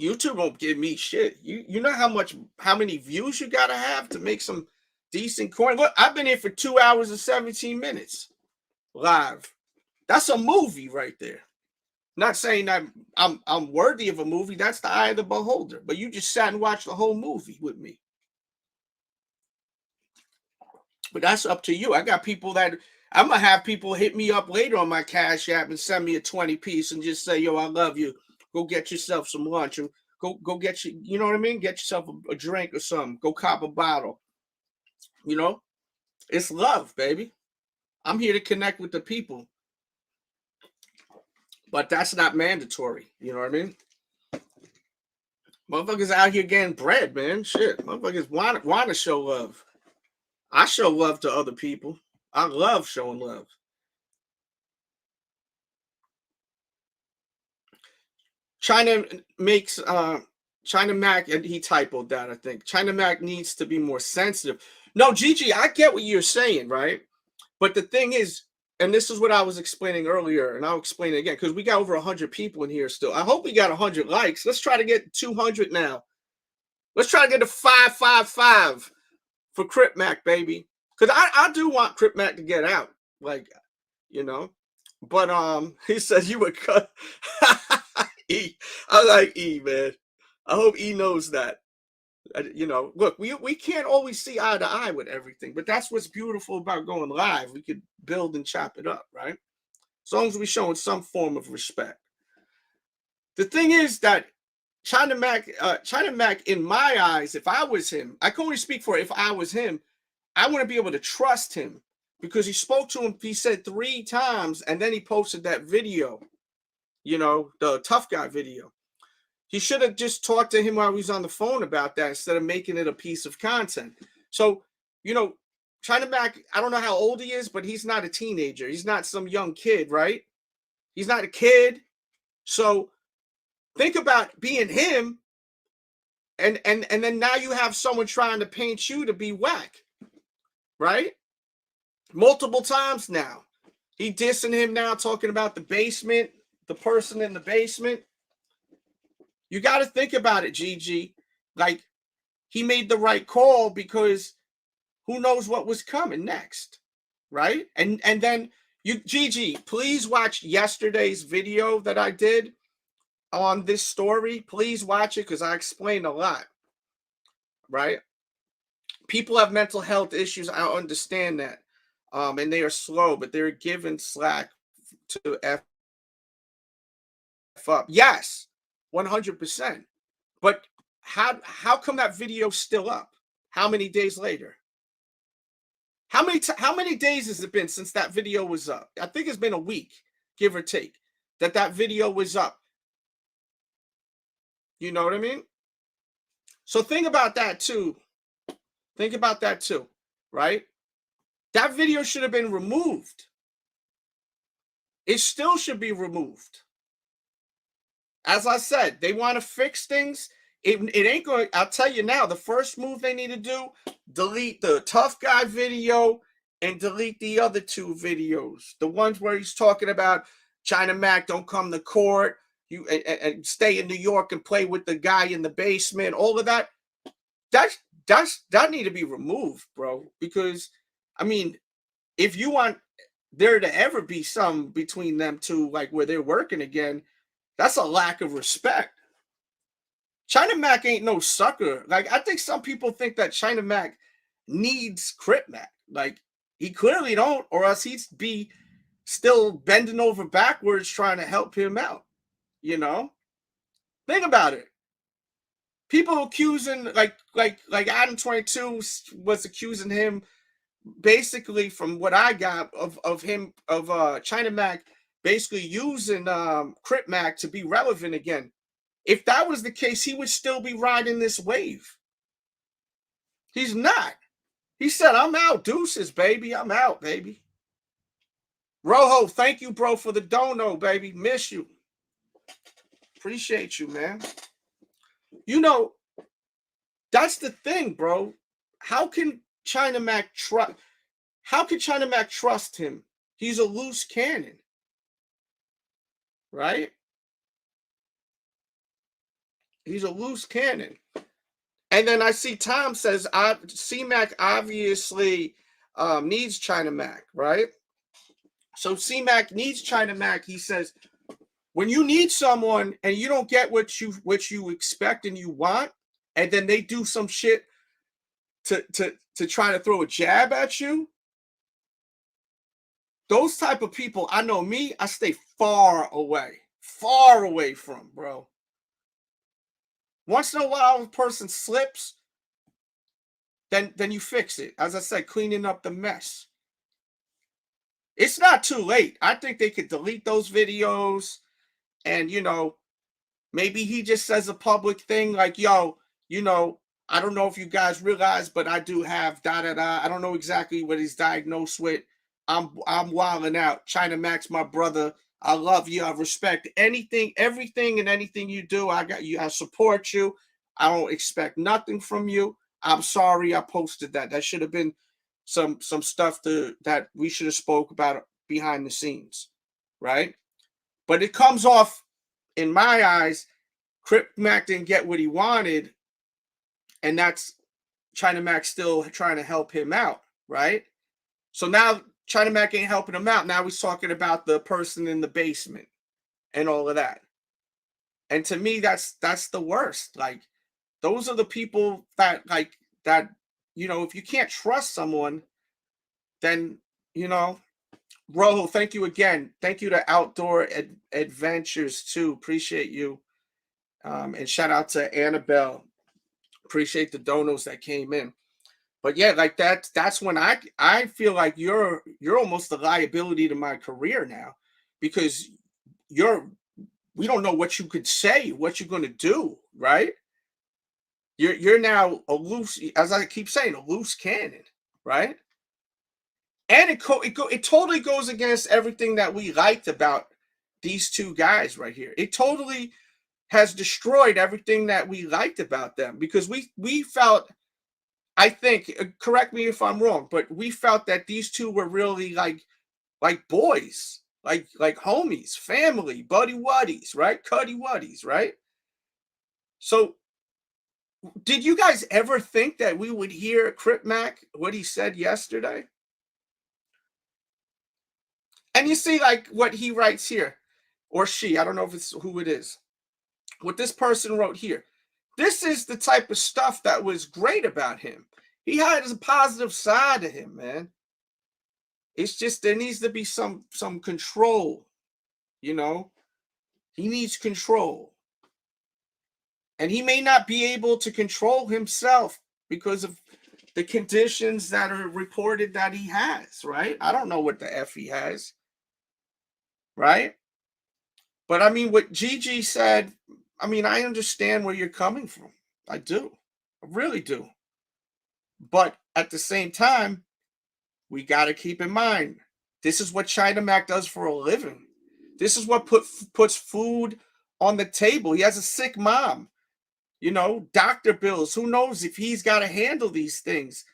YouTube won't give me shit. You know how many views you gotta have to make some decent coin? Look, I've been here for 2 hours and 17 minutes live. That's a movie right there. Not saying that I'm worthy of a movie. That's the eye of the beholder. But you just sat and watched the whole movie with me. But that's up to you. I got people that I'm gonna have people hit me up later on my Cash App and send me a 20 piece and just say, yo, I love you. Go get yourself some lunch or go get you know what I mean? Get yourself a drink or something. Go cop a bottle. You know, it's love, baby. I'm here to connect with the people. But that's not mandatory. You know what I mean? Motherfuckers out here getting bread, man. Shit. Motherfuckers want to show love. I show love to other people. I love showing love. China Mac, and he typoed that, I think. China Mac needs to be more sensitive. No, Gigi, I get what you're saying, right? But the thing is, and this is what I was explaining earlier, and I'll explain it again, because we got over 100 people in here still. I hope we got 100 likes. Let's try to get 200 now. Let's try to get to 555 for Cripmac, baby. Because I do want Cripmac to get out. Like, you know. But he says you would cut. E. I like E, man. I hope E knows that. You know, look, we can't always see eye to eye with everything, but that's what's beautiful about going live. We could build and chop it up, right? As long as we're showing some form of respect. The thing is that China Mac, in my eyes, if I was him, I can only speak for if I was him, I want to be able to trust him because he spoke to him, he said 3 times, and then he posted that video, you know, the tough guy video. He should have just talked to him while he was on the phone about that instead of making it a piece of content. So, you know, China Mac, I don't know how old he is, but he's not a teenager. He's not some young kid, right? He's not a kid. So think about being him, and then now you have someone trying to paint you to be whack, right? Multiple times now. He dissing him now, talking about the basement, the person in the basement. You got to think about it, Gigi. Like, he made the right call because who knows what was coming next, right? And then you, Gigi, please watch yesterday's video that I did on this story. Please watch it because I explained a lot, right? People have mental health issues. I understand that. And they are slow, but they're given slack to F up. Yes, 100%. But how come that video's still up? How many days later? How many days has it been since that video was up? I think it's been a week, give or take, that video was up. You know what I mean? So think about that too. Think about that too, right? That video should have been removed. It still should be removed. As I said, they want to fix things. It ain't going. I'll tell you now, the first move they need to do, delete the tough guy video and delete the other two videos. The ones where he's talking about China Mac, don't come to court, you and stay in New York and play with the guy in the basement. All of that. That need to be removed, bro. Because I mean, if you want there to ever be some between them two, like where they're working again, that's a lack of respect. China Mac ain't no sucker. Like, I think some people think that China Mac needs Cripmac. Like, he clearly don't, or else he'd be still bending over backwards trying to help him out. You know? Think about it. People accusing, like ADAM22 was accusing him, basically, from what I got of China Mac basically using Cripmac to be relevant again. If that was the case, he would still be riding this wave. He's not. He said, I'm out. Deuces, baby. I'm out, baby. Rojo, thank you, bro, for the dono, baby. Miss you. Appreciate you, man. You know, that's the thing, bro. How can China Mac trust? How can China Mac trust him? He's a loose cannon, right? He's a loose cannon. And then I see Tom says, C-Mac obviously needs China Mac, right? So C-Mac needs China Mac. He says, when you need someone and you don't get what you expect and you want, and then they do some shit to try to throw a jab at you, those type of people, I know me, I stay far away from, bro. Once in a while, a person slips, then you fix it. As I said, cleaning up the mess. It's not too late. I think they could delete those videos, and, you know, maybe he just says a public thing like, yo, you know, I don't know if you guys realize, but I do have da-da-da. I don't know exactly what he's diagnosed with. I'm wilding out. China Mac's my brother. I love you. I respect everything and anything you do. I got you. I support you. I don't expect nothing from you. I'm sorry I posted that. That should have been some stuff that we should have spoke about behind the scenes, right? But it comes off, in my eyes, Cripmac didn't get what he wanted, and that's China Mac still trying to help him out, right? So now China Mac ain't helping him out. Now he's talking about the person in the basement and all of that. And to me, that's the worst. Like, those are the people that, like, that, you know, if you can't trust someone, then, you know, Rojo, thank you again. Thank you to Outdoor Adventures too. Appreciate you. And shout out to Annabelle. Appreciate the donos that came in. But yeah, like that's when I feel like you're almost a liability to my career now, because you're we don't know what you could say, what you're going to do, right? You're now a loose, as I keep saying, a loose cannon, right? And it totally goes against everything that we liked about these two guys right here. It totally has destroyed everything that we liked about them, because we felt, I think, correct me if I'm wrong, but we felt that these two were really like boys, like homies, family, buddy wuddies, right? Cuddy wuddies, right? So did you guys ever think that we would hear Cripmac, what he said yesterday? And you see, like, what he writes here, or she, I don't know if it's who it is, what this person wrote here. This is the type of stuff that was great about him. He had a positive side to him, man. It's just there needs to be some control, you know? He needs control. And he may not be able to control himself because of the conditions that are reported that he has, right? I don't know what the F he has, right? But I mean, what Gigi said, I mean, I understand where you're coming from. I do. I really do. But at the same time, we got to keep in mind, this is what China Mac does for a living. This is what puts food on the table. He has a sick mom. You know, doctor bills. Who knows if he's got to handle these things?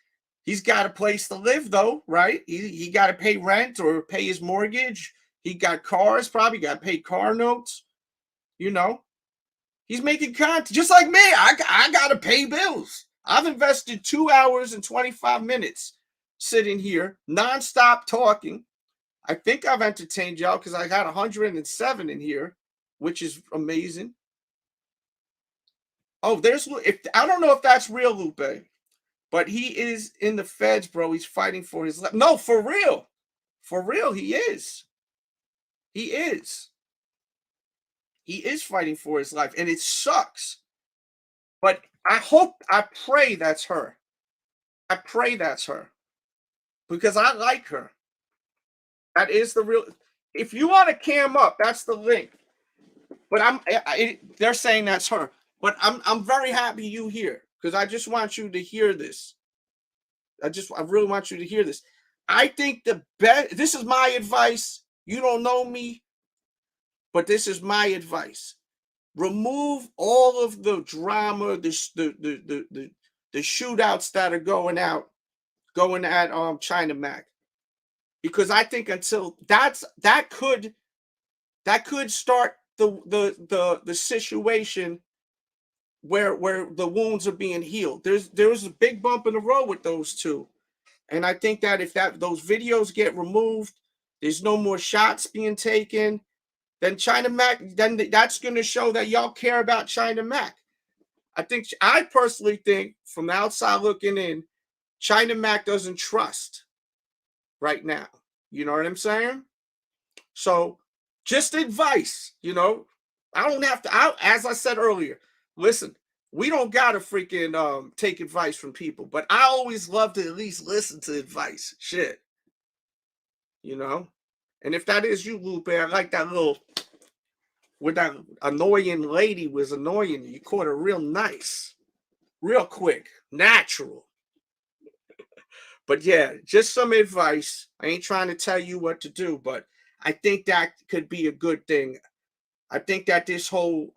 He's got a place to live, though, right? He got to pay rent or pay his mortgage. He got cars, probably got to pay car notes. You know, he's making content just like me. I got to pay bills. I've invested 2 hours and 25 minutes sitting here, nonstop talking. I think I've entertained y'all because I got 107 in here, which is amazing. Oh, I don't know if that's real, Lupe, but he is in the feds, bro. He's fighting for his life. No, for real. For real, he is. He is. He is fighting for his life, and it sucks. But I pray that's her. I pray that's her. Because I like her. That is the real. If you want to cam up, that's the link. But they're saying that's her. But I'm very happy you here, because I just want you to hear this. I really want you to hear this. I think the best, this is my advice. You don't know me, but this is my advice. Remove all of the drama, the shootouts that are going at China Mac. Because I think until that could start the situation where the wounds are being healed. There's a big bump in the road with those two. And I think that if those videos get removed, there's no more shots being taken, then China Mac, then that's going to show that y'all care about China Mac. I personally think, from the outside looking in, China Mac doesn't trust right now. You know what I'm saying? So just advice, you know. I don't have to, as I said earlier, listen, we don't got to freaking take advice from people, but I always love to at least listen to advice. Shit. You know? And if that is you, Lupe, I like that little, with that annoying lady was annoying you. You caught her real nice, real quick, natural. But yeah, just some advice. I ain't trying to tell you what to do, but I think that could be a good thing. I think that this whole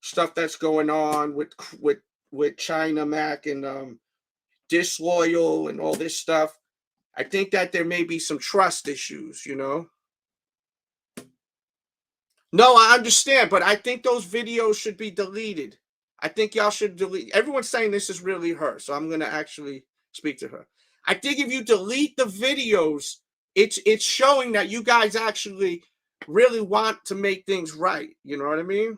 stuff that's going on with China Mac and disloyal and all this stuff, I think that there may be some trust issues, you know. No, I understand, but I think those videos should be deleted. I think y'all should delete. Everyone's saying this is really her, so I'm going to actually speak to her. I think if you delete the videos, it's showing that you guys actually really want to make things right. You know what I mean?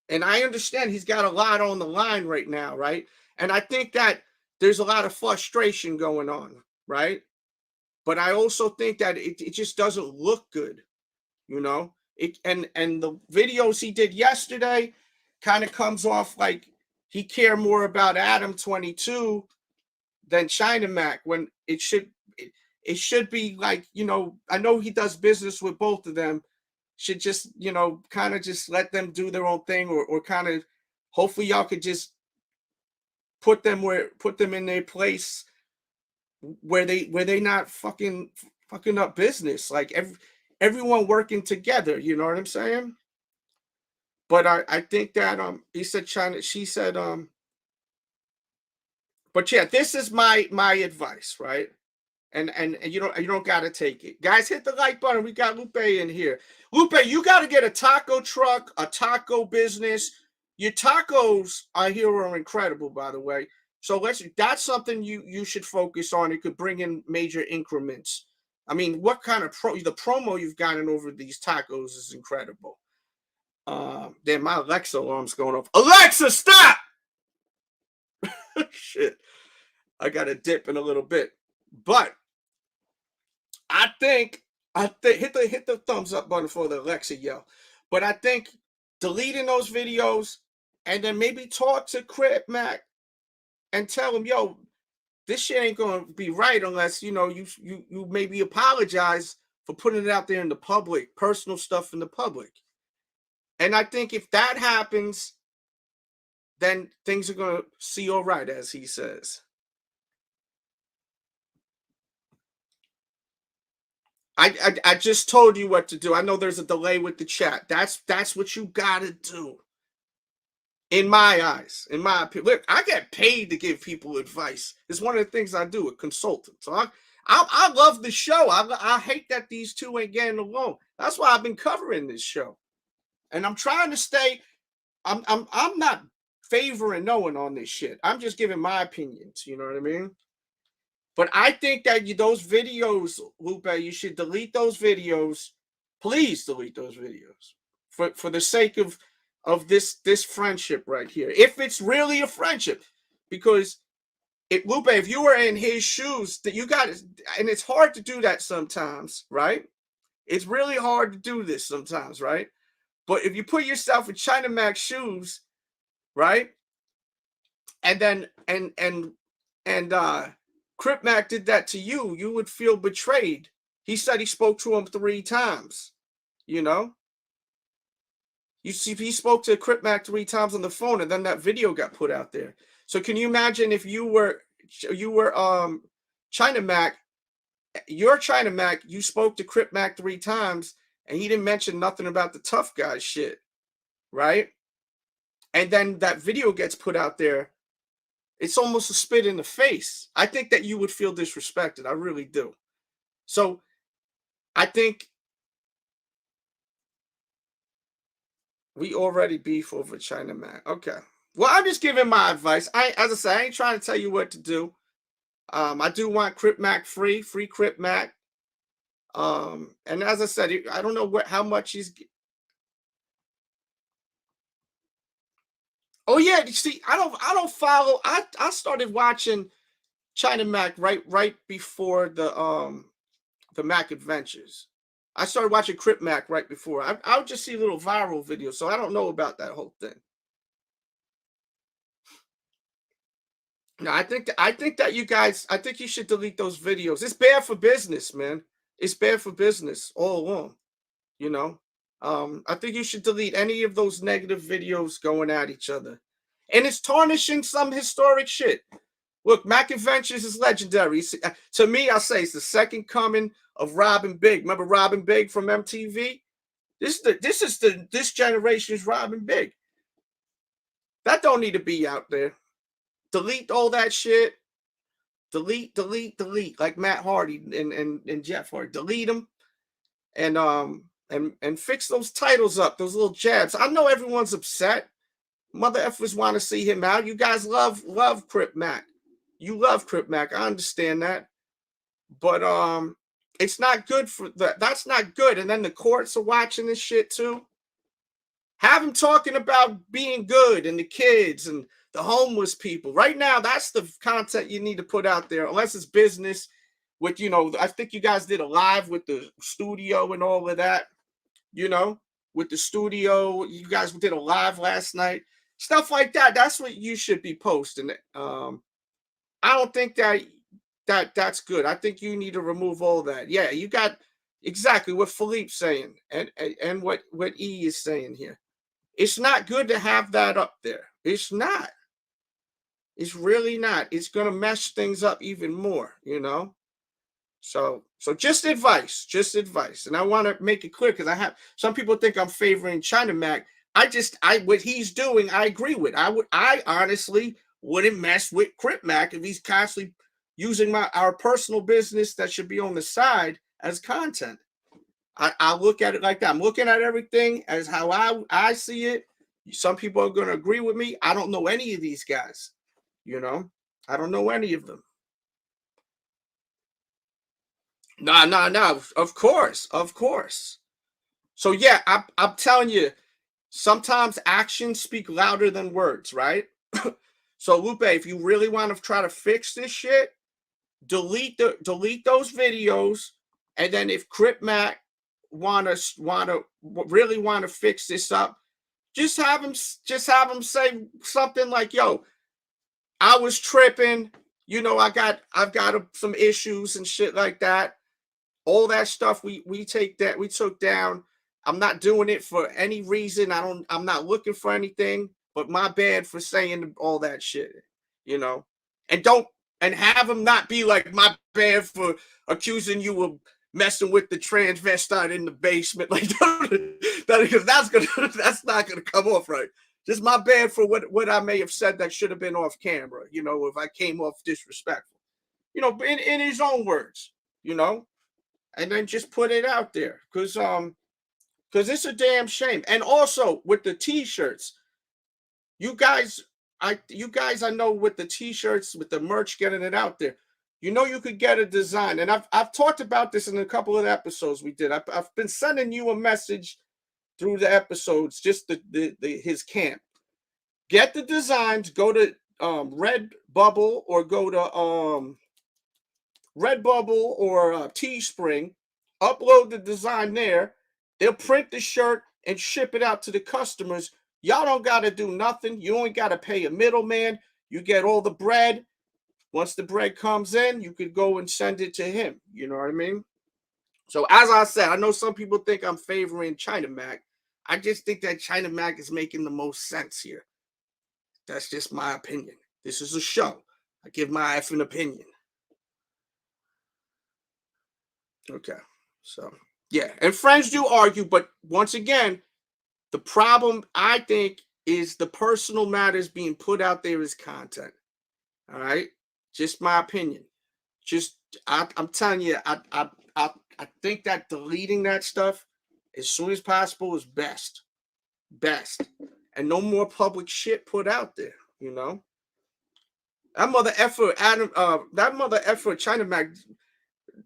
And I understand he's got a lot on the line right now, right? And I think that there's a lot of frustration going on, right? But I also think that it just doesn't look good, you know? And the videos he did yesterday kind of comes off like he cared more about ADAM22 than China Mac, when it it should be like, you know, I know he does business with both of them. Should just, you know, kind of just let them do their own thing, or kind of, hopefully y'all could just put them in their place where they not fucking up business. Like everyone working together, you know what I'm saying? But I think that he said China, she said but yeah, this is my advice, right? And you don't gotta take it. Guys, hit the like button. We got Lupe in here. Lupe, you gotta get a taco truck, a taco business. Your tacos are incredible, by the way. So that's something you should focus on. It could bring in major increments. I mean, what kind of the promo you've gotten over these tacos is incredible. Damn, my Alexa alarm's going off. Alexa, stop! Shit. I got to dip in a little bit. But I think hit the thumbs up button for the Alexa yell. But I think deleting those videos and then maybe talk to Cripmac and tell him, yo, this shit ain't gonna be right unless, you know, you maybe apologize for putting it out there in the public, personal stuff in the public. And I think if that happens, then things are gonna see all right, as he says. I just told you what to do. I know there's a delay with the chat. That's what you gotta do. In my eyes, in my opinion. Look, I get paid to give people advice. It's one of the things I do, a consultant. So I love the show. I hate that these two ain't getting along. That's why I've been covering this show. And I'm trying to stay, I'm not favoring no one on this shit. I'm just giving my opinions, you know what I mean? But I think that those videos, Lupe, you should delete those videos. Please delete those videos for the sake of this friendship right here. If it's really a friendship, because Lupe, if you were in his shoes, that you got, and it's hard to do that sometimes, right? It's really hard to do this sometimes, right? But if you put yourself in China Mac's shoes, right? And then Cripmac did that to you, you would feel betrayed. He said he spoke to him 3 times, you know? You see, he spoke to Cripmac 3 times on the phone, and then that video got put out there. So can you imagine if you were China Mac, you're China Mac, you spoke to Cripmac 3 times, and he didn't mention nothing about the tough guy shit, right? And then that video gets put out there. It's almost a spit in the face. I think that you would feel disrespected. I really do. So I think we already beef over China Mac. Okay. Well, I'm just giving my advice. As I said, I ain't trying to tell you what to do. I do want Cripmac free Cripmac. And as I said, I don't know how much he's. Oh yeah, you see, I don't follow. I started watching China Mac right before the Mac Adventures. I started watching Cripmac right before. I would just see little viral videos, so I don't know about that whole thing. No, I think that you guys, I think you should delete those videos. It's bad for business, man. It's bad for business all along, you know. I think you should delete any of those negative videos going at each other. And it's tarnishing some historic shit. Look, Mac Adventures is legendary. To me, I say it's the second coming of Robin Big. Remember Robin Big from MTV? This generation's Robin Big. That don't need to be out there. Delete all that shit. Delete. Like Matt Hardy and Jeff Hardy. Delete them. And fix those titles up, those little jabs. I know everyone's upset. Mother effers want to see him out. You guys love Cripmac. You love Cripmac. I understand that. But it's not good for that. That's not good. And then the courts are watching this shit too. Have him talking about being good and the kids and the homeless people. Right now, that's the content you need to put out there, unless it's business. With, you know, I think you guys did a live with the studio and all of that, you know, with the studio. You guys did a live last night. Stuff like that. That's what you should be posting. I don't think that that's good. I think you need to remove all that. Yeah, you got exactly what Philippe's saying and what E is saying here. It's not good to have that up there. It's not. It's really not. It's going to mess things up even more, you know? So just advice. And I want to make it clear because some people think I'm favoring China Mac. What he's doing, I agree with. I honestly wouldn't mess with Cripmac if he's constantly using our personal business that should be on the side as content. I look at it like that. I'm looking at everything as how I see it. Some people are going to agree with me. I don't know any of these guys, you know. I don't know any of them. No. Of course. So yeah, I'm telling you, sometimes actions speak louder than words, right? So Lupe, if you really want to try to fix this shit, delete those videos, and then if Cripmac really want to fix this up, just have him say something like, "Yo, I was tripping. You know, I've got some issues and shit like that. All that stuff we took down. I'm not doing it for any reason. I'm not looking for anything, but my bad for saying all that shit, you know." And have him not be like, "My bad for accusing you of messing with the transvestite in the basement." Like because that's not gonna come off right. Just my bad for what I may have said that should have been off camera, you know, if I came off disrespectful, you know, in his own words, you know, and then just put it out there because it's a damn shame. And also with the t-shirts, you guys I know with the t-shirts, with the merch, getting it out there, you know, you could get a design. And I've talked about this in a couple of episodes we did. I've been sending you a message through the episodes, just his camp. Get the designs, go to Redbubble or go to Redbubble or Teespring, upload the design there. They'll print the shirt and ship it out to the customers. Y'all don't got to do nothing. You only got to pay a middleman. You get all the bread. Once the bread comes in, you could go and send it to him. You know what I mean? So as I said, I know some people think I'm favoring China Mac. I just think that China Mac is making the most sense here. That's just my opinion. This is a show. I give my effing opinion. Okay. So, yeah. And friends do argue, but once again, the problem, I think, is the personal matters being put out there as content. All right? Just my opinion. I'm telling you, I think that deleting that stuff as soon as possible is best. And no more public shit put out there, you know? That mother effer China Mac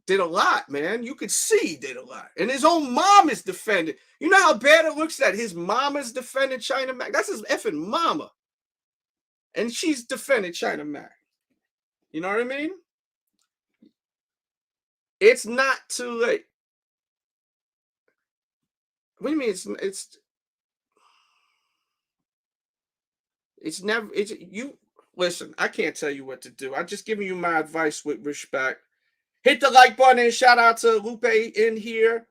did a lot, man. You could see he did a lot. And his own mom is defending. You know how bad it looks that his mama's defending China Mac? That's his effing mama. And she's defending China Mac. You know what I mean? It's not too late. What do you mean it's never, you listen, I can't tell you what to do. I'm just giving you my advice with respect. Hit the like button and shout out to Lupe in here.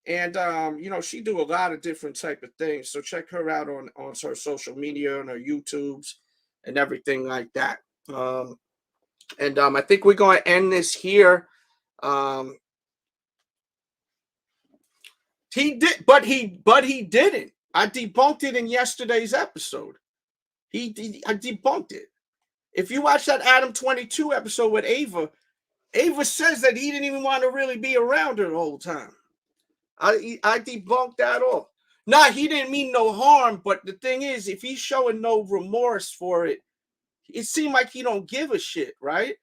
And you know, she do a lot of different type of things. So check her out on her social media, on her YouTubes and everything like that. I think we're going to end this here. He did, but he didn't. I debunked it in yesterday's episode. I debunked it. If you watch that ADAM22 episode with Ava says that he didn't even want to really be around her the whole time. I debunked that all. Nah, he didn't mean no harm, but the thing is, if he's showing no remorse for it, it seemed like he don't give a shit, right?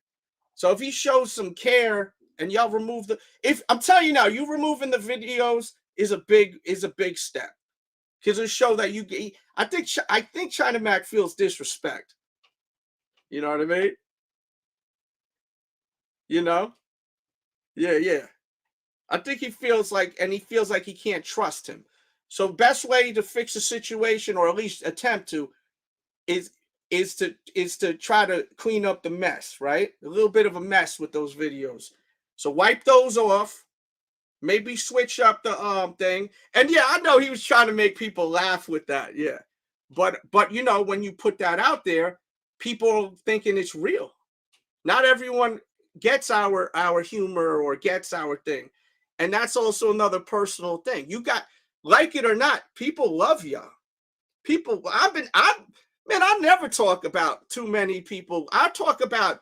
So if he shows some care and y'all remove I'm telling you now, you removing the videos is a big step. Because it'll show that I think China Mac feels disrespect. You know what I mean? You know? Yeah. I think he feels like he can't trust him. So best way to fix the situation, or at least attempt to, is is to try to clean up the mess, right? A little bit of a mess with those videos. So wipe those off. Maybe switch up the thing. And yeah, I know he was trying to make people laugh with that. Yeah. But you know, when you put that out there, people are thinking it's real. Not everyone gets our humor or gets our thing. And that's also another personal thing. You got, like it or not, people love y'all. People, I never talk about too many people. I talk about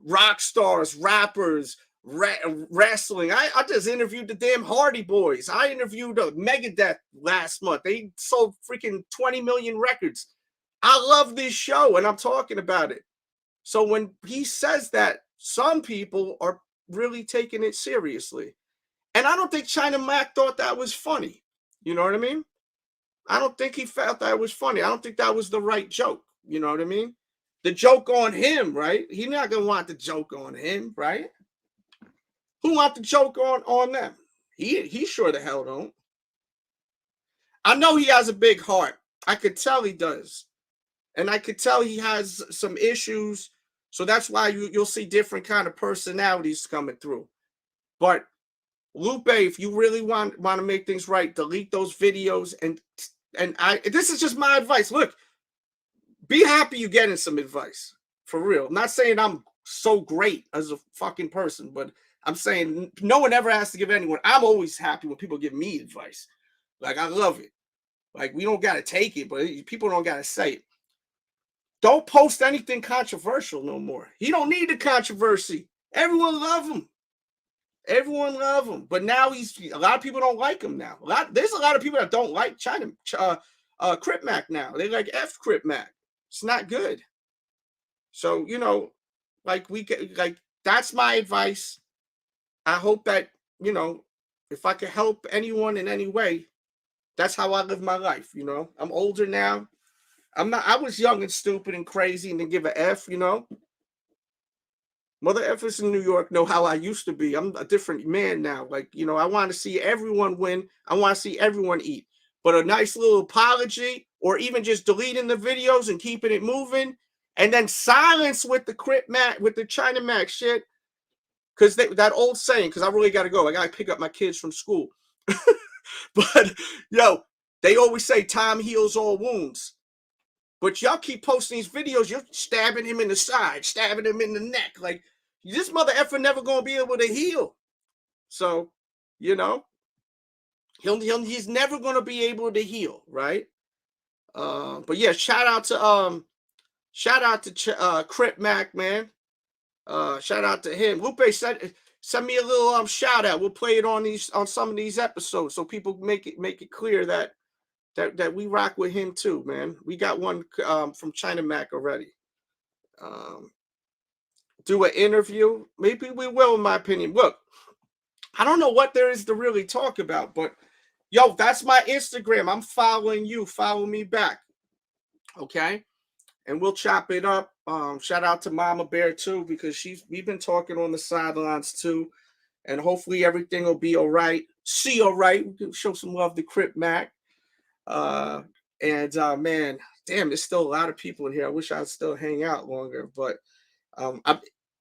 rock stars, rappers, wrestling. I just interviewed the damn Hardy Boys. I interviewed Megadeth last month. They sold freaking 20 million records. I love this show, and I'm talking about it. So when he says that, some people are really taking it seriously. And I don't think China Mac thought that was funny. You know what I mean? I don't think he felt that was funny. I don't think that was the right joke. You know what I mean? The joke on him, right? He's not going to want the joke on him, right? Who want the joke on them? He sure the hell don't. I know he has a big heart. I could tell he does. And I could tell he has some issues. So that's why you'll see different kind of personalities coming through. But Lupe, if you really want to make things right, delete those videos. And this is just my advice. Look, be happy you're getting some advice. For real. I'm not saying I'm so great as a fucking person, but I'm saying no one ever has to give anyone. I'm always happy when people give me advice. Like, I love it. Like, we don't got to take it, but people don't got to say it. Don't post anything controversial no more. He don't need the controversy. Everyone love him. Everyone love him. But now a lot of people don't like him now. There's a lot of people that don't like Cripmac now. They like F Cripmac. It's not good. So, you know, that's my advice. I hope that, you know, if I can help anyone in any way, that's how I live my life, you know. I'm older now. I was young and stupid and crazy and didn't give a F, you know. Mother effers in New York know how I used to be. I'm a different man now. Like, you know, I want to see everyone win. I want to see everyone eat. But a nice little apology or even just deleting the videos and keeping it moving and then silence with the Cripmac, with the China Mac shit. Because that old saying, because I really got to go. I got to pick up my kids from school. But, yo, they always say time heals all wounds. But y'all keep posting these videos. You're stabbing him in the side, stabbing him in the neck. Like, this mother effer never going to be able to heal. So, you know, he's never going to be able to heal, right? But, yeah, shout out to Cripmac, man. Shout out to him. Lupe send me a little shout out. We'll play it on some of these episodes so people make it clear that we rock with him too, man. We got one from China Mac already. Do an interview. Maybe we will, in my opinion. Look, I don't know what there is to really talk about, but yo, that's my Instagram. I'm following you. Follow me back. Okay? And we'll chop it up. Shout out to Mama Bear too, because we've been talking on the sidelines too. And hopefully everything will be all right. See all right. We can show some love to Cripmac. Man, damn, there's still a lot of people in here. I wish I'd still hang out longer, but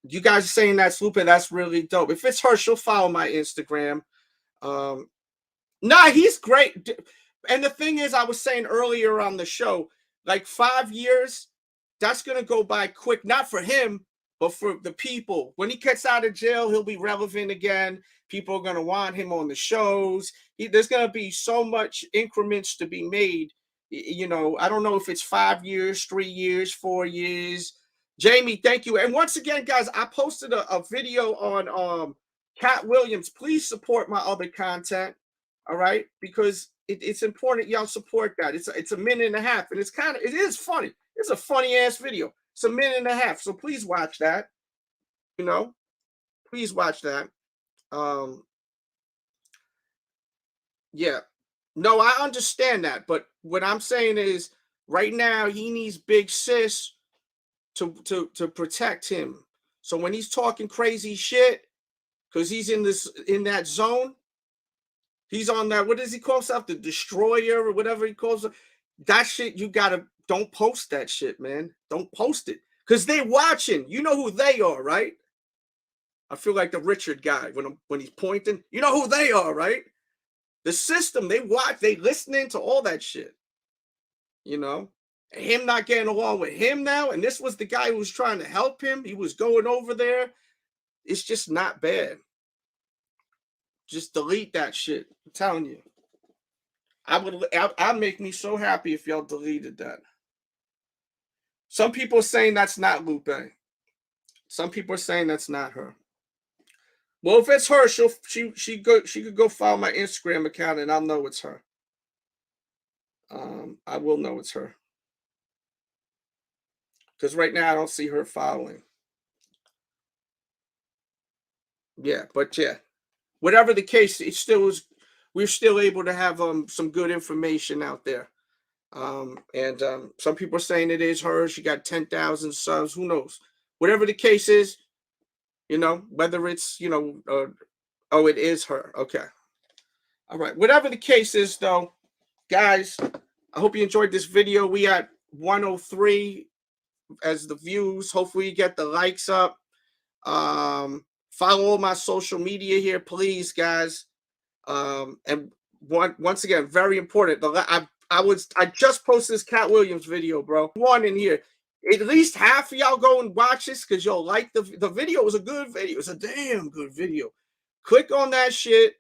you guys are saying that's Lupe. That's really dope. If it's her, she'll follow my Instagram. Nah, he's great. And the thing is, I was saying earlier on the show, like 5 years, that's gonna go by quick. Not for him, but for the people. When he gets out of jail, he'll be relevant again. People are gonna want him on the shows. There's gonna be so much increments to be made. You know, I don't know if it's 5 years, 3 years, 4 years. Jamie, thank you. And once again, guys, I posted a video on Cat Williams. Please support my other content, all right? Because it's important y'all support that. It's a minute and a half, and it is funny. It's a funny ass video. It's a minute and a half, so please watch that. You know, please watch that. Yeah, no, I understand that, but what I'm saying is, right now he needs Big Sis to protect him. So when he's talking crazy shit, because he's in that zone, he's on that. What does he call himself? The Destroyer or whatever he calls it. That shit, you gotta don't post that shit, man. Don't post it. Because they're watching. You know who they are, right? I feel like the Richard guy when he's pointing. You know who they are, right? The system, they watch, they listening to all that shit. You know? And him not getting along with him now, and this was the guy who was trying to help him. He was going over there. It's just not bad. Just delete that shit. I'm telling you. I'd make me so happy if y'all deleted that. Some people are saying that's not Lupe. Some people are saying that's not her. Well, if it's her, she could go follow my Instagram account and I'll know it's her. I will know it's her. Because right now I don't see her following. Yeah, but yeah. Whatever the case, it still is. We're still able to have some good information out there. And some people are saying it is her. She got 10,000 subs. Who knows? Whatever the case is, you know, whether it's, you know, oh, it is her. Okay. All right. Whatever the case is, though, guys, I hope you enjoyed this video. We at 103 as the views. Hopefully you get the likes up. Follow all my social media here, please, guys. And once again, very important. I just posted this Cat Williams video, bro. One in here. At least half of y'all go and watch this because y'all like the video. It was a good video. It's a damn good video. Click on that shit.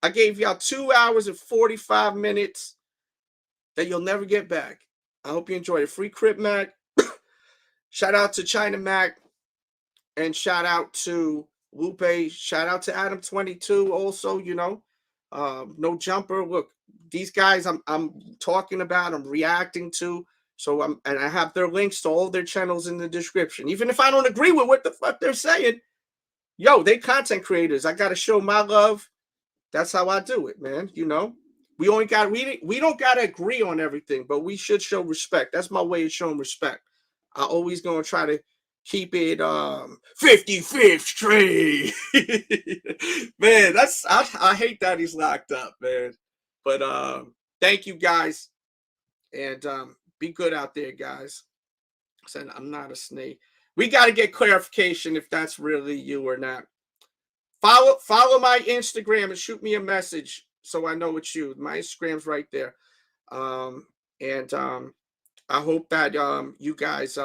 I gave y'all 2 hours and 45 minutes that you'll never get back. I hope you enjoyed it. Free Cripmac. Shout out to China Mac. And shout out to Lupe. Shout out to ADAM22 also, you know. No Jumper. Look, these guys I'm talking about, I'm reacting to. So and I have their links to all their channels in the description. Even if I don't agree with what the fuck they're saying, yo, they content creators. I gotta show my love. That's how I do it, man. You know, we don't gotta agree on everything, but we should show respect. That's my way of showing respect. I always gonna try to keep it 55th straight. Man, I hate that he's locked up, man. But thank you guys. And be good out there, guys. I said I'm not a snake. We got to get clarification if that's really you or not. Follow my Instagram and shoot me a message so I know it's you. My Instagram's right there. And I hope that you guys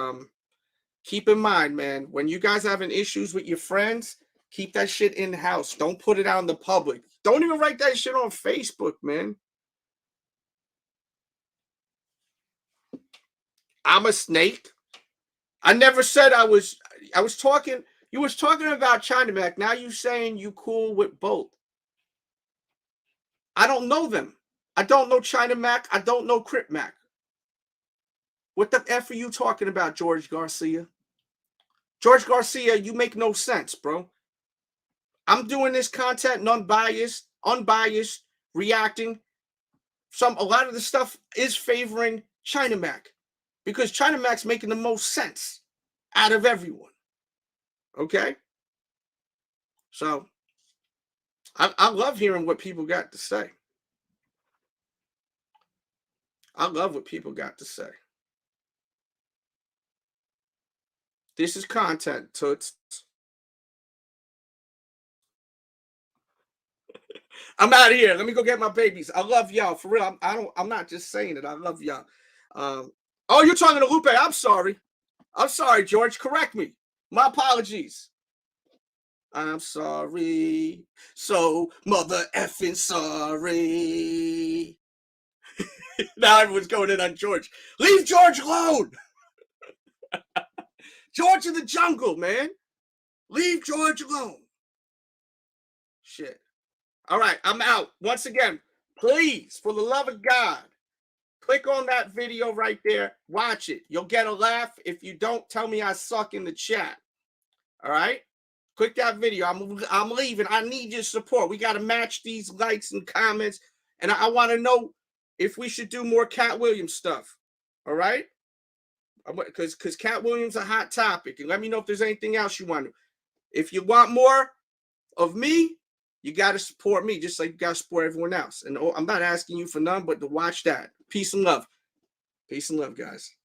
keep in mind, man, when you guys having issues with your friends, keep that shit in the house. Don't put it out in the public. Don't even write that shit on Facebook, man. I'm a snake. I never said I was talking. You was talking about China Mac. Now you saying you cool with both. I don't know them. I don't know China Mac. I don't know Cripmac. What the F are you talking about, George Garcia? George Garcia, you make no sense, bro. I'm doing this content unbiased, reacting. A lot of the stuff is favoring China Mac because China Mac's making the most sense out of everyone. Okay? So, I love hearing what people got to say. I love what people got to say. This is content, toots. I'm out of here. Let me go get my babies. I love y'all for real. I'm not just saying it. I love y'all. Oh, you're talking to Lupe. I'm sorry. I'm sorry, George. Correct me. My apologies. I'm sorry. So mother effing sorry. Now everyone's going in on George. Leave George alone. George in the jungle, man. Leave George alone. Shit. All right, I'm out. Once again, please, for the love of God, click on that video right there. Watch it. You'll get a laugh. If you don't, tell me I suck in the chat. All right? Click that video. I'm leaving. I need your support. We got to match these likes and comments. And I want to know if we should do more Cat Williams stuff. All right? Because Cat Williams is a hot topic. And let me know if there's anything else you want to. If you want more of me, you got to support me just like you got to support everyone else. And I'm not asking you for none, but to watch that. Peace and love. Peace and love, guys.